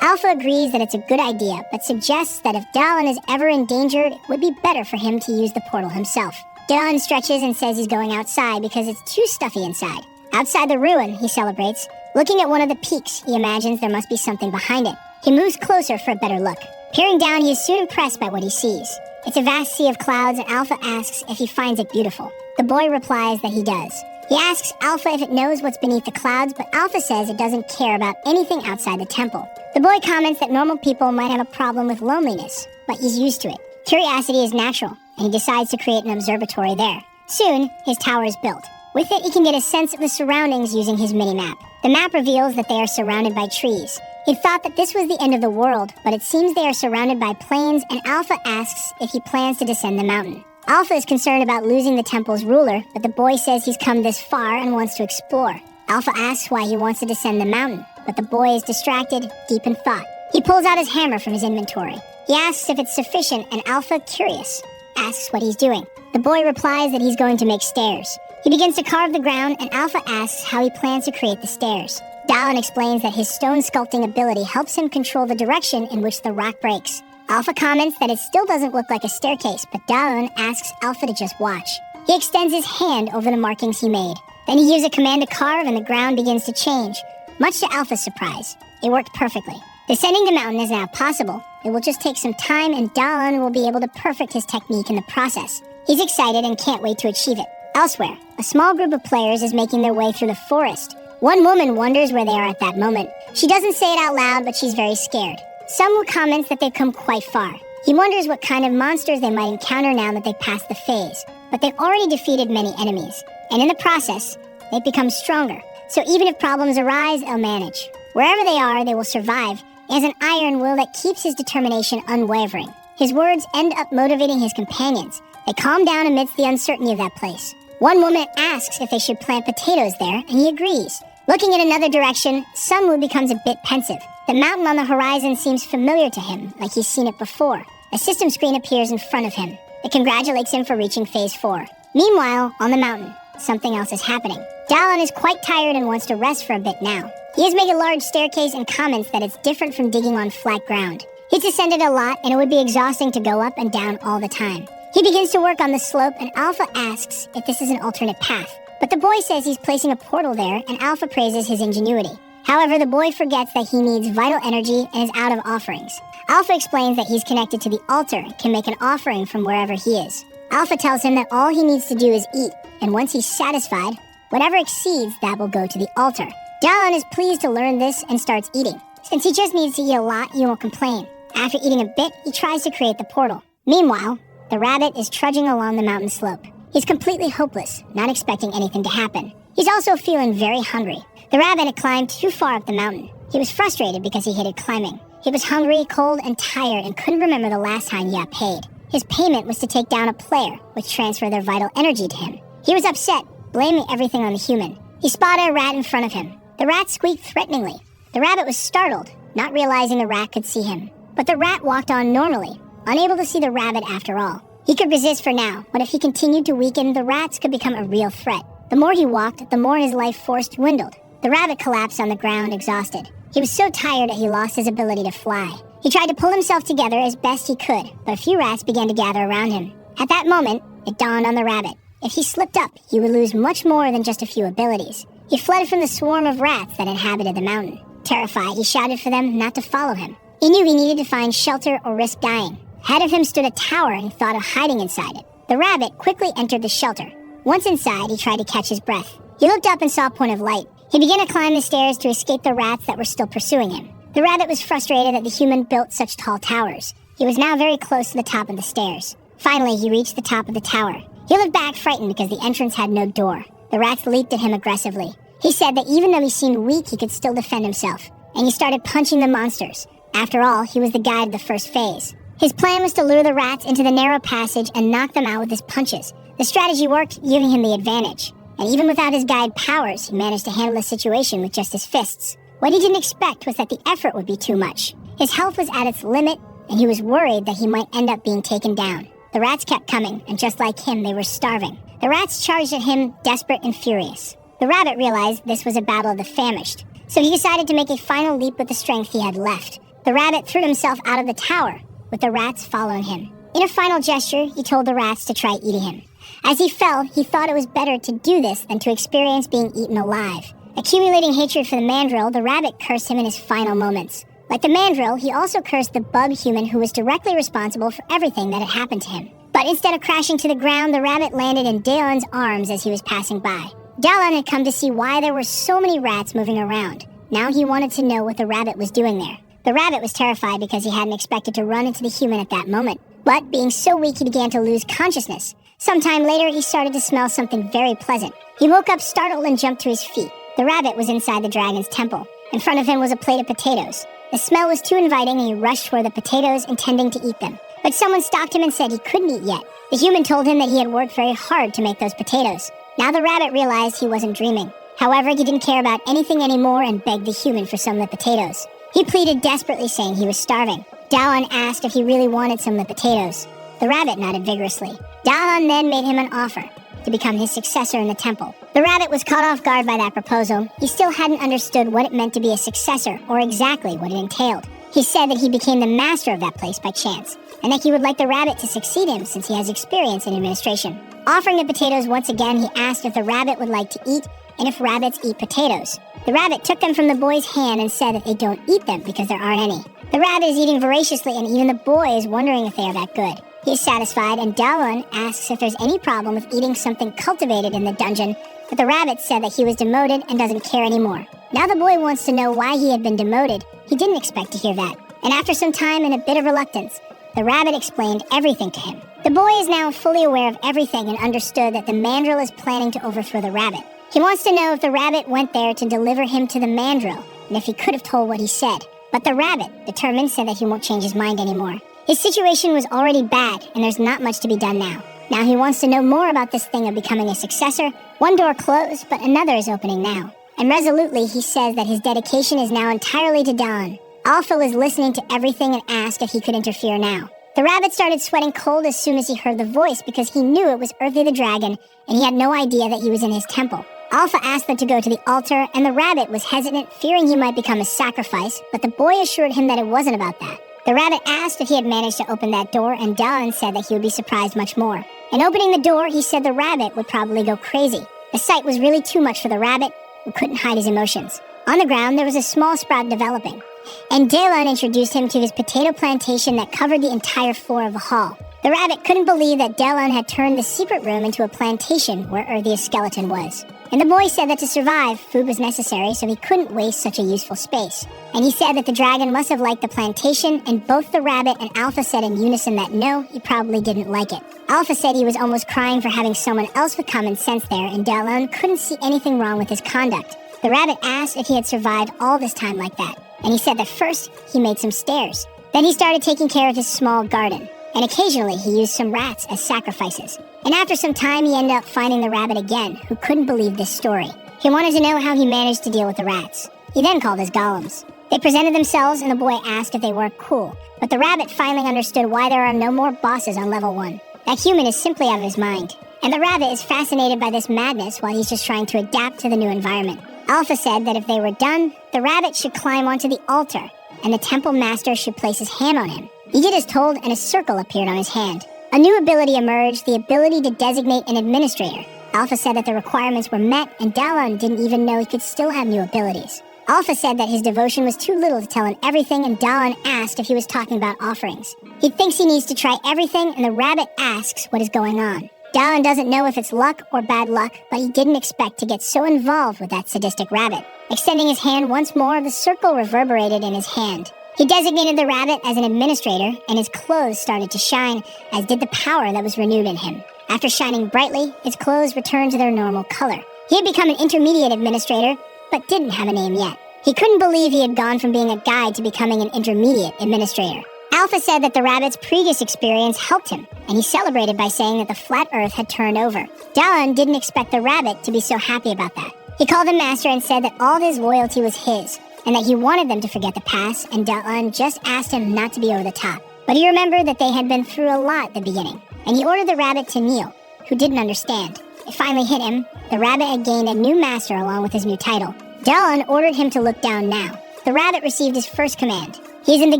Alpha agrees that it's a good idea, but suggests that if Dallin is ever endangered, it would be better for him to use the portal himself. Dallin stretches and says he's going outside because it's too stuffy inside. Outside the ruin, he celebrates. Looking at one of the peaks, he imagines there must be something behind it. He moves closer for a better look. Peering down, he is soon impressed by what he sees. It's a vast sea of clouds, and Alpha asks if he finds it beautiful. The boy replies that he does. He asks Alpha if it knows what's beneath the clouds, but Alpha says it doesn't care about anything outside the temple. The boy comments that normal people might have a problem with loneliness, but he's used to it. Curiosity is natural, and he decides to create an observatory there. Soon, his tower is built. With it, he can get a sense of the surroundings using his mini-map. The map reveals that they are surrounded by trees. He thought that this was the end of the world, but it seems they are surrounded by plains, and Alpha asks if he plans to descend the mountain. Alpha is concerned about losing the temple's ruler, but the boy says he's come this far and wants to explore. Alpha asks why he wants to descend the mountain, but the boy is distracted, deep in thought. He pulls out his hammer from his inventory. He asks if it's sufficient, and Alpha, curious, asks what he's doing. The boy replies that he's going to make stairs. He begins to carve the ground, and Alpha asks how he plans to create the stairs. Dallin explains that his stone sculpting ability helps him control the direction in which the rock breaks. Alpha comments that it still doesn't look like a staircase, but Dallin asks Alpha to just watch. He extends his hand over the markings he made. Then he uses a command to carve, and the ground begins to change. Much to Alpha's surprise, it worked perfectly. Descending the mountain is now possible. It will just take some time, and Dallin will be able to perfect his technique in the process. He's excited and can't wait to achieve it. Elsewhere, a small group of players is making their way through the forest. One woman wonders where they are at that moment. She doesn't say it out loud, but she's very scared. Some comments that they've come quite far. He wonders what kind of monsters they might encounter now that they've passed the phase. But they've already defeated many enemies, and in the process, they've become stronger. So even if problems arise, they'll manage. Wherever they are, they will survive. He has an iron will that keeps his determination unwavering. His words end up motivating his companions. They calm down amidst the uncertainty of that place. One woman asks if they should plant potatoes there, and he agrees. Looking in another direction, Sunwoo becomes a bit pensive. The mountain on the horizon seems familiar to him, like he's seen it before. A system screen appears in front of him. It congratulates him for reaching Phase 4. Meanwhile, on the mountain, something else is happening. Dallin is quite tired and wants to rest for a bit now. He has made a large staircase and comments that it's different from digging on flat ground. He's ascended a lot, and it would be exhausting to go up and down all the time. He begins to work on the slope, and Alpha asks if this is an alternate path. But the boy says he's placing a portal there, and Alpha praises his ingenuity. However, the boy forgets that he needs vital energy and is out of offerings. Alpha explains that he's connected to the altar and can make an offering from wherever he is. Alpha tells him that all he needs to do is eat, and once he's satisfied, whatever exceeds that will go to the altar. Dallin is pleased to learn this and starts eating. Since he just needs to eat a lot, he won't complain. After eating a bit, he tries to create the portal. Meanwhile, the rabbit is trudging along the mountain slope. He's completely hopeless, not expecting anything to happen. He's also feeling very hungry. The rabbit had climbed too far up the mountain. He was frustrated because he hated climbing. He was hungry, cold, and tired and couldn't remember the last time he got paid. His payment was to take down a player, which transferred their vital energy to him. He was upset, blaming everything on the human. He spotted a rat in front of him. The rat squeaked threateningly. The rabbit was startled, not realizing the rat could see him. But the rat walked on normally, unable to see the rabbit after all. He could resist for now, but if he continued to weaken, the rats could become a real threat. The more he walked, the more his life force dwindled. The rabbit collapsed on the ground, exhausted. He was so tired that he lost his ability to fly. He tried to pull himself together as best he could, but a few rats began to gather around him. At that moment, it dawned on the rabbit. If he slipped up, he would lose much more than just a few abilities. He fled from the swarm of rats that inhabited the mountain. Terrified, he shouted for them not to follow him. He knew he needed to find shelter or risk dying. Ahead of him stood a tower, and he thought of hiding inside it. The rabbit quickly entered the shelter. Once inside, he tried to catch his breath. He looked up and saw a point of light. He began to climb the stairs to escape the rats that were still pursuing him. The rabbit was frustrated that the human built such tall towers. He was now very close to the top of the stairs. Finally, he reached the top of the tower. He looked back, frightened because the entrance had no door. The rats leaped at him aggressively. He said that even though he seemed weak, he could still defend himself. And he started punching the monsters. After all, he was the guide of the first phase. His plan was to lure the rats into the narrow passage and knock them out with his punches. The strategy worked, giving him the advantage. And even without his guide powers, he managed to handle the situation with just his fists. What he didn't expect was that the effort would be too much. His health was at its limit, and he was worried that he might end up being taken down. The rats kept coming, and just like him, they were starving. The rats charged at him, desperate and furious. The rabbit realized this was a battle of the famished, so he decided to make a final leap with the strength he had left. The rabbit threw himself out of the tower, with the rats following him. In a final gesture, he told the rats to try eating him. As he fell, he thought it was better to do this than to experience being eaten alive. Accumulating hatred for the mandrill, the rabbit cursed him in his final moments. Like the mandrill, he also cursed the bug human who was directly responsible for everything that had happened to him. But instead of crashing to the ground, the rabbit landed in Dalen's arms as he was passing by. Dalen had come to see why there were so many rats moving around. Now he wanted to know what the rabbit was doing there. The rabbit was terrified because he hadn't expected to run into the human at that moment. But being so weak, he began to lose consciousness. Sometime later, he started to smell something very pleasant. He woke up startled and jumped to his feet. The rabbit was inside the dragon's temple. In front of him was a plate of potatoes. The smell was too inviting and he rushed toward the potatoes, intending to eat them. But someone stopped him and said he couldn't eat yet. The human told him that he had worked very hard to make those potatoes. Now the rabbit realized he wasn't dreaming. However, he didn't care about anything anymore and begged the human for some of the potatoes. He pleaded desperately, saying he was starving. Dalen asked if he really wanted some of the potatoes. The rabbit nodded vigorously. Dalen then made him an offer to become his successor in the temple. The rabbit was caught off guard by that proposal. He still hadn't understood what it meant to be a successor or exactly what it entailed. He said that he became the master of that place by chance, and that he would like the rabbit to succeed him since he has experience in administration. Offering the potatoes once again, he asked if the rabbit would like to eat and if rabbits eat potatoes. The rabbit took them from the boy's hand and said that they don't eat them because there aren't any. The rabbit is eating voraciously and even the boy is wondering if they are that good. He is satisfied, and Dalen asks if there's any problem with eating something cultivated in the dungeon, but the rabbit said that he was demoted and doesn't care anymore. Now the boy wants to know why he had been demoted. He didn't expect to hear that. And after some time and a bit of reluctance, the rabbit explained everything to him. The boy is now fully aware of everything and understood that the mandrill is planning to overthrow the rabbit. He wants to know if the rabbit went there to deliver him to the mandrill, and if he could have told what he said. But the rabbit, determined, said that he won't change his mind anymore. His situation was already bad, and there's not much to be done now. Now he wants to know more about this thing of becoming a successor. One door closed, but another is opening now. And resolutely, he says that his dedication is now entirely to Dawn. Alpha was listening to everything and asked if he could interfere now. The rabbit started sweating cold as soon as he heard the voice because he knew it was Earthy the dragon, and he had no idea that he was in his temple. Alpha asked them to go to the altar, and the rabbit was hesitant, fearing he might become a sacrifice, but the boy assured him that it wasn't about that. The rabbit asked if he had managed to open that door, and Dalen said that he would be surprised much more. In opening the door, he said the rabbit would probably go crazy. The sight was really too much for the rabbit, who couldn't hide his emotions. On the ground, there was a small sprout developing, and Dalen introduced him to his potato plantation that covered the entire floor of the hall. The rabbit couldn't believe that Dalen had turned the secret room into a plantation where Earthy's skeleton was. And the boy said that to survive, food was necessary, so he couldn't waste such a useful space. And he said that the dragon must have liked the plantation, and both the rabbit and Alpha said in unison that no, he probably didn't like it. Alpha said he was almost crying for having someone else with common sense there, and Dalen couldn't see anything wrong with his conduct. The rabbit asked if he had survived all this time like that, and he said that first, he made some stairs. Then he started taking care of his small garden, and occasionally he used some rats as sacrifices. And after some time, he ended up finding the rabbit again, who couldn't believe this story. He wanted to know how he managed to deal with the rats. He then called his golems. They presented themselves, and the boy asked if they weren't cool, but the rabbit finally understood why there are no more bosses on level 1. That human is simply out of his mind, and the rabbit is fascinated by this madness while he's just trying to adapt to the new environment. Alpha said that if they were done, the rabbit should climb onto the altar, and the temple master should place his hand on him. He did as told, and a circle appeared on his hand. A new ability emerged, the ability to designate an administrator. Alpha said that the requirements were met, and Dalen didn't even know he could still have new abilities. Alpha said that his devotion was too little to tell him everything, and Dalen asked if he was talking about offerings. He thinks he needs to try everything, and the rabbit asks what is going on. Dalen doesn't know if it's luck or bad luck, but he didn't expect to get so involved with that sadistic rabbit. Extending his hand once more, the circle reverberated in his hand. He designated the rabbit as an administrator, and his clothes started to shine, as did the power that was renewed in him. After shining brightly, his clothes returned to their normal color. He had become an intermediate administrator, but didn't have a name yet. He couldn't believe he had gone from being a guide to becoming an intermediate administrator. Alpha said that the rabbit's previous experience helped him, and he celebrated by saying that the flat earth had turned over. Dalen didn't expect the rabbit to be so happy about that. He called him master and said that all of his loyalty was his, and that he wanted them to forget the past, and Dalen just asked him not to be over the top. But he remembered that they had been through a lot at the beginning, and he ordered the rabbit to kneel, who didn't understand. It finally hit him. The rabbit had gained a new master along with his new title. Dalen ordered him to look down now. The rabbit received his first command. He's in the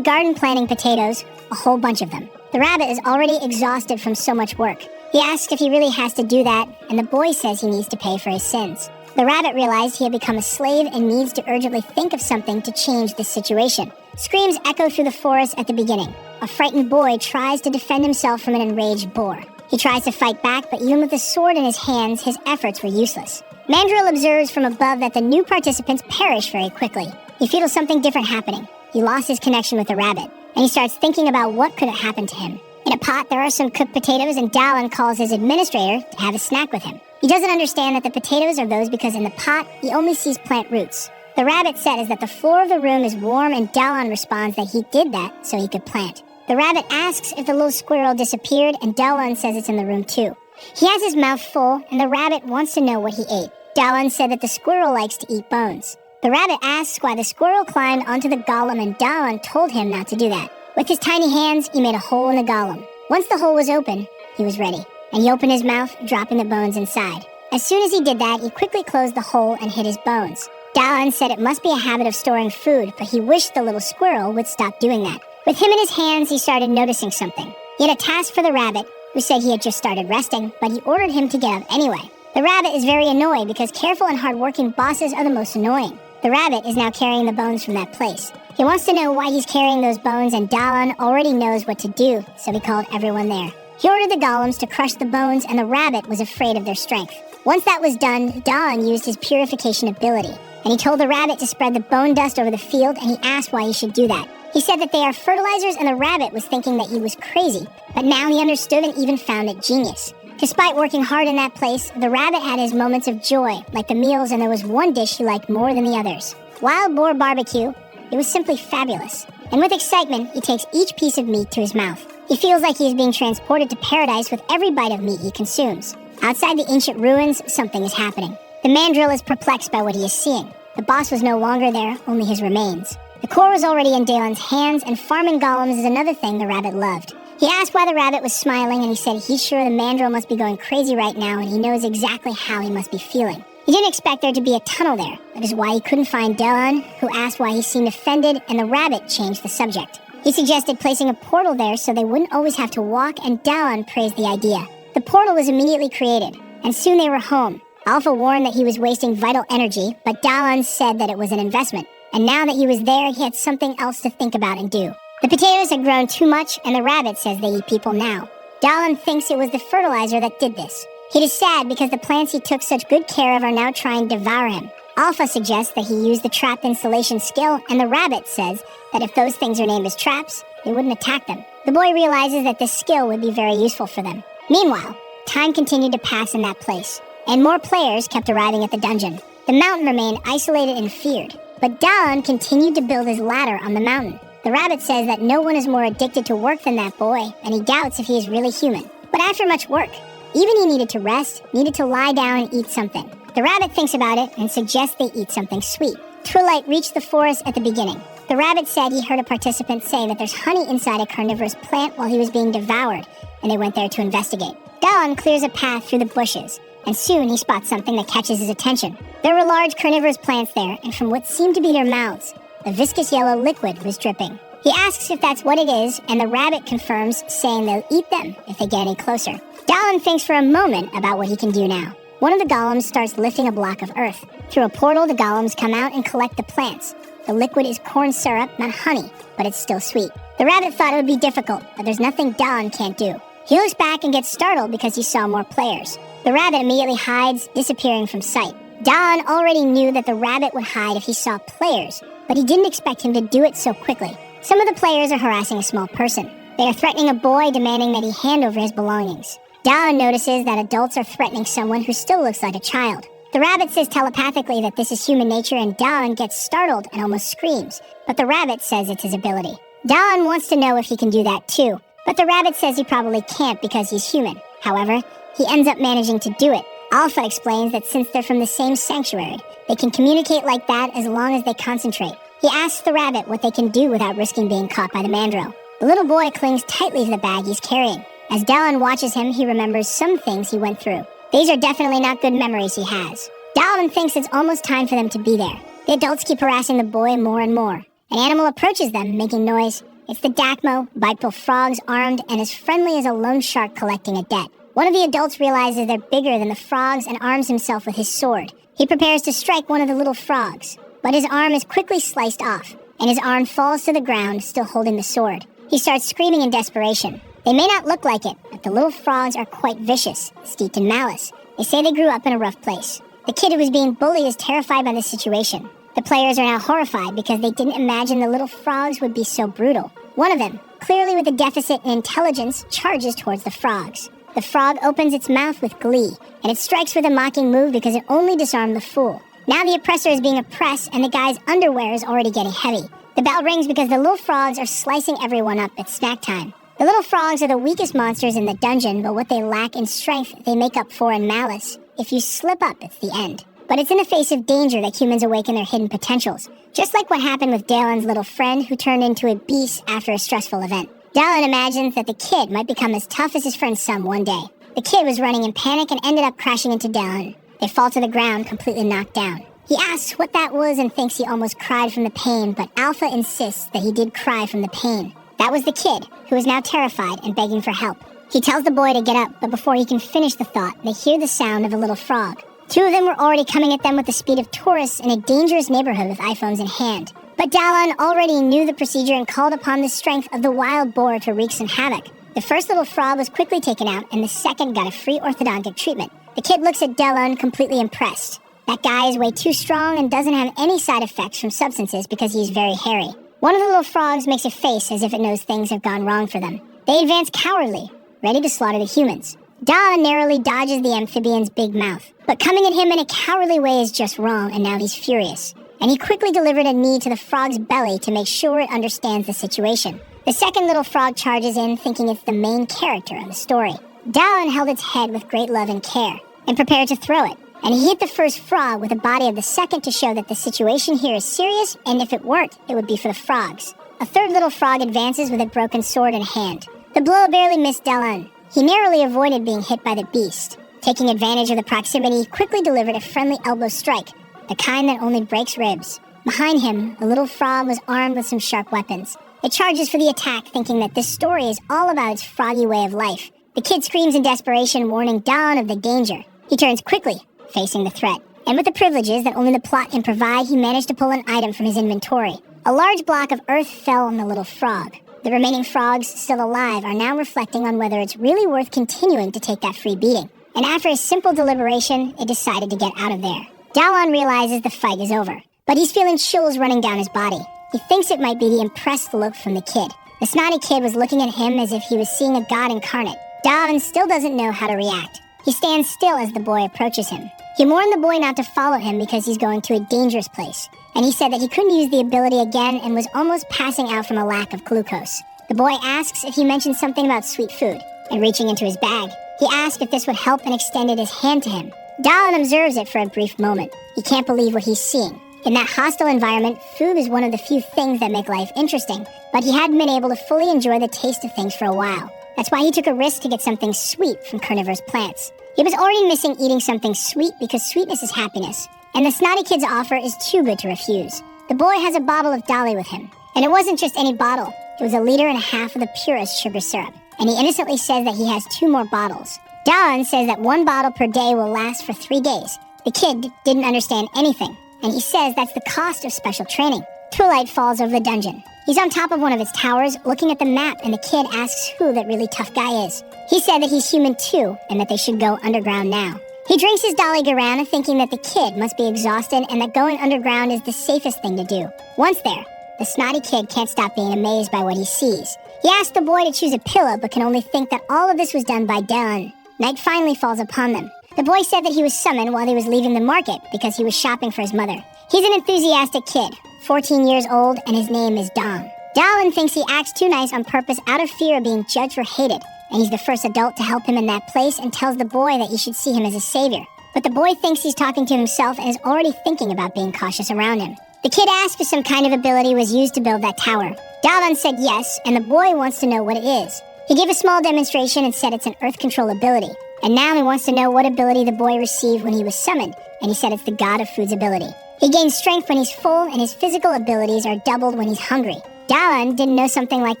garden planting potatoes, a whole bunch of them. The rabbit is already exhausted from so much work. He asks if he really has to do that, and the boy says he needs to pay for his sins. The rabbit realized he had become a slave and needs to urgently think of something to change this situation. Screams echo through the forest at the beginning. A frightened boy tries to defend himself from an enraged boar. He tries to fight back, but even with the sword in his hands, his efforts were useless. Mandrill observes from above that the new participants perish very quickly. He feels something different happening. He lost his connection with the rabbit, and he starts thinking about what could have happened to him. In a pot, there are some cooked potatoes, and Dallin calls his administrator to have a snack with him. He doesn't understand that the potatoes are those because in the pot, he only sees plant roots. The rabbit says that the floor of the room is warm, and Dallin responds that he did that so he could plant. The rabbit asks if the little squirrel disappeared, and Dallin says it's in the room too. He has his mouth full, and the rabbit wants to know what he ate. Dallin said that the squirrel likes to eat bones. The rabbit asks why the squirrel climbed onto the golem, and Dallin told him not to do that. With his tiny hands, he made a hole in the golem. Once the hole was open, he was ready, and he opened his mouth, dropping the bones inside. As soon as he did that, he quickly closed the hole and hid his bones. Dallin said it must be a habit of storing food, but he wished the little squirrel would stop doing that. With him in his hands, he started noticing something. He had a task for the rabbit, who said he had just started resting, but he ordered him to get up anyway. The rabbit is very annoyed because careful and hard-working bosses are the most annoying. The rabbit is now carrying the bones from that place. He wants to know why he's carrying those bones, and Dallin already knows what to do, so he called everyone there. He ordered the golems to crush the bones, and the rabbit was afraid of their strength. Once that was done, Dallin used his purification ability, and he told the rabbit to spread the bone dust over the field, and he asked why he should do that. He said that they are fertilizers, and the rabbit was thinking that he was crazy, but now he understood and even found it genius. Despite working hard in that place, the rabbit had his moments of joy, like the meals, and there was one dish he liked more than the others. Wild boar barbecue. It was simply fabulous. And with excitement, he takes each piece of meat to his mouth. He feels like he is being transported to paradise with every bite of meat he consumes. Outside the ancient ruins, something is happening. The mandrill is perplexed by what he is seeing. The boss was no longer there, only his remains. The core was already in Dalen's hands, and farming golems is another thing the rabbit loved. He asked why the rabbit was smiling, and he said he's sure the mandrill must be going crazy right now, and he knows exactly how he must be feeling. He didn't expect there to be a tunnel there. That is why he couldn't find Dallin, who asked why he seemed offended, and the rabbit changed the subject. He suggested placing a portal there so they wouldn't always have to walk, and Dallin praised the idea. The portal was immediately created, and soon they were home. Alpha warned that he was wasting vital energy, but Dallin said that it was an investment. And now that he was there, he had something else to think about and do. The potatoes had grown too much, and the rabbit says they eat people now. Dallin thinks it was the fertilizer that did this. He is sad because the plants he took such good care of are now trying to devour him. Alpha suggests that he used the trap installation skill, and the rabbit says that if those things are named as traps, they wouldn't attack them. The boy realizes that this skill would be very useful for them. Meanwhile, time continued to pass in that place, and more players kept arriving at the dungeon. The mountain remained isolated and feared, but Dallin continued to build his ladder on the mountain. The rabbit says that no one is more addicted to work than that boy, and he doubts if he is really human. But after much work, even he needed to rest, needed to lie down and eat something. The rabbit thinks about it and suggests they eat something sweet. Twilight reached the forest at the beginning. The rabbit said he heard a participant say that there's honey inside a carnivorous plant while he was being devoured, and they went there to investigate. Dallin clears a path through the bushes, and soon he spots something that catches his attention. There were large carnivorous plants there, and from what seemed to be their mouths, a viscous yellow liquid was dripping. He asks if that's what it is, and the rabbit confirms, saying they'll eat them if they get any closer. Dallin thinks for a moment about what he can do now. One of the golems starts lifting a block of earth. Through a portal, the golems come out and collect the plants. The liquid is corn syrup, not honey, but it's still sweet. The rabbit thought it would be difficult, but there's nothing Dallin can't do. He looks back and gets startled because he saw more players. The rabbit immediately hides, disappearing from sight. Dallin already knew that the rabbit would hide if he saw players, but he didn't expect him to do it so quickly. Some of the players are harassing a small person. They are threatening a boy, demanding that he hand over his belongings. Dallin notices that adults are threatening someone who still looks like a child. The rabbit says telepathically that this is human nature, and Dallin gets startled and almost screams, but the rabbit says it's his ability. Dallin wants to know if he can do that too, but the rabbit says he probably can't because he's human. However, he ends up managing to do it. Alpha explains that since they're from the same sanctuary, they can communicate like that as long as they concentrate. He asks the rabbit what they can do without risking being caught by the mandrill. The little boy clings tightly to the bag he's carrying. As Dallin watches him, he remembers some things he went through. These are definitely not good memories he has. Dallin thinks it's almost time for them to be there. The adults keep harassing the boy more and more, An animal approaches them, making noise. It's the Dakmo, bipedal frogs armed and as friendly as a loan shark collecting a debt. One of the adults realizes they're bigger than the frogs and arms himself with his sword. He prepares to strike one of the little frogs, but his arm is quickly sliced off, and his arm falls to the ground, still holding the sword. He starts screaming in desperation. They may not look like it, but the little frogs are quite vicious, steeped in malice. They say they grew up in a rough place. The kid who was being bullied is terrified by the situation. The players are now horrified because they didn't imagine the little frogs would be so brutal. One of them, clearly with a deficit in intelligence, charges towards the frogs. The frog opens its mouth with glee, and it strikes with a mocking move because it only disarmed the fool. Now the oppressor is being oppressed, and the guy's underwear is already getting heavy. The bell rings because the little frogs are slicing everyone up at snack time. The little frogs are the weakest monsters in the dungeon, but what they lack in strength, they make up for in malice. If you slip up, it's the end. But it's in the face of danger that humans awaken their hidden potentials, just like what happened with Dalen's little friend who turned into a beast after a stressful event. Dalen imagines that the kid might become as tough as his friend Sum one day. The kid was running in panic and ended up crashing into Dalen. They fall to the ground, completely knocked down. He asks what that was and thinks he almost cried from the pain, but Alpha insists that he did cry from the pain. That was the kid, who is now terrified and begging for help. He tells the boy to get up, but before he can finish the thought, they hear the sound of a little frog. Two of them were already coming at them with the speed of tourists in a dangerous neighborhood with iPhones in hand. But Dalen already knew the procedure and called upon the strength of the wild boar to wreak some havoc. The first little frog was quickly taken out, and the second got a free orthodontic treatment. The kid looks at Dalen completely impressed. That guy is way too strong and doesn't have any side effects from substances because he's very hairy. One of the little frogs makes a face as if it knows things have gone wrong for them. They advance cowardly, ready to slaughter the humans. Dalen narrowly dodges the amphibian's big mouth, but coming at him in a cowardly way is just wrong, and now he's furious. And he quickly delivered a knee to the frog's belly to make sure it understands the situation. The second little frog charges in, thinking it's the main character of the story. Dalen held its head with great love and care, and prepared to throw it. And he hit the first frog with the body of the second to show that the situation here is serious, and if it worked, it would be for the frogs. A third little frog advances with a broken sword in hand. The blow barely missed Dalen. He narrowly avoided being hit by the beast. Taking advantage of the proximity, he quickly delivered a friendly elbow strike, the kind that only breaks ribs. Behind him, the little frog was armed with some sharp weapons. It charges for the attack, thinking that this story is all about its froggy way of life. The kid screams in desperation, warning Dalen of the danger. He turns quickly, facing the threat. And with the privileges that only the plot can provide, he managed to pull an item from his inventory. A large block of earth fell on the little frog. The remaining frogs, still alive, are now reflecting on whether it's really worth continuing to take that free beating. And after a simple deliberation, it decided to get out of there. Dalen realizes the fight is over, but he's feeling chills running down his body. He thinks it might be the impressed look from the kid. The snotty kid was looking at him as if he was seeing a god incarnate. Dalen still doesn't know how to react. He stands still as the boy approaches him. He warned the boy not to follow him because he's going to a dangerous place, and he said that he couldn't use the ability again and was almost passing out from a lack of glucose. The boy asks if he mentioned something about sweet food, and reaching into his bag, he asked if this would help and extended his hand to him. Dalen observes it for a brief moment. He can't believe what he's seeing. In that hostile environment, food is one of the few things that make life interesting, but he hadn't been able to fully enjoy the taste of things for a while. That's why he took a risk to get something sweet from carnivorous plants. He was already missing eating something sweet because sweetness is happiness, and the snotty kid's offer is too good to refuse. The boy has a bottle of Dolly with him, and it wasn't just any bottle. It was 1.5 liters of the purest sugar syrup, and he innocently says that he has 2 more bottles. Dalen says that 1 bottle per day will last for 3 days. The kid didn't understand anything, and he says that's the cost of special training. Twilight falls over the dungeon. He's on top of one of its towers, looking at the map, and the kid asks who that really tough guy is. He said that he's human too, and that they should go underground now. He drinks his Dolly Garana, thinking that the kid must be exhausted and that going underground is the safest thing to do. Once there, the snotty kid can't stop being amazed by what he sees. He asks the boy to choose a pillow, but can only think that all of this was done by Dalen. Night finally falls upon them. The boy said that he was summoned while he was leaving the market because he was shopping for his mother. He's an enthusiastic kid, 14 years old, and his name is Dom. Dalen thinks he acts too nice on purpose out of fear of being judged or hated, and he's the first adult to help him in that place and tells the boy that he should see him as a savior. But the boy thinks he's talking to himself and is already thinking about being cautious around him. The kid asks if some kind of ability was used to build that tower. Dalen said yes, and the boy wants to know what it is. He gave a small demonstration and said it's an earth control ability. And now he wants to know what ability the boy received when he was summoned, and he said it's the god of food's ability. He gains strength when he's full, and his physical abilities are doubled when he's hungry. Dalan didn't know something like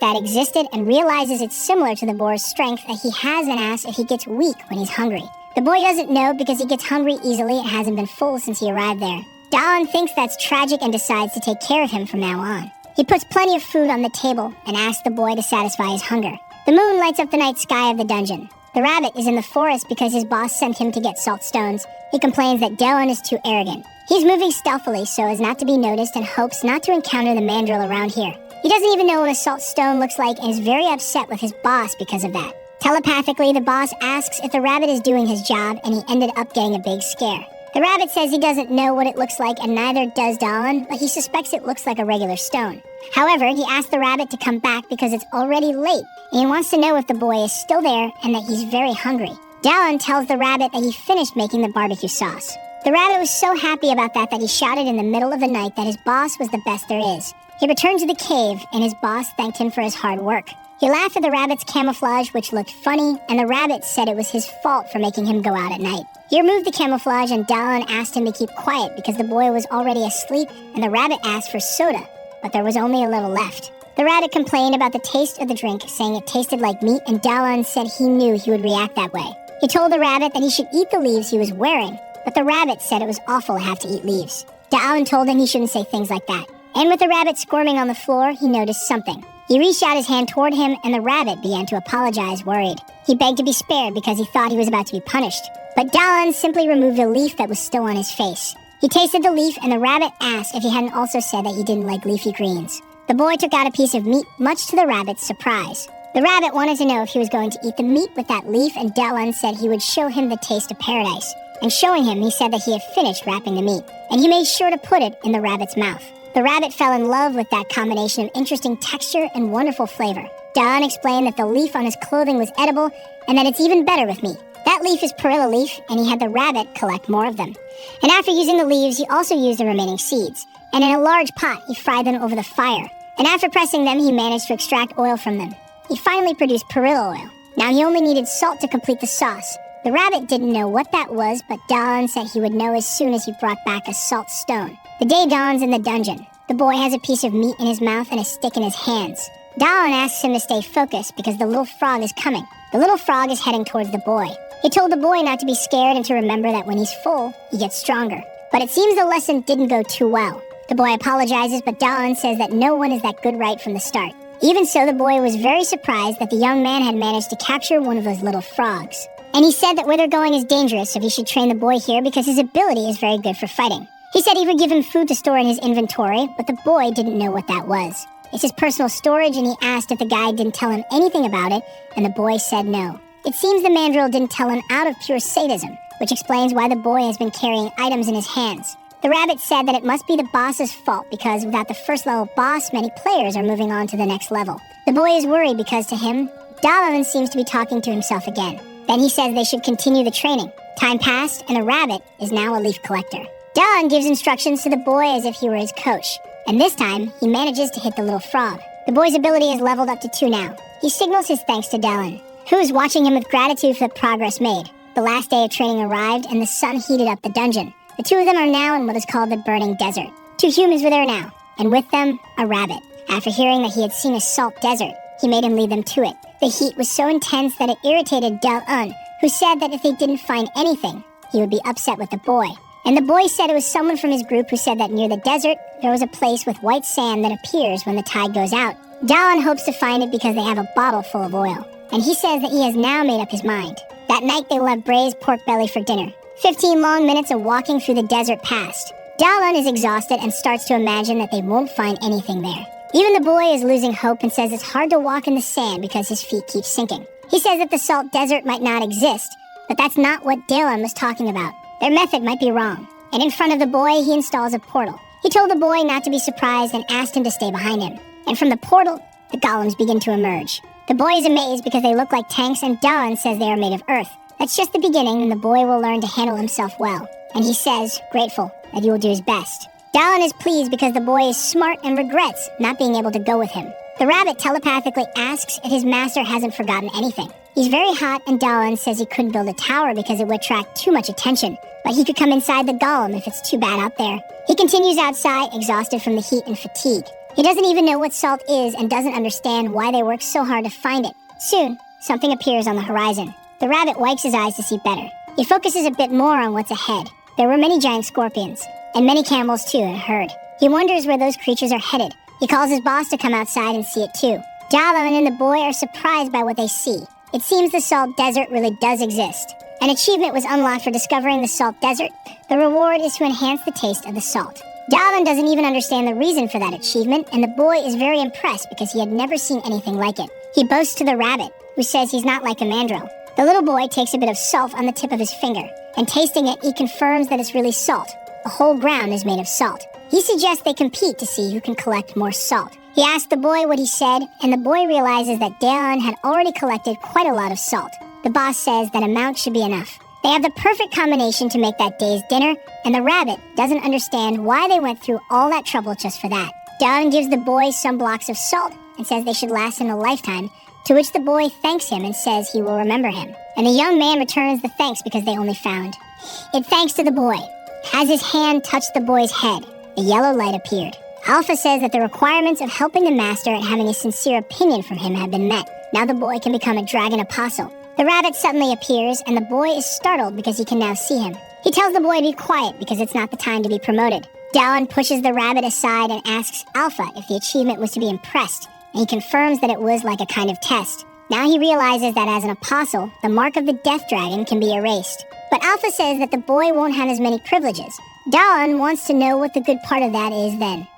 that existed and realizes it's similar to the boar's strength that he has and asks if he gets weak when he's hungry. The boy doesn't know because he gets hungry easily and hasn't been full since he arrived there. Dalan thinks that's tragic and decides to take care of him from now on. He puts plenty of food on the table and asks the boy to satisfy his hunger. The moon lights up the night sky of the dungeon. The rabbit is in the forest because his boss sent him to get salt stones. He complains that Dalan is too arrogant. He's moving stealthily so as not to be noticed and hopes not to encounter the mandrill around here. He doesn't even know what a salt stone looks like and is very upset with his boss because of that. Telepathically, the boss asks if the rabbit is doing his job, and he ended up getting a big scare. The rabbit says he doesn't know what it looks like, and neither does Dalan, but he suspects it looks like a regular stone. However, he asks the rabbit to come back because it's already late, and he wants to know if the boy is still there and that he's very hungry. Dalan tells the rabbit that he finished making the barbecue sauce. The rabbit was so happy about that he shouted in the middle of the night that his boss was the best there is. He returned to the cave, and his boss thanked him for his hard work. He laughed at the rabbit's camouflage, which looked funny, and the rabbit said it was his fault for making him go out at night. He removed the camouflage, and Dalan asked him to keep quiet because the boy was already asleep, and the rabbit asked for soda, but there was only a little left. The rabbit complained about the taste of the drink, saying it tasted like meat, and Dalan said he knew he would react that way. He told the rabbit that he should eat the leaves he was wearing, but the rabbit said it was awful to have to eat leaves. Dalan told him he shouldn't say things like that. And with the rabbit squirming on the floor, he noticed something. He reached out his hand toward him, and the rabbit began to apologize, worried. He begged to be spared because he thought he was about to be punished. But Dalan simply removed a leaf that was still on his face. He tasted the leaf, and the rabbit asked if he hadn't also said that he didn't like leafy greens. The boy took out a piece of meat, much to the rabbit's surprise. The rabbit wanted to know if he was going to eat the meat with that leaf, and Dalan said he would show him the taste of paradise. And showing him, he said that he had finished wrapping the meat, and he made sure to put it in the rabbit's mouth. The rabbit fell in love with that combination of interesting texture and wonderful flavor. Dalan explained that the leaf on his clothing was edible, and that it's even better with meat. That leaf is perilla leaf, and he had the rabbit collect more of them. And after using the leaves, he also used the remaining seeds. And in a large pot, he fried them over the fire. And after pressing them, he managed to extract oil from them. He finally produced perilla oil. Now he only needed salt to complete the sauce. The rabbit didn't know what that was, but Dalan said he would know as soon as he brought back a salt stone. The day dawns in the dungeon. The boy has a piece of meat in his mouth and a stick in his hands. Dalan asks him to stay focused because the little frog is coming. The little frog is heading towards the boy. He told the boy not to be scared and to remember that when he's full, he gets stronger. But it seems the lesson didn't go too well. The boy apologizes, but Dalan says that no one is that good right from the start. Even so, the boy was very surprised that the young man had managed to capture one of those little frogs. And he said that where they're going is dangerous, so he should train the boy here because his ability is very good for fighting. He said he would give him food to store in his inventory, but the boy didn't know what that was. It's his personal storage, and he asked if the guide didn't tell him anything about it, and the boy said no. It seems the mandrill didn't tell him out of pure sadism, which explains why the boy has been carrying items in his hands. The rabbit said that it must be the boss's fault because without the first level boss, many players are moving on to the next level. The boy is worried because to him, Dalan seems to be talking to himself again. Then he says they should continue the training. Time passed, and the rabbit is now a leaf collector. Dalan gives instructions to the boy as if he were his coach, and this time, he manages to hit the little frog. The boy's ability is leveled up to 2 now. He signals his thanks to Dalan, who is watching him with gratitude for the progress made. The last day of training arrived, and the sun heated up the dungeon. The 2 of them are now in what is called the Burning Desert. 2 humans were there now, and with them, a rabbit. After hearing that he had seen a salt desert, he made him lead them to it. The heat was so intense that it irritated Dalan, who said that if they didn't find anything, he would be upset with the boy. And the boy said it was someone from his group who said that near the desert, there was a place with white sand that appears when the tide goes out. Dalan hopes to find it because they have a bottle full of oil. And he says that he has now made up his mind. That night they will have braised pork belly for dinner. 15 long minutes of walking through the desert passed. Dalan is exhausted and starts to imagine that they won't find anything there. Even the boy is losing hope and says it's hard to walk in the sand because his feet keep sinking. He says that the salt desert might not exist, but that's not what Dalan was talking about. Their method might be wrong. And in front of the boy, he installs a portal. He told the boy not to be surprised and asked him to stay behind him. And from the portal, the golems begin to emerge. The boy is amazed because they look like tanks, and Dalan says they are made of earth. That's just the beginning, and the boy will learn to handle himself well. And he says, grateful, that he will do his best. Dalan is pleased because the boy is smart and regrets not being able to go with him. The rabbit telepathically asks if his master hasn't forgotten anything. He He's very hot, and Dalan says he couldn't build a tower because it would attract too much attention, but he could come inside the golem if it's too bad out there. He continues outside, exhausted from the heat and fatigue. He doesn't even know what salt is and doesn't understand why they work so hard to find it. Soon, something appears on the horizon. The rabbit wipes his eyes to see better. He focuses a bit more on what's ahead. There were many giant scorpions, and many camels too in a herd. He wonders where those creatures are headed. He calls his boss to come outside and see it too. Dalan and the boy are surprised by what they see. It seems the salt desert really does exist. An achievement was unlocked for discovering the salt desert. The reward is to enhance the taste of the salt. Dalan doesn't even understand the reason for that achievement, and the boy is very impressed because he had never seen anything like it. He boasts to the rabbit, who says he's not like a mandrill. The little boy takes a bit of salt on the tip of his finger, and tasting it, he confirms that it's really salt. The whole ground is made of salt. He suggests they compete to see who can collect more salt. He asks the boy what he said, and the boy realizes that Dalan had already collected quite a lot of salt. The boss says that amount should be enough. They have the perfect combination to make that day's dinner, and the rabbit doesn't understand why they went through all that trouble just for that. Dalan gives the boy some blocks of salt and says they should last him a lifetime, to which the boy thanks him and says he will remember him. And the young man returns the thanks because they only found it thanks to the boy. As his hand touched the boy's head, a yellow light appeared. Alpha says that the requirements of helping the master and having a sincere opinion from him have been met. Now the boy can become a dragon apostle. The rabbit suddenly appears, and the boy is startled because he can now see him. He tells the boy to be quiet because it's not the time to be promoted. Dalan pushes the rabbit aside and asks Alpha if the achievement was to be impressed, and he confirms that it was like a kind of test. Now he realizes that as an apostle, the mark of the death dragon can be erased. But Alpha says that the boy won't have as many privileges. Dalan wants to know what the good part of that is then.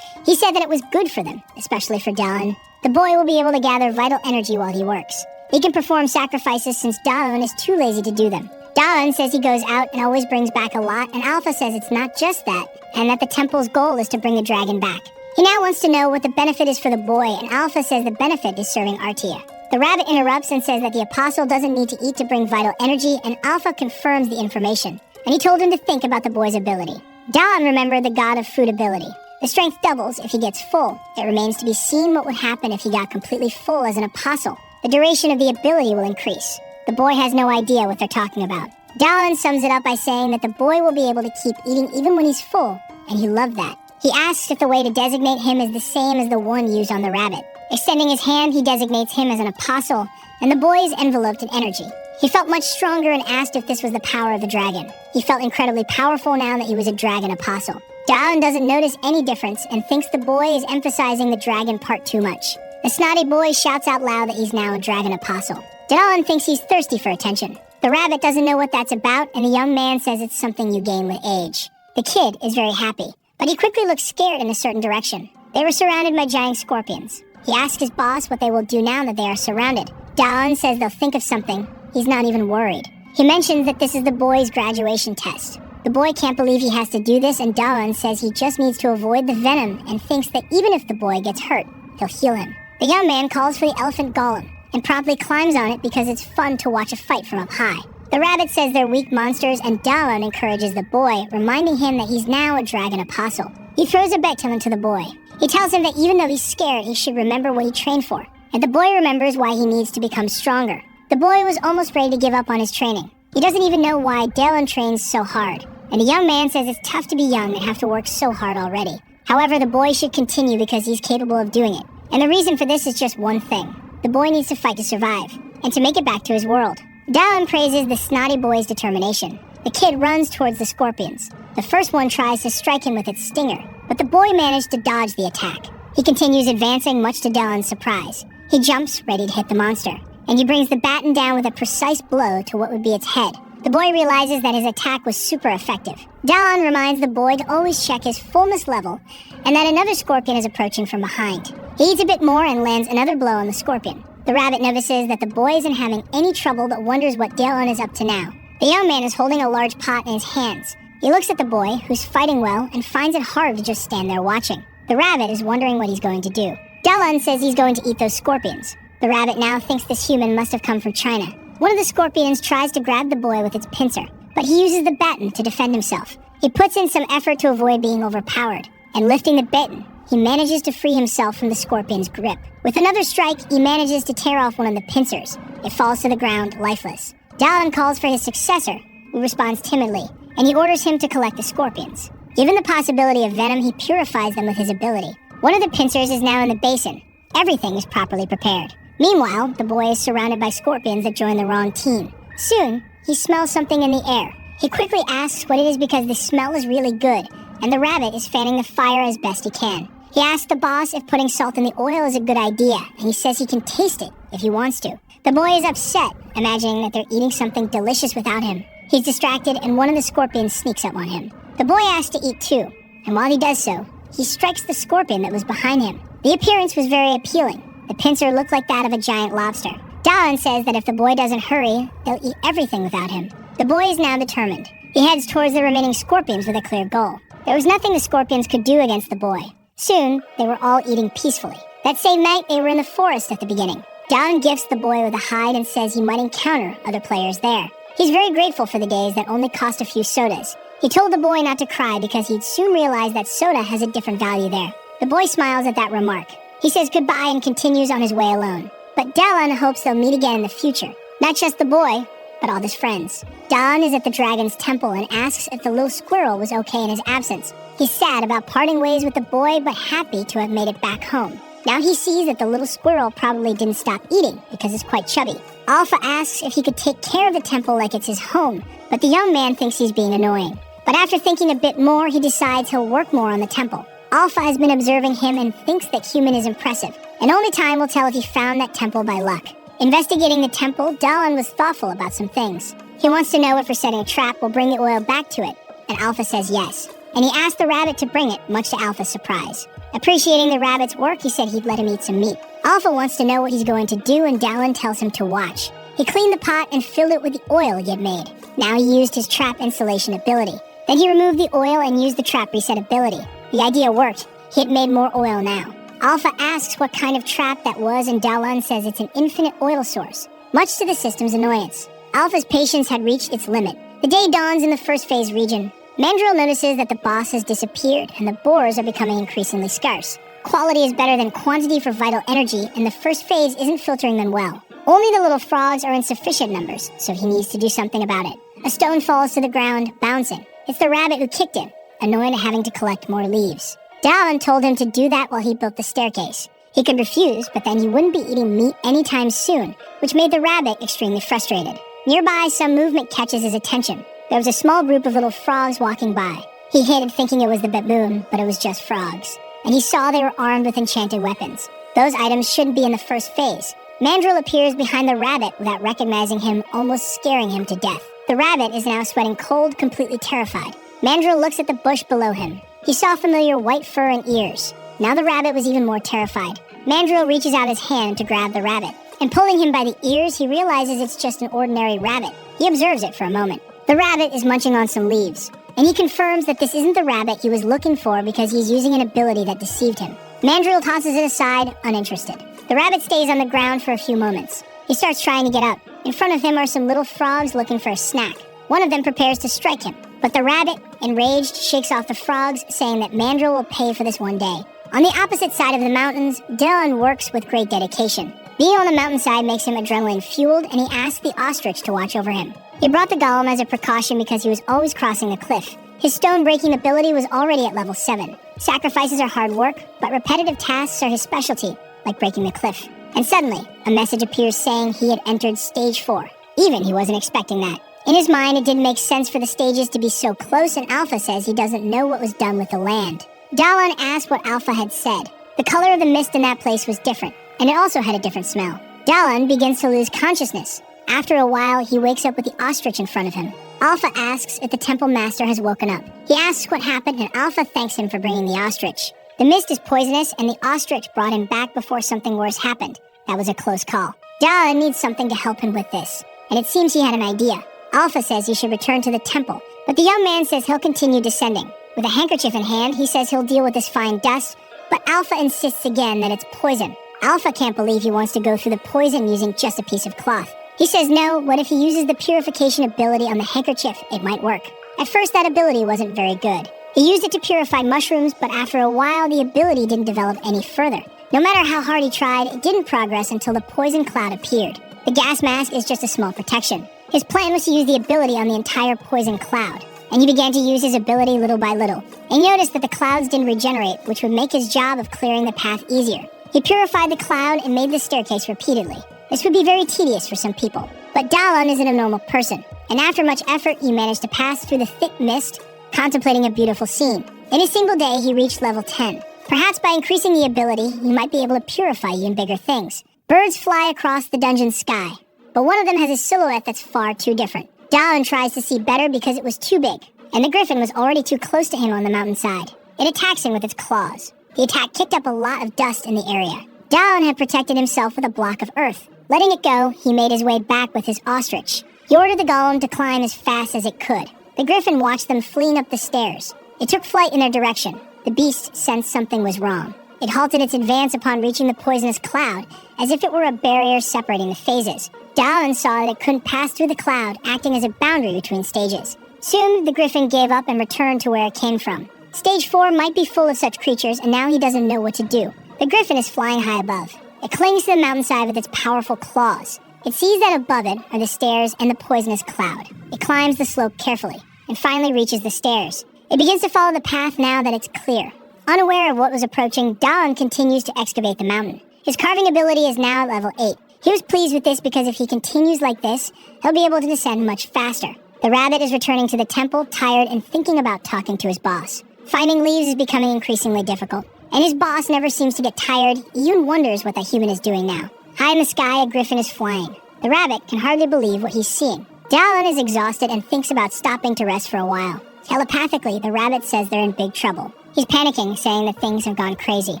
He said that it was good for them, especially for Dalan. The boy will be able to gather vital energy while he works. He can perform sacrifices since Dalan is too lazy to do them. Dalan says he goes out and always brings back a lot, and Alpha says it's not just that, and that the temple's goal is to bring the dragon back. He now wants to know what the benefit is for the boy, and Alpha says the benefit is serving Artia. The rabbit interrupts and says that the apostle doesn't need to eat to bring vital energy, and Alpha confirms the information. And he told him to think about the boy's ability. Dalan remembered the god of food ability. The strength doubles if he gets full. It remains to be seen what would happen if he got completely full as an apostle. The duration of the ability will increase. The boy has no idea what they're talking about. Dalan sums it up by saying that the boy will be able to keep eating even when he's full, and he loved that. He asks if the way to designate him is the same as the one used on the rabbit. Extending his hand, he designates him as an apostle, and the boy is enveloped in energy. He felt much stronger and asked if this was the power of the dragon. He felt incredibly powerful now that he was a dragon apostle. Dalan doesn't notice any difference and thinks the boy is emphasizing the dragon part too much. The snotty boy shouts out loud that he's now a dragon apostle. Dalan thinks he's thirsty for attention. The rabbit doesn't know what that's about, and the young man says it's something you gain with age. The kid is very happy, but he quickly looks scared in a certain direction. They were surrounded by giant scorpions. He asks his boss what they will do now that they are surrounded. Dalan says they'll think of something. He's not even worried. He mentions that this is the boy's graduation test. The boy can't believe he has to do this, and Dalan says he just needs to avoid the venom and thinks that even if the boy gets hurt, he'll heal him. The young man calls for the elephant golem and promptly climbs on it because it's fun to watch a fight from up high. The rabbit says they're weak monsters, and Dalan encourages the boy, reminding him that he's now a dragon apostle. He throws a betel to the boy. He tells him that even though he's scared, he should remember what he trained for, and the boy remembers why he needs to become stronger. The boy was almost ready to give up on his training. He doesn't even know why Dalan trains so hard, and the young man says it's tough to be young and have to work so hard already. However, the boy should continue because he's capable of doing it, and the reason for this is just one thing. The boy needs to fight to survive, and to make it back to his world. Dalan praises the snotty boy's determination. The kid runs towards the scorpions. The first one tries to strike him with its stinger, but the boy managed to dodge the attack. He continues advancing, much to Dalan's surprise. He jumps, ready to hit the monster, and he brings the baton down with a precise blow to what would be its head. The boy realizes that his attack was super effective. Dalan reminds the boy to always check his fullness level, and that another scorpion is approaching from behind. He eats a bit more and lands another blow on the scorpion. The rabbit notices that the boy isn't having any trouble but wonders what Dalan is up to now. The young man is holding a large pot in his hands. He looks at the boy, who's fighting well, and finds it hard to just stand there watching. The rabbit is wondering what he's going to do. Dalan says he's going to eat those scorpions. The rabbit now thinks this human must have come from China. One of the scorpions tries to grab the boy with its pincer, but he uses the baton to defend himself. He puts in some effort to avoid being overpowered, and lifting the baton, he manages to free himself from the scorpion's grip. With another strike, he manages to tear off one of the pincers. It falls to the ground, lifeless. Dallin calls for his successor, who responds timidly, and he orders him to collect the scorpions. Given the possibility of venom, he purifies them with his ability. One of the pincers is now in the basin. Everything is properly prepared. Meanwhile, the boy is surrounded by scorpions that join the wrong team. Soon, he smells something in the air. He quickly asks what it is because the smell is really good, and the rabbit is fanning the fire as best he can. He asks the boss if putting salt in the oil is a good idea, and he says he can taste it if he wants to. The boy is upset, imagining that they're eating something delicious without him. He's distracted, and one of the scorpions sneaks up on him. The boy asks to eat too, and while he does so, he strikes the scorpion that was behind him. The appearance was very appealing. The pincer looked like that of a giant lobster. Dallin says that if the boy doesn't hurry, they'll eat everything without him. The boy is now determined. He heads towards the remaining scorpions with a clear goal. There was nothing the scorpions could do against the boy. Soon, they were all eating peacefully. That same night, they were in the forest at the beginning. Dallin gifts the boy with a hide and says he might encounter other players there. He's very grateful for the days that only cost a few sodas. He told the boy not to cry because he'd soon realize that soda has a different value there. The boy smiles at that remark. He says goodbye and continues on his way alone. But Dallin hopes they'll meet again in the future. Not just the boy, but all his friends. Dallin is at the dragon's temple and asks if the little squirrel was okay in his absence. He's sad about parting ways with the boy, but happy to have made it back home. Now he sees that the little squirrel probably didn't stop eating because it's quite chubby. Alpha asks if he could take care of the temple like it's his home, but the young man thinks he's being annoying. But after thinking a bit more, he decides he'll work more on the temple. Alpha has been observing him and thinks that Human is impressive, and only time will tell if he found that temple by luck. Investigating the temple, Dallin was thoughtful about some things. He wants to know if for setting a trap will bring the oil back to it, and Alpha says yes. And he asked the rabbit to bring it, much to Alpha's surprise. Appreciating the rabbit's work, he said he'd let him eat some meat. Alpha wants to know what he's going to do, and Dallin tells him to watch. He cleaned the pot and filled it with the oil he had made. Now he used his trap installation ability. Then he removed the oil and used the trap reset ability. The idea worked. He had made more oil now. Alpha asks what kind of trap that was, and Dallin says it's an infinite oil source, much to the system's annoyance. Alpha's patience had reached its limit. The day dawns in the first phase region. Mandrill notices that the boss has disappeared, and the boars are becoming increasingly scarce. Quality is better than quantity for vital energy, and the first phase isn't filtering them well. Only the little frogs are in sufficient numbers, so he needs to do something about it. A stone falls to the ground, bouncing. It's the rabbit who kicked him, annoyed at having to collect more leaves. Dallin told him to do that while he built the staircase. He could refuse, but then he wouldn't be eating meat anytime soon, which made the rabbit extremely frustrated. Nearby, some movement catches his attention. There was a small group of little frogs walking by. He hid, thinking it was the baboon, but it was just frogs. And he saw they were armed with enchanted weapons. Those items shouldn't be in the first phase. Mandrill appears behind the rabbit without recognizing him, almost scaring him to death. The rabbit is now sweating cold, completely terrified. Mandrill looks at the bush below him. He saw familiar white fur and ears. Now the rabbit was even more terrified. Mandrill reaches out his hand to grab the rabbit, and pulling him by the ears, he realizes it's just an ordinary rabbit. He observes it for a moment. The rabbit is munching on some leaves, and he confirms that this isn't the rabbit he was looking for because he's using an ability that deceived him. Mandrill tosses it aside, uninterested. The rabbit stays on the ground for a few moments. He starts trying to get up. In front of him are some little frogs looking for a snack. One of them prepares to strike him, but the rabbit, enraged, shakes off the frogs, saying that Mandrill will pay for this one day. On the opposite side of the mountains, Dallin works with great dedication. Being on the mountainside makes him adrenaline-fueled, and he asks the ostrich to watch over him. He brought the golem as a precaution because he was always crossing the cliff. His stone-breaking ability was already at level 7. Sacrifices are hard work, but repetitive tasks are his specialty, like breaking the cliff. And suddenly, a message appears saying he had entered stage 4. Even he wasn't expecting that. In his mind, it didn't make sense for the stages to be so close, and Alpha says he doesn't know what was done with the land. Dallin asked what Alpha had said. The color of the mist in that place was different, and it also had a different smell. Dallin begins to lose consciousness. After a while, he wakes up with the ostrich in front of him. Alpha asks if the temple master has woken up. He asks what happened, and Alpha thanks him for bringing the ostrich. The mist is poisonous, and the ostrich brought him back before something worse happened. That was a close call. Dallin needs something to help him with this, and it seems he had an idea. Alpha says he should return to the temple, but the young man says he'll continue descending. With a handkerchief in hand, he says he'll deal with this fine dust, but Alpha insists again that it's poison. Alpha can't believe he wants to go through the poison using just a piece of cloth. He says no, what if he uses the purification ability on the handkerchief? It might work. At first, that ability wasn't very good. He used it to purify mushrooms, but after a while, the ability didn't develop any further. No matter how hard he tried, it didn't progress until the poison cloud appeared. The gas mask is just a small protection. His plan was to use the ability on the entire poison cloud, and he began to use his ability little by little. And he noticed that the clouds didn't regenerate, which would make his job of clearing the path easier. He purified the cloud and made the staircase repeatedly. This would be very tedious for some people. But Dalan isn't a normal person, and after much effort, he managed to pass through the thick mist, contemplating a beautiful scene. In a single day, he reached level 10. Perhaps by increasing the ability, he might be able to purify even bigger things. Birds fly across the dungeon's sky, but one of them has a silhouette that's far too different. Dalan tries to see better because it was too big, and the griffin was already too close to him on the mountainside. It attacks him with its claws. The attack kicked up a lot of dust in the area. Dalan had protected himself with a block of earth. Letting it go, he made his way back with his ostrich. He ordered the golem to climb as fast as it could. The griffin watched them fleeing up the stairs. It took flight in their direction. The beast sensed something was wrong. It halted its advance upon reaching the poisonous cloud, as if it were a barrier separating the phases. Dalan saw that it couldn't pass through the cloud, acting as a boundary between stages. Soon, the griffin gave up and returned to where it came from. Stage 4 might be full of such creatures, and now he doesn't know what to do. The griffin is flying high above. It clings to the mountainside with its powerful claws. It sees that above it are the stairs and the poisonous cloud. It climbs the slope carefully, and finally reaches the stairs. It begins to follow the path now that it's clear. Unaware of what was approaching, Dalan continues to excavate the mountain. His carving ability is now at level 8. He was pleased with this because if he continues like this, he'll be able to descend much faster. The rabbit is returning to the temple, tired and thinking about talking to his boss. Finding leaves is becoming increasingly difficult, and his boss never seems to get tired. He even wonders what the human is doing now. High in the sky, a griffin is flying. The rabbit can hardly believe what he's seeing. Dalan is exhausted and thinks about stopping to rest for a while. Telepathically, the rabbit says they're in big trouble. He's panicking, saying that things have gone crazy.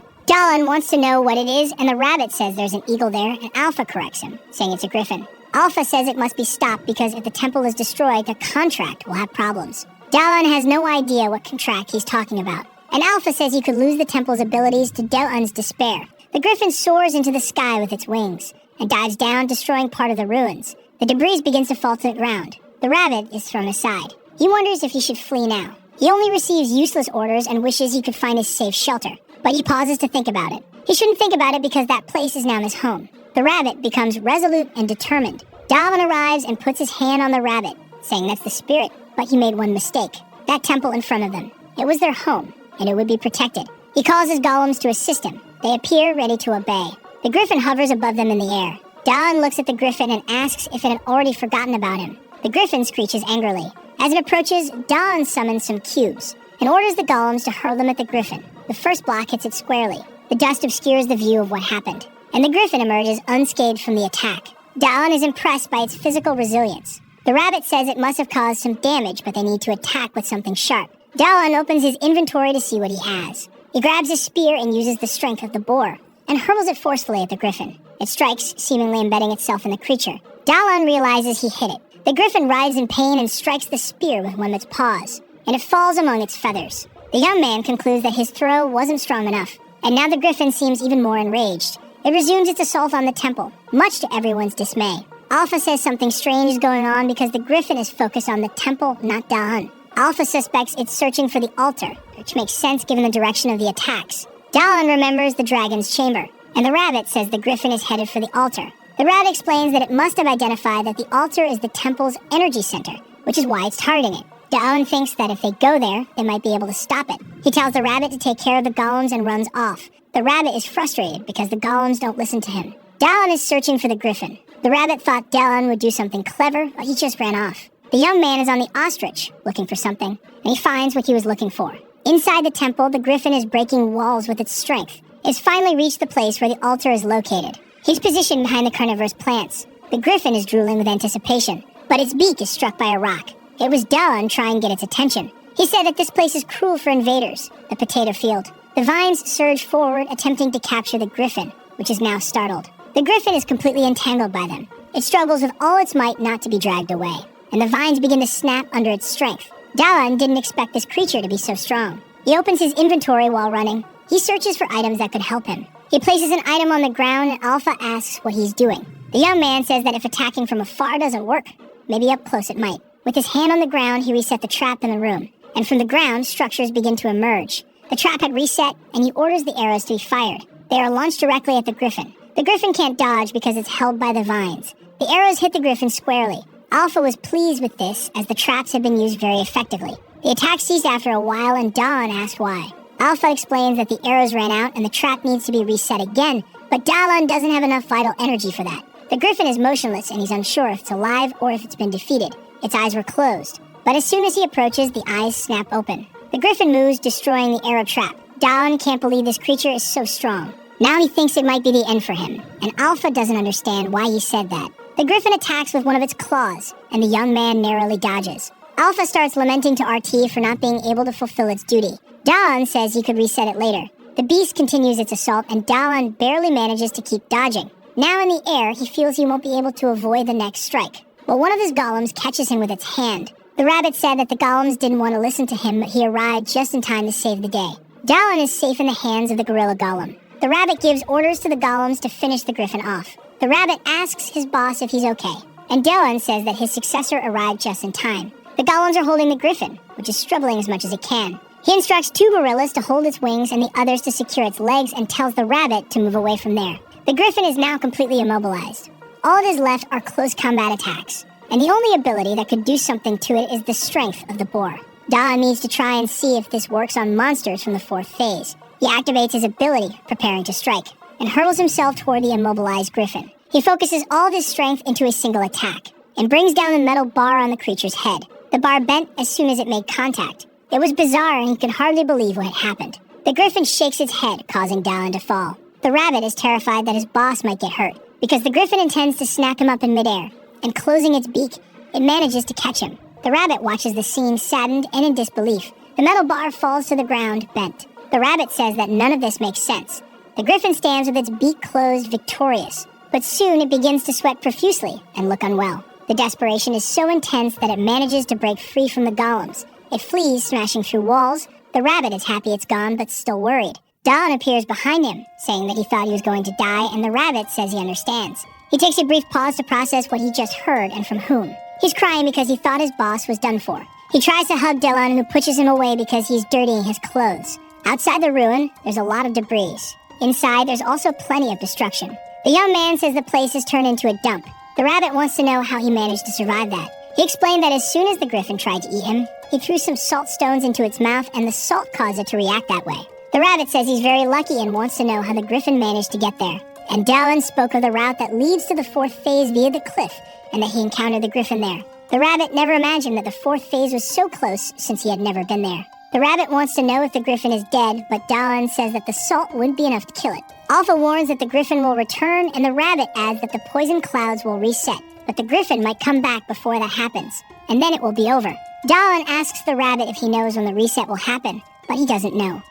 Dalan wants to know what it is, and the rabbit says there's an eagle there, and Alpha corrects him, saying it's a griffin. Alpha says it must be stopped because if the temple is destroyed, the contract will have problems. Dalan has no idea what contract he's talking about, and Alpha says he could lose the temple's abilities to Dalan's despair. The griffin soars into the sky with its wings, and dives down, destroying part of the ruins. The debris begins to fall to the ground. The rabbit is thrown aside. He wonders if he should flee now. He only receives useless orders and wishes he could find a safe shelter, but he pauses to think about it. He shouldn't think about it because that place is now his home. The rabbit becomes resolute and determined. Dalan arrives and puts his hand on the rabbit, saying that's the spirit, but he made one mistake. That temple in front of them. It was their home, and it would be protected. He calls his golems to assist him. They appear ready to obey. The griffin hovers above them in the air. Dalan looks at the griffin and asks if it had already forgotten about him. The griffin screeches angrily. As it approaches, Dalan summons some cubes and orders the golems to hurl them at the griffin. The first block hits it squarely. The dust obscures the view of what happened, and the griffin emerges unscathed from the attack. Dalan is impressed by its physical resilience. The rabbit says it must have caused some damage, but they need to attack with something sharp. Dalan opens his inventory to see what he has. He grabs a spear and uses the strength of the boar, and hurls it forcefully at the griffin. It strikes, seemingly embedding itself in the creature. Dalan realizes he hit it. The griffin writhes in pain and strikes the spear with one of its paws, and it falls among its feathers. The young man concludes that his throw wasn't strong enough, and now the griffin seems even more enraged. It resumes its assault on the temple, much to everyone's dismay. Alpha says something strange is going on because the griffin is focused on the temple, not Dalan. Alpha suspects it's searching for the altar, which makes sense given the direction of the attacks. Dalan remembers the dragon's chamber, and the rabbit says the griffin is headed for the altar. The rabbit explains that it must have identified that the altar is the temple's energy center, which is why it's targeting it. Dalan thinks that if they go there, they might be able to stop it. He tells the rabbit to take care of the golems and runs off. The rabbit is frustrated because the golems don't listen to him. Dalan is searching for the griffin. The rabbit thought Dalan would do something clever, but he just ran off. The young man is on the ostrich, looking for something, and he finds what he was looking for. Inside the temple, the griffin is breaking walls with its strength. It's finally reached the place where the altar is located. He's positioned behind the carnivorous plants. The griffin is drooling with anticipation, but its beak is struck by a rock. It was Dalan trying to get its attention. He said that this place is cruel for invaders, the potato field. The vines surge forward, attempting to capture the griffin, which is now startled. The griffin is completely entangled by them. It struggles with all its might not to be dragged away, and the vines begin to snap under its strength. Dalan didn't expect this creature to be so strong. He opens his inventory while running. He searches for items that could help him. He places an item on the ground, and Alpha asks what he's doing. The young man says that if attacking from afar doesn't work, maybe up close it might. With his hand on the ground, he reset the trap in the room. and from the ground, structures begin to emerge. The trap had reset, and he orders the arrows to be fired. They are launched directly at the griffin. The griffin can't dodge because it's held by the vines. The arrows hit the griffin squarely. Alpha was pleased with this, as the traps had been used very effectively. The attack ceased after a while, and Dawn asked why. Alpha explains that the arrows ran out and the trap needs to be reset again, but Dawn doesn't have enough vital energy for that. The griffin is motionless, and he's unsure if it's alive or if it's been defeated. Its eyes were closed. But as soon as he approaches, the eyes snap open. The griffin moves, destroying the arrow trap. Dawn can't believe this creature is so strong. Now he thinks it might be the end for him, and Alpha doesn't understand why he said that. The griffin attacks with one of its claws, and the young man narrowly dodges. Alpha starts lamenting to RT for not being able to fulfill its duty. Dawn says he could reset it later. The beast continues its assault, and Dawn barely manages to keep dodging. Now in the air, he feels he won't be able to avoid the next strike. But one of his golems catches him with its hand. The rabbit said that the golems didn't want to listen to him, but he arrived just in time to save the day. Dawn is safe in the hands of the gorilla golem. The rabbit gives orders to the golems to finish the griffin off. The rabbit asks his boss if he's okay, and Dawn says that his successor arrived just in time. The golems are holding the griffin, which is struggling as much as it can. He instructs 2 gorillas to hold its wings and the others to secure its legs and tells the rabbit to move away from there. The griffin is now completely immobilized. All that is left are close combat attacks, and the only ability that could do something to it is the strength of the boar. Dawn needs to try and see if this works on monsters from the 4th phase. He activates his ability, preparing to strike, and hurls himself toward the immobilized griffin. He focuses all of his strength into a single attack, and brings down the metal bar on the creature's head. The bar bent as soon as it made contact. It was bizarre, and he could hardly believe what had happened. The griffin shakes its head, causing Dawn to fall. The rabbit is terrified that his boss might get hurt, because the griffin intends to snap him up in midair, and closing its beak, it manages to catch him. The rabbit watches the scene saddened and in disbelief. The metal bar falls to the ground, bent. The rabbit says that none of this makes sense. The griffin stands with its beak closed, victorious, but soon it begins to sweat profusely and look unwell. The desperation is so intense that it manages to break free from the golems. It flees, smashing through walls. The rabbit is happy it's gone, but still worried. Dawn appears behind him, saying that he thought he was going to die, and the rabbit says he understands. He takes a brief pause to process what he just heard and from whom. He's crying because he thought his boss was done for. He tries to hug Dylan, who pushes him away because he's dirtying his clothes. Outside the ruin, there's a lot of debris. Inside, there's also plenty of destruction. The young man says the place is turned into a dump. The rabbit wants to know how he managed to survive that. He explained that as soon as the griffin tried to eat him, he threw some salt stones into its mouth, and the salt caused it to react that way. The rabbit says he's very lucky and wants to know how the griffin managed to get there. And Dallin spoke of the route that leads to the 4th phase via the cliff, and that he encountered the griffin there. The rabbit never imagined that the 4th phase was so close since he had never been there. The rabbit wants to know if the griffin is dead, but Dallin says that the salt wouldn't be enough to kill it. Alpha warns that the griffin will return, and the rabbit adds that the poison clouds will reset, but the griffin might come back before that happens, and then it will be over. Dallin asks the rabbit if he knows when the reset will happen, but he doesn't know.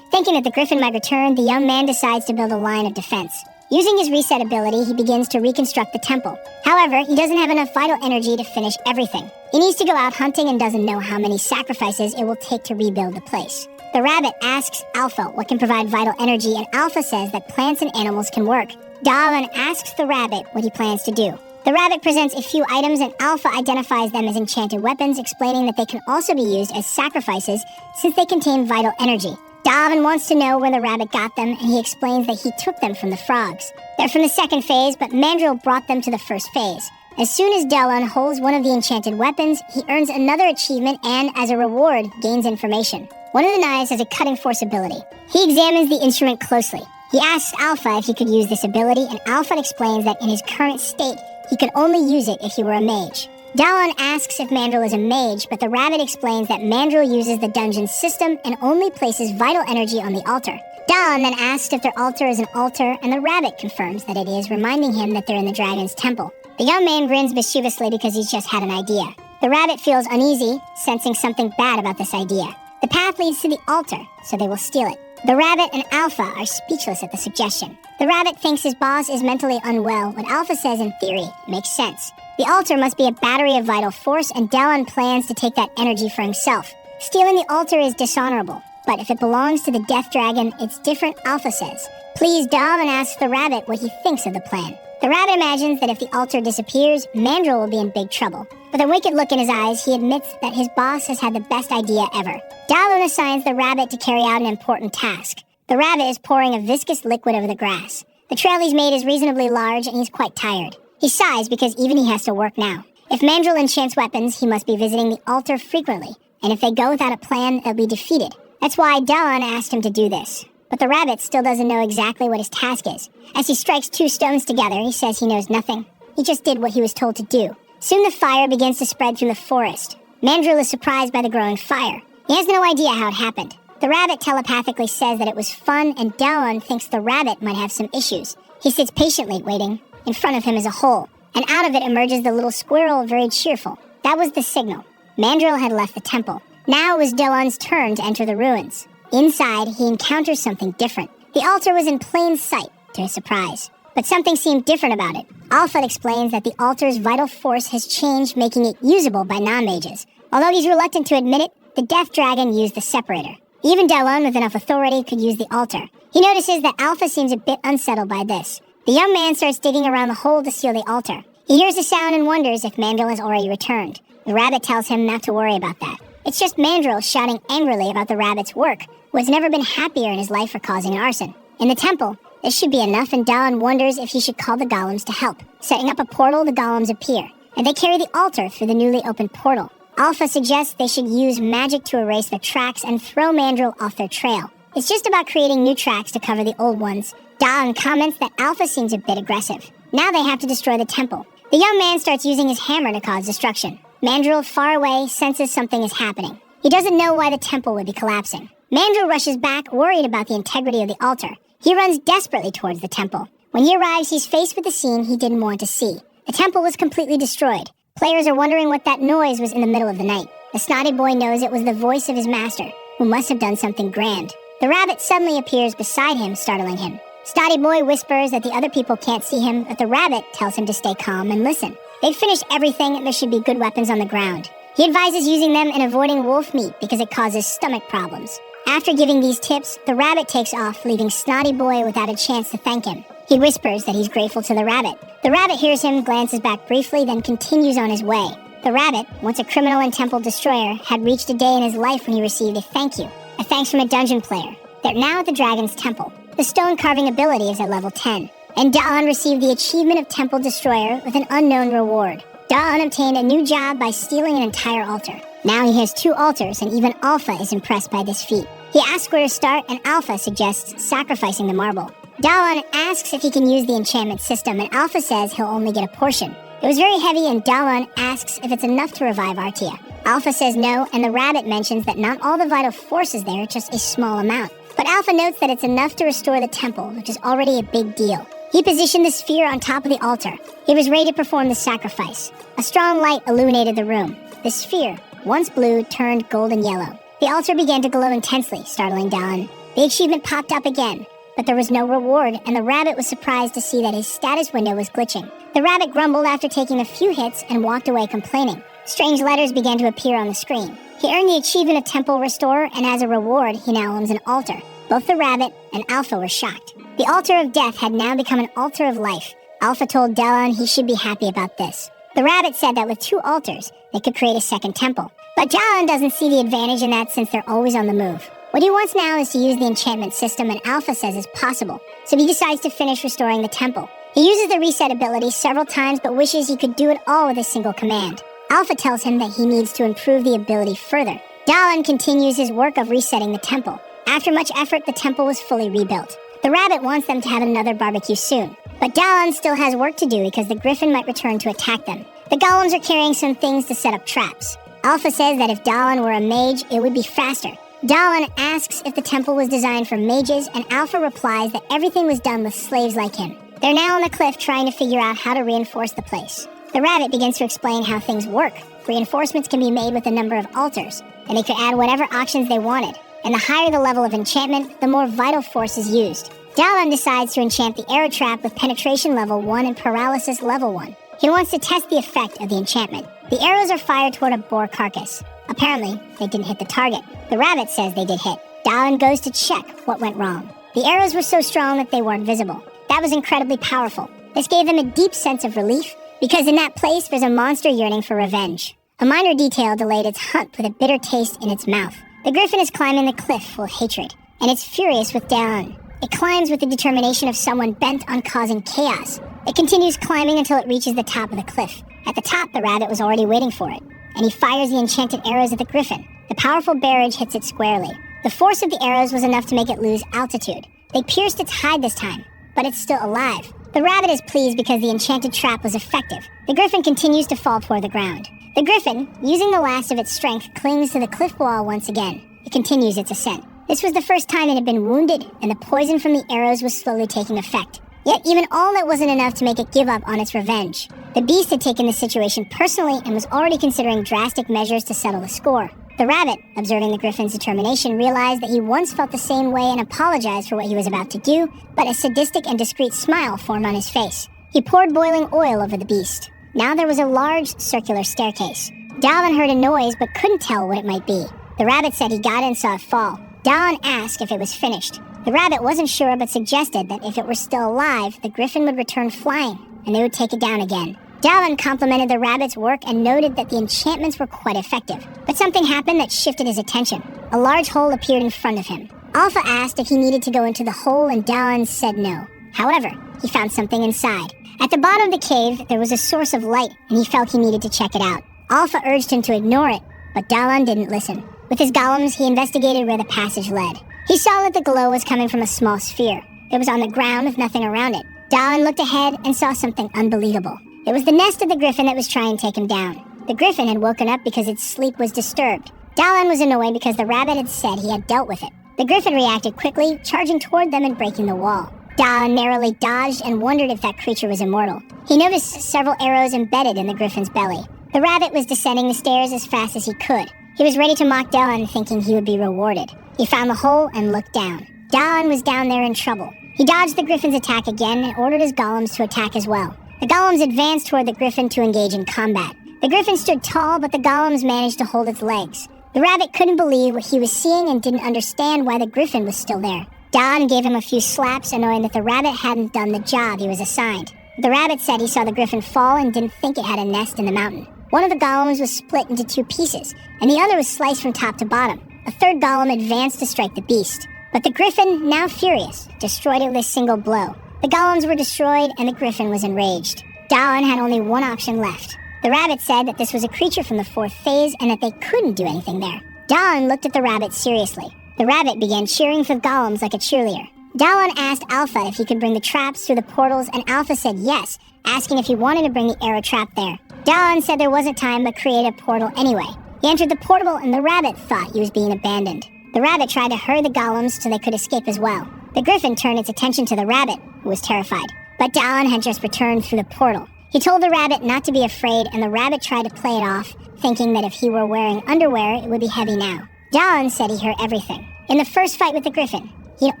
Thinking that the griffin might return, the young man decides to build a line of defense. Using his reset ability, he begins to reconstruct the temple. However, he doesn't have enough vital energy to finish everything. He needs to go out hunting and doesn't know how many sacrifices it will take to rebuild the place. The rabbit asks Alpha what can provide vital energy, and Alpha says that plants and animals can work. Dallin asks the rabbit what he plans to do. The rabbit presents a few items, and Alpha identifies them as enchanted weapons, explaining that they can also be used as sacrifices since they contain vital energy. Dalvin wants to know where the rabbit got them, and he explains that he took them from the frogs. They're from the 2nd phase, but Mandrill brought them to the 1st phase. As soon as Delon holds one of the enchanted weapons, he earns another achievement and, as a reward, gains information. One of the knives has a cutting force ability. He examines the instrument closely. He asks Alpha if he could use this ability, and Alpha explains that in his current state, he could only use it if he were a mage. Dallin asks if Mandrill is a mage, but the rabbit explains that Mandrill uses the dungeon system and only places vital energy on the altar. Dallin then asks if their altar is an altar, and the rabbit confirms that it is, reminding him that they're in the dragon's temple. The young man grins mischievously because he's just had an idea. The rabbit feels uneasy, sensing something bad about this idea. The path leads to the altar, so they will steal it. The rabbit and Alpha are speechless at the suggestion. The rabbit thinks his boss is mentally unwell, what Alpha says in theory makes sense. The altar must be a battery of vital force, and Dallin plans to take that energy for himself. Stealing the altar is dishonorable, but if it belongs to the Death Dragon, it's different, Alpha says. Please, Dallin asks the rabbit what he thinks of the plan. The rabbit imagines that if the altar disappears, Mandrill will be in big trouble. With a wicked look in his eyes, he admits that his boss has had the best idea ever. Dallin assigns the rabbit to carry out an important task. The rabbit is pouring a viscous liquid over the grass. The trail he's made is reasonably large and he's quite tired. He sighs because even he has to work now. If Mandrill enchants weapons, he must be visiting the altar frequently, and if they go without a plan, they'll be defeated. That's why Dallin asked him to do this. But the rabbit still doesn't know exactly what his task is. As he strikes two stones together, he says he knows nothing. He just did what he was told to do. Soon the fire begins to spread through the forest. Mandrill is surprised by the growing fire. He has no idea how it happened. The rabbit telepathically says that it was fun, and Dallin thinks the rabbit might have some issues. He sits patiently waiting. In front of him is a hole, and out of it emerges the little squirrel, very cheerful. That was the signal. Mandrill had left the temple. Now it was Dallin's turn to enter the ruins. Inside, he encounters something different. The altar was in plain sight, to his surprise. But something seemed different about it. Alpha explains that the altar's vital force has changed, making it usable by non-mages. Although he's reluctant to admit it, the Death Dragon used the separator. Even Dallin, with enough authority, could use the altar. He notices that Alpha seems a bit unsettled by this. The young man starts digging around the hole to seal the altar. He hears a sound and wonders if Mandrill has already returned. The rabbit tells him not to worry about that. It's just Mandrill shouting angrily about the rabbit's work, who has never been happier in his life for causing an arson. In the temple, this should be enough, and Dallin wonders if he should call the golems to help. Setting up a portal, the golems appear, and they carry the altar through the newly opened portal. Alpha suggests they should use magic to erase their tracks and throw Mandrill off their trail. It's just about creating new tracks to cover the old ones. Dallin comments that Alpha seems a bit aggressive. Now they have to destroy the temple. The young man starts using his hammer to cause destruction. Mandrill, far away, senses something is happening. He doesn't know why the temple would be collapsing. Mandrill rushes back, worried about the integrity of the altar. He runs desperately towards the temple. When he arrives, he's faced with the scene he didn't want to see. The temple was completely destroyed. Players are wondering what that noise was in the middle of the night. The snotty boy knows it was the voice of his master, who must have done something grand. The rabbit suddenly appears beside him, startling him. Snotty boy whispers that the other people can't see him, but the rabbit tells him to stay calm and listen. They've finished everything, and there should be good weapons on the ground. He advises using them and avoiding wolf meat because it causes stomach problems. After giving these tips, the rabbit takes off, leaving Snotty Boy without a chance to thank him. He whispers that he's grateful to the rabbit. The rabbit hears him, glances back briefly, then continues on his way. The rabbit, once a criminal and temple destroyer, had reached a day in his life when he received a thank you. A thanks from a dungeon player. They're now at the dragon's temple. The stone carving ability is at level 10. And Dallin received the achievement of Temple Destroyer with an unknown reward. Dallin obtained a new job by stealing an entire altar. Now he has 2 altars, and even Alpha is impressed by this feat. He asks where to start, and Alpha suggests sacrificing the marble. Dallin asks if he can use the enchantment system, and Alpha says he'll only get a portion. It was very heavy, and Dallin asks if it's enough to revive Artia. Alpha says no, and the rabbit mentions that not all the vital force is there, just a small amount. But Alpha notes that it's enough to restore the temple, which is already a big deal. He positioned the sphere on top of the altar. He was ready to perform the sacrifice. A strong light illuminated the room. The sphere, once blue, turned golden yellow. The altar began to glow intensely, startling Dallin. The achievement popped up again, but there was no reward, and the rabbit was surprised to see that his status window was glitching. The rabbit grumbled after taking a few hits and walked away complaining. Strange letters began to appear on the screen. He earned the achievement of Temple Restorer, and as a reward, he now owns an altar. Both the rabbit and Alpha were shocked. The altar of death had now become an altar of life. Alpha told Dallin he should be happy about this. The rabbit said that with 2 altars, they could create a second temple. But Dallin doesn't see the advantage in that since they're always on the move. What he wants now is to use the enchantment system, and Alpha says it's possible, so he decides to finish restoring the temple. He uses the reset ability several times, but wishes he could do it all with a single command. Alpha tells him that he needs to improve the ability further. Dallin continues his work of resetting the temple. After much effort, the temple was fully rebuilt. The rabbit wants them to have another barbecue soon, but Dallin still has work to do because the griffin might return to attack them. The golems are carrying some things to set up traps. Alpha says that if Dallin were a mage, it would be faster. Dallin asks if the temple was designed for mages, and Alpha replies that everything was done with slaves like him. They're now on the cliff trying to figure out how to reinforce the place. The rabbit begins to explain how things work. Reinforcements can be made with a number of altars, and they could add whatever options they wanted. And the higher the level of enchantment, the more vital force is used. Dallin decides to enchant the arrow trap with penetration level 1 and paralysis level 1. He wants to test the effect of the enchantment. The arrows are fired toward a boar carcass. Apparently, they didn't hit the target. The rabbit says they did hit. Dallin goes to check what went wrong. The arrows were so strong that they weren't visible. That was incredibly powerful. This gave them a deep sense of relief, because in that place was a monster yearning for revenge. A minor detail delayed its hunt with a bitter taste in its mouth. The griffin is climbing the cliff full of hatred, and it's furious with Dawn. It climbs with the determination of someone bent on causing chaos. It continues climbing until it reaches the top of the cliff. At the top, the rabbit was already waiting for it, and he fires the enchanted arrows at the griffin. The powerful barrage hits it squarely. The force of the arrows was enough to make it lose altitude. They pierced its hide this time, but it's still alive. The rabbit is pleased because the enchanted trap was effective. The griffin continues to fall toward the ground. The griffin, using the last of its strength, clings to the cliff wall once again. It continues its ascent. This was the first time it had been wounded, and the poison from the arrows was slowly taking effect. Yet even all that wasn't enough to make it give up on its revenge. The beast had taken the situation personally and was already considering drastic measures to settle the score. The rabbit, observing the griffin's determination, realized that he once felt the same way and apologized for what he was about to do, but a sadistic and discreet smile formed on his face. He poured boiling oil over the beast. Now there was a large circular staircase. Dallin heard a noise but couldn't tell what it might be. The rabbit said he got it and saw it fall. Dallin asked if it was finished. The rabbit wasn't sure but suggested that if it were still alive, the griffin would return flying, and they would take it down again. Dallin complimented the rabbit's work and noted that the enchantments were quite effective. But something happened that shifted his attention. A large hole appeared in front of him. Alpha asked if he needed to go into the hole, and Dallin said no. However, he found something inside. At the bottom of the cave, there was a source of light, and he felt he needed to check it out. Alpha urged him to ignore it, but Dallin didn't listen. With his golems, he investigated where the passage led. He saw that the glow was coming from a small sphere. It was on the ground with nothing around it. Dallin looked ahead and saw something unbelievable. It was the nest of the griffin that was trying to take him down. The griffin had woken up because its sleep was disturbed. Dallin was annoyed because the rabbit had said he had dealt with it. The griffin reacted quickly, charging toward them and breaking the wall. Dallin narrowly dodged and wondered if that creature was immortal. He noticed several arrows embedded in the griffin's belly. The rabbit was descending the stairs as fast as he could. He was ready to mock Dallin, thinking he would be rewarded. He found the hole and looked down. Dallin was down there in trouble. He dodged the griffin's attack again and ordered his golems to attack as well. The golems advanced toward the griffin to engage in combat. The griffin stood tall, but the golems managed to hold its legs. The rabbit couldn't believe what he was seeing and didn't understand why the griffin was still there. Dallin gave him a few slaps, knowing that the rabbit hadn't done the job he was assigned. The rabbit said he saw the griffin fall and didn't think it had a nest in the mountain. One of the golems was split into 2 pieces, and the other was sliced from top to bottom. A third golem advanced to strike the beast. But the griffin, now furious, destroyed it with a single blow. The golems were destroyed, and the griffin was enraged. Dallin had only one option left. The rabbit said that this was a creature from the 4th phase and that they couldn't do anything there. Dallin looked at the rabbit seriously. The rabbit began cheering for the golems like a cheerleader. Dallin asked Alpha if he could bring the traps through the portals, and Alpha said yes, asking if he wanted to bring the arrow trap there. Dallin said there wasn't time but create a portal anyway. He entered the portal, and the rabbit thought he was being abandoned. The rabbit tried to hurry the golems so they could escape as well. The griffin turned its attention to the rabbit, who was terrified. But Dallin had just returned through the portal. He told the rabbit not to be afraid, and the rabbit tried to play it off, thinking that if he were wearing underwear, it would be heavy now. Dallin said he heard everything. In the first fight with the griffin, he had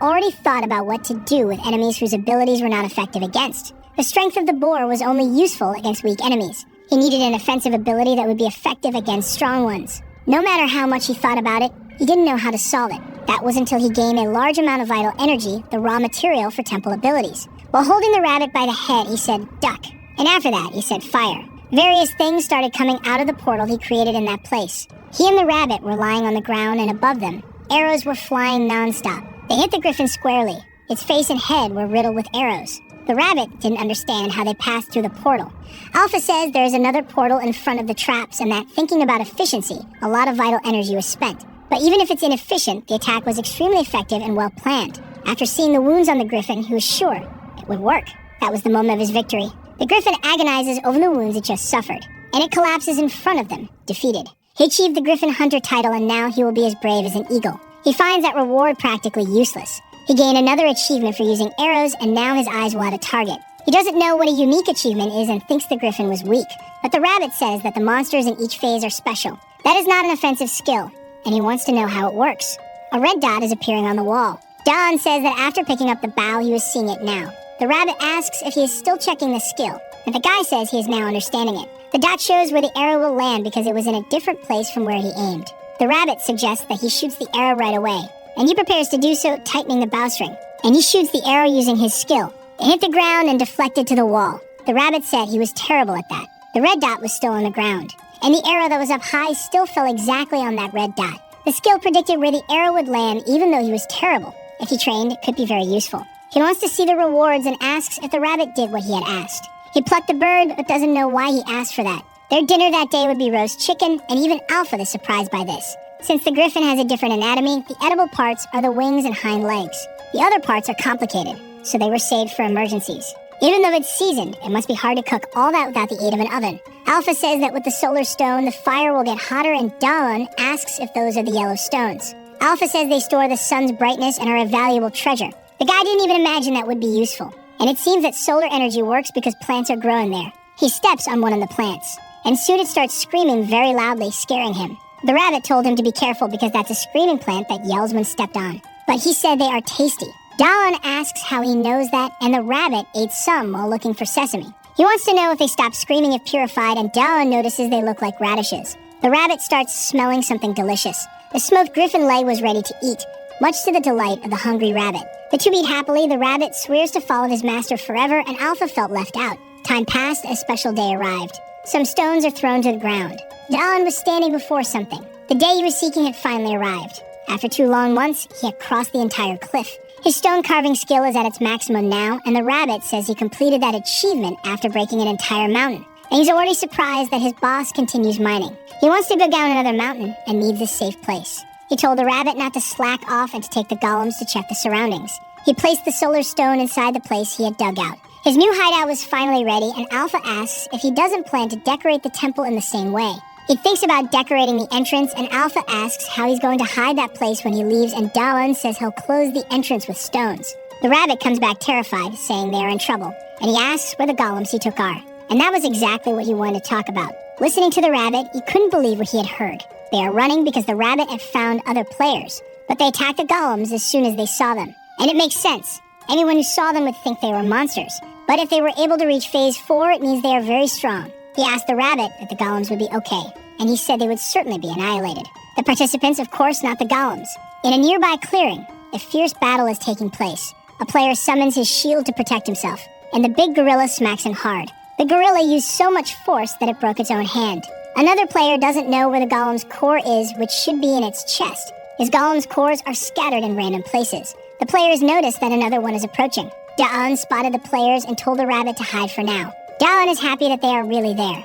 already thought about what to do with enemies whose abilities were not effective against. The strength of the boar was only useful against weak enemies. He needed an offensive ability that would be effective against strong ones. No matter how much he thought about it, he didn't know how to solve it. That was until he gained a large amount of vital energy, the raw material for temple abilities. While holding the rabbit by the head, he said, "Duck." And after that, he said, "Fire." Various things started coming out of the portal he created in that place. He and the rabbit were lying on the ground, and above them, arrows were flying nonstop. They hit the griffin squarely. Its face and head were riddled with arrows. The rabbit didn't understand how they passed through the portal. Alpha says there is another portal in front of the traps, and that, thinking about efficiency, a lot of vital energy was spent. But even if it's inefficient, the attack was extremely effective and well planned. After seeing the wounds on the griffin, he was sure it would work. That was the moment of his victory. The griffin agonizes over the wounds it just suffered, and it collapses in front of them, defeated. He achieved the Griffin Hunter title, and now he will be as brave as an eagle. He finds that reward practically useless. He gained another achievement for using arrows, and now his eyes will have a target. He doesn't know what a unique achievement is and thinks the griffin was weak, but the rabbit says that the monsters in each phase are special. That is not an offensive skill, and he wants to know how it works. A red dot is appearing on the wall. Don says that after picking up the bow, he was seeing it now. The rabbit asks if he is still checking the skill, and the guy says he is now understanding it. The dot shows where the arrow will land because it was in a different place from where he aimed. The rabbit suggests that he shoots the arrow right away, and he prepares to do so, tightening the bowstring. And he shoots the arrow using his skill. It hit the ground and deflected to the wall. The rabbit said he was terrible at that. The red dot was still on the ground, and the arrow that was up high still fell exactly on that red dot. The skill predicted where the arrow would land even though he was terrible. If he trained, it could be very useful. He wants to see the rewards and asks if the rabbit did what he had asked. He plucked the bird, but doesn't know why he asked for that. Their dinner that day would be roast chicken, and even Alpha is surprised by this. Since the griffin has a different anatomy, the edible parts are the wings and hind legs. The other parts are complicated, so they were saved for emergencies. Even though it's seasoned, it must be hard to cook all that without the aid of an oven. Alpha says that with the solar stone, the fire will get hotter, and Dawn asks if those are the yellow stones. Alpha says they store the sun's brightness and are a valuable treasure. The guy didn't even imagine that would be useful. And it seems that solar energy works because plants are growing there. He steps on one of the plants, and soon it starts screaming very loudly, scaring him. The rabbit told him to be careful because that's a screaming plant that yells when stepped on. But he said they are tasty. Dawn asks how he knows that, and the rabbit ate some while looking for sesame. He wants to know if they stop screaming if purified, and Dawn notices they look like radishes. The rabbit starts smelling something delicious. The smoked griffin leg was ready to eat, much to the delight of the hungry rabbit. The two eat happily. The rabbit swears to follow his master forever, and Alpha felt left out. Time passed, a special day arrived. Some stones are thrown to the ground. Dawn was standing before something. The day he was seeking had finally arrived. After 2 long months, he had crossed the entire cliff. His stone carving skill is at its maximum now, and the rabbit says he completed that achievement after breaking an entire mountain. And he's already surprised that his boss continues mining. He wants to go down another mountain and needs a safe place. He told the rabbit not to slack off and to take the golems to check the surroundings. He placed the solar stone inside the place he had dug out. His new hideout was finally ready, and Alpha asks if he doesn't plan to decorate the temple in the same way. He thinks about decorating the entrance, and Alpha asks how he's going to hide that place when he leaves, and Dawn says he'll close the entrance with stones. The rabbit comes back terrified, saying they are in trouble, and he asks where the golems he took are. And that was exactly what he wanted to talk about. Listening to the rabbit, he couldn't believe what he had heard. They are running because the rabbit had found other players, but they attacked the golems as soon as they saw them. And it makes sense. Anyone who saw them would think they were monsters. But if they were able to reach phase 4, it means they are very strong. He asked the rabbit if the golems would be okay, and he said they would certainly be annihilated. The participants, of course, not the golems. In a nearby clearing, a fierce battle is taking place. A player summons his shield to protect himself, and the big gorilla smacks him hard. The gorilla used so much force that it broke its own hand. Another player doesn't know where the golem's core is, which should be in its chest. His golem's cores are scattered in random places. The players notice that another one is approaching. Dawn spotted the players and told the rabbit to hide for now. Dawn is happy that they are really there.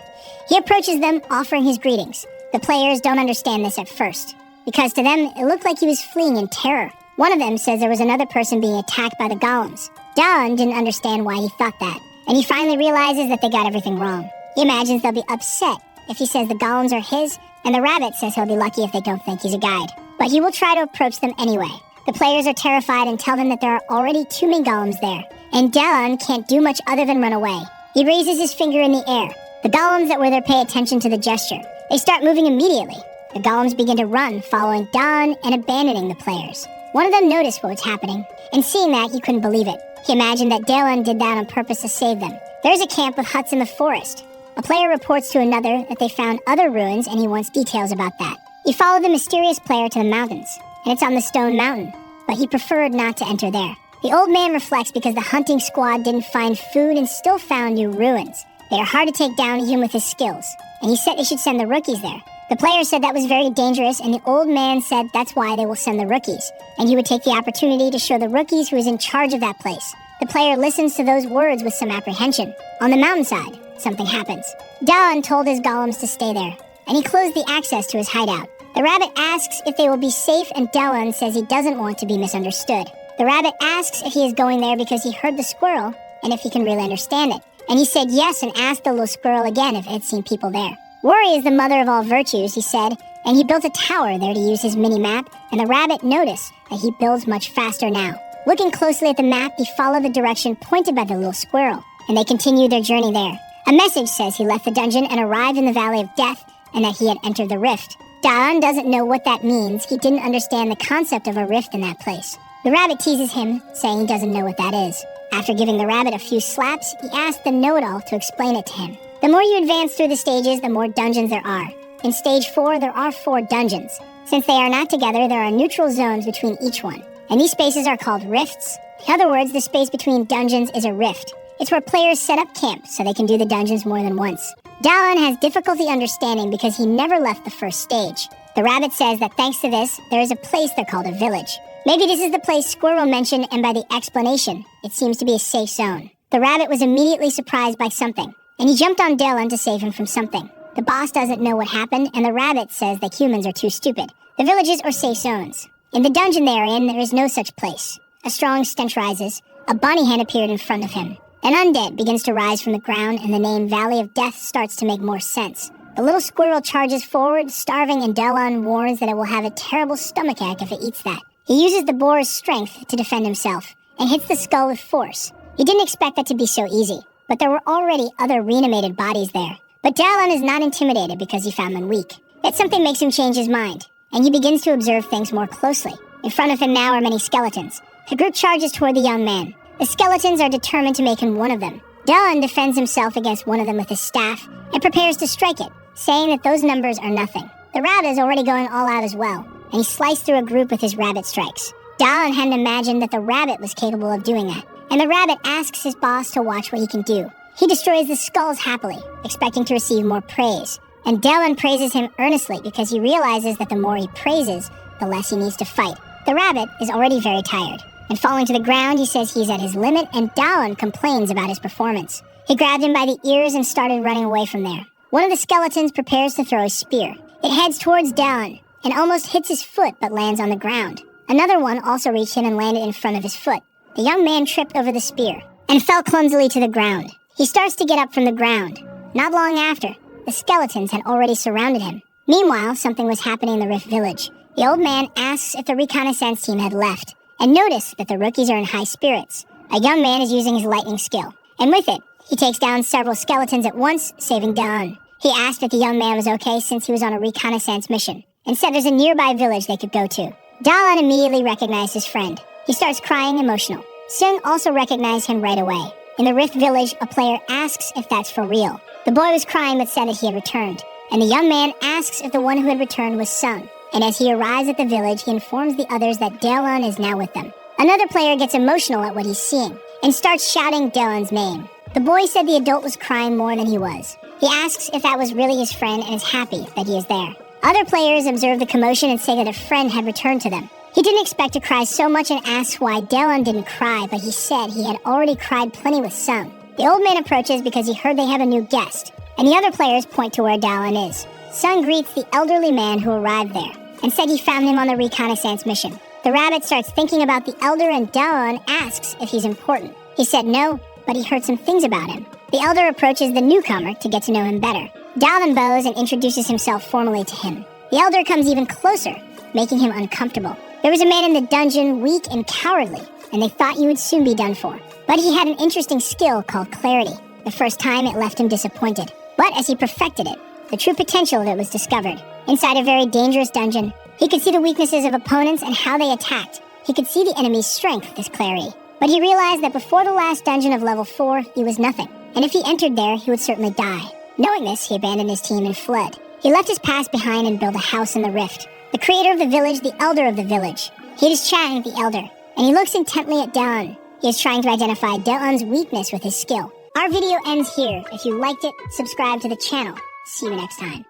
He approaches them, offering his greetings. The players don't understand this at first, because to them, it looked like he was fleeing in terror. One of them says there was another person being attacked by the golems. Dawn didn't understand why he thought that, and he finally realizes that they got everything wrong. He imagines they'll be upset if he says the golems are his, and the rabbit says he'll be lucky if they don't think he's a guide. But he will try to approach them anyway. The players are terrified and tell them that there are already too many golems there, and Dawn can't do much other than run away. He raises his finger in the air. The golems that were there pay attention to the gesture. They start moving immediately. The golems begin to run, following Dawn and abandoning the players. One of them noticed what was happening, and seeing that, he couldn't believe it. He imagined that Dawn did that on purpose to save them. There's a camp with huts in the forest. A player reports to another that they found other ruins, and he wants details about that. He followed the mysterious player to the mountains, and it's on the stone mountain, but he preferred not to enter there. The old man reflects because the hunting squad didn't find food and still found new ruins. They are hard to take down even with his skills, and he said they should send the rookies there. The player said that was very dangerous, and the old man said that's why they will send the rookies, and he would take the opportunity to show the rookies who is in charge of that place. The player listens to those words with some apprehension. On the mountainside, something happens. Dawn told his golems to stay there, and he closed the access to his hideout. The rabbit asks if they will be safe, and Dawn says he doesn't want to be misunderstood. The rabbit asks if he is going there because he heard the squirrel, and if he can really understand it. And he said yes and asked the little squirrel again if it had seen people there. Worry is the mother of all virtues, he said, and he built a tower there to use his mini-map, and the rabbit noticed that he builds much faster now. Looking closely at the map, he followed the direction pointed by the little squirrel, and they continued their journey there. A message says he left the dungeon and arrived in the Valley of Death, and that he had entered the rift. Dawn doesn't know what that means. He didn't understand the concept of a rift in that place. The rabbit teases him, saying he doesn't know what that is. After giving the rabbit a few slaps, he asked the know-it-all to explain it to him. The more you advance through the stages, the more dungeons there are. In stage 4, there are 4 dungeons. Since they are not together, there are neutral zones between each one. and these spaces are called rifts. In other words, the space between dungeons is a rift. It's where players set up camp so they can do the dungeons more than once. Dallon has difficulty understanding because he never left the first stage. The rabbit says that thanks to this, there is a place they're called a village. Maybe this is the place Squirrel mentioned, and by the explanation, it seems to be a safe zone. The rabbit was immediately surprised by something, and he jumped on Dallon to save him from something. The boss doesn't know what happened, and the rabbit says that humans are too stupid. The villages are safe zones. In the dungeon they are in, there is no such place. A strong stench rises. A bony hand appeared in front of him. An undead begins to rise from the ground, and the name Valley of Death starts to make more sense. The little squirrel charges forward, starving, and Dallon warns that it will have a terrible stomachache if it eats that. He uses the boar's strength to defend himself, and hits the skull with force. He didn't expect that to be so easy, but there were already other reanimated bodies there. But Dallon is not intimidated because he found them weak. Yet something makes him change his mind, and he begins to observe things more closely. In front of him now are many skeletons. The group charges toward the young man. The skeletons are determined to make him one of them. Dallon defends himself against one of them with his staff and prepares to strike it, saying that those numbers are nothing. The rabbit is already going all out as well, and he sliced through a group with his rabbit strikes. Dallon hadn't imagined that the rabbit was capable of doing that, and the rabbit asks his boss to watch what he can do. He destroys the skulls happily, expecting to receive more praise, and Dallon praises him earnestly because he realizes that the more he praises, the less he needs to fight. The rabbit is already very tired, and falling to the ground, he says he's at his limit, and Dallon complains about his performance. He grabbed him by the ears and started running away from there. One of the skeletons prepares to throw a spear. It heads towards Dallon, and almost hits his foot but lands on the ground. Another one also reached him and landed in front of his foot. The young man tripped over the spear, and fell clumsily to the ground. He starts to get up from the ground. Not long after, the skeletons had already surrounded him. Meanwhile, something was happening in the Rift Village. The old man asks if the reconnaissance team had left, and noticed that the rookies are in high spirits. A young man is using his lightning skill, and with it, he takes down several skeletons at once, saving Dallon. He asked if the young man was okay since he was on a reconnaissance mission, and said there's a nearby village they could go to. Dallon immediately recognized his friend. He starts crying emotional. Sung also recognized him right away. In the Rift Village, a player asks if that's for real. The boy was crying but said that he had returned, and the young man asks if the one who had returned was Sung. And as he arrives at the village, he informs the others that Dallon is now with them. Another player gets emotional at what he's seeing, and starts shouting Dallon's name. The boy said the adult was crying more than he was. He asks if that was really his friend and is happy that he is there. Other players observe the commotion and say that a friend had returned to them. He didn't expect to cry so much and asks why Dallon didn't cry, but he said he had already cried plenty with Sung. The old man approaches because he heard they have a new guest, and the other players point to where Dallon is. Sung greets the elderly man who arrived there, and said he found him on the reconnaissance mission. The rabbit starts thinking about the elder, and Dallon asks if he's important. He said no, but he heard some things about him. The elder approaches the newcomer to get to know him better. Dallon bows and introduces himself formally to him. The elder comes even closer, making him uncomfortable. There was a man in the dungeon, weak and cowardly, and they thought he would soon be done for. But he had an interesting skill called clarity. The first time, it left him disappointed. But as he perfected it, the true potential of it was discovered. Inside a very dangerous dungeon, he could see the weaknesses of opponents and how they attacked. He could see the enemy's strength with his clarity. But he realized that before the last dungeon of level 4, he was nothing. And if he entered there, he would certainly die. Knowing this, he abandoned his team and fled. He left his past behind and built a house in the rift. The creator of the village, the elder of the village. He is chatting with the elder, and he looks intently at Dallon. He is trying to identify Dallon's weakness with his skill. Our video ends here. If you liked it, subscribe to the channel. See you next time.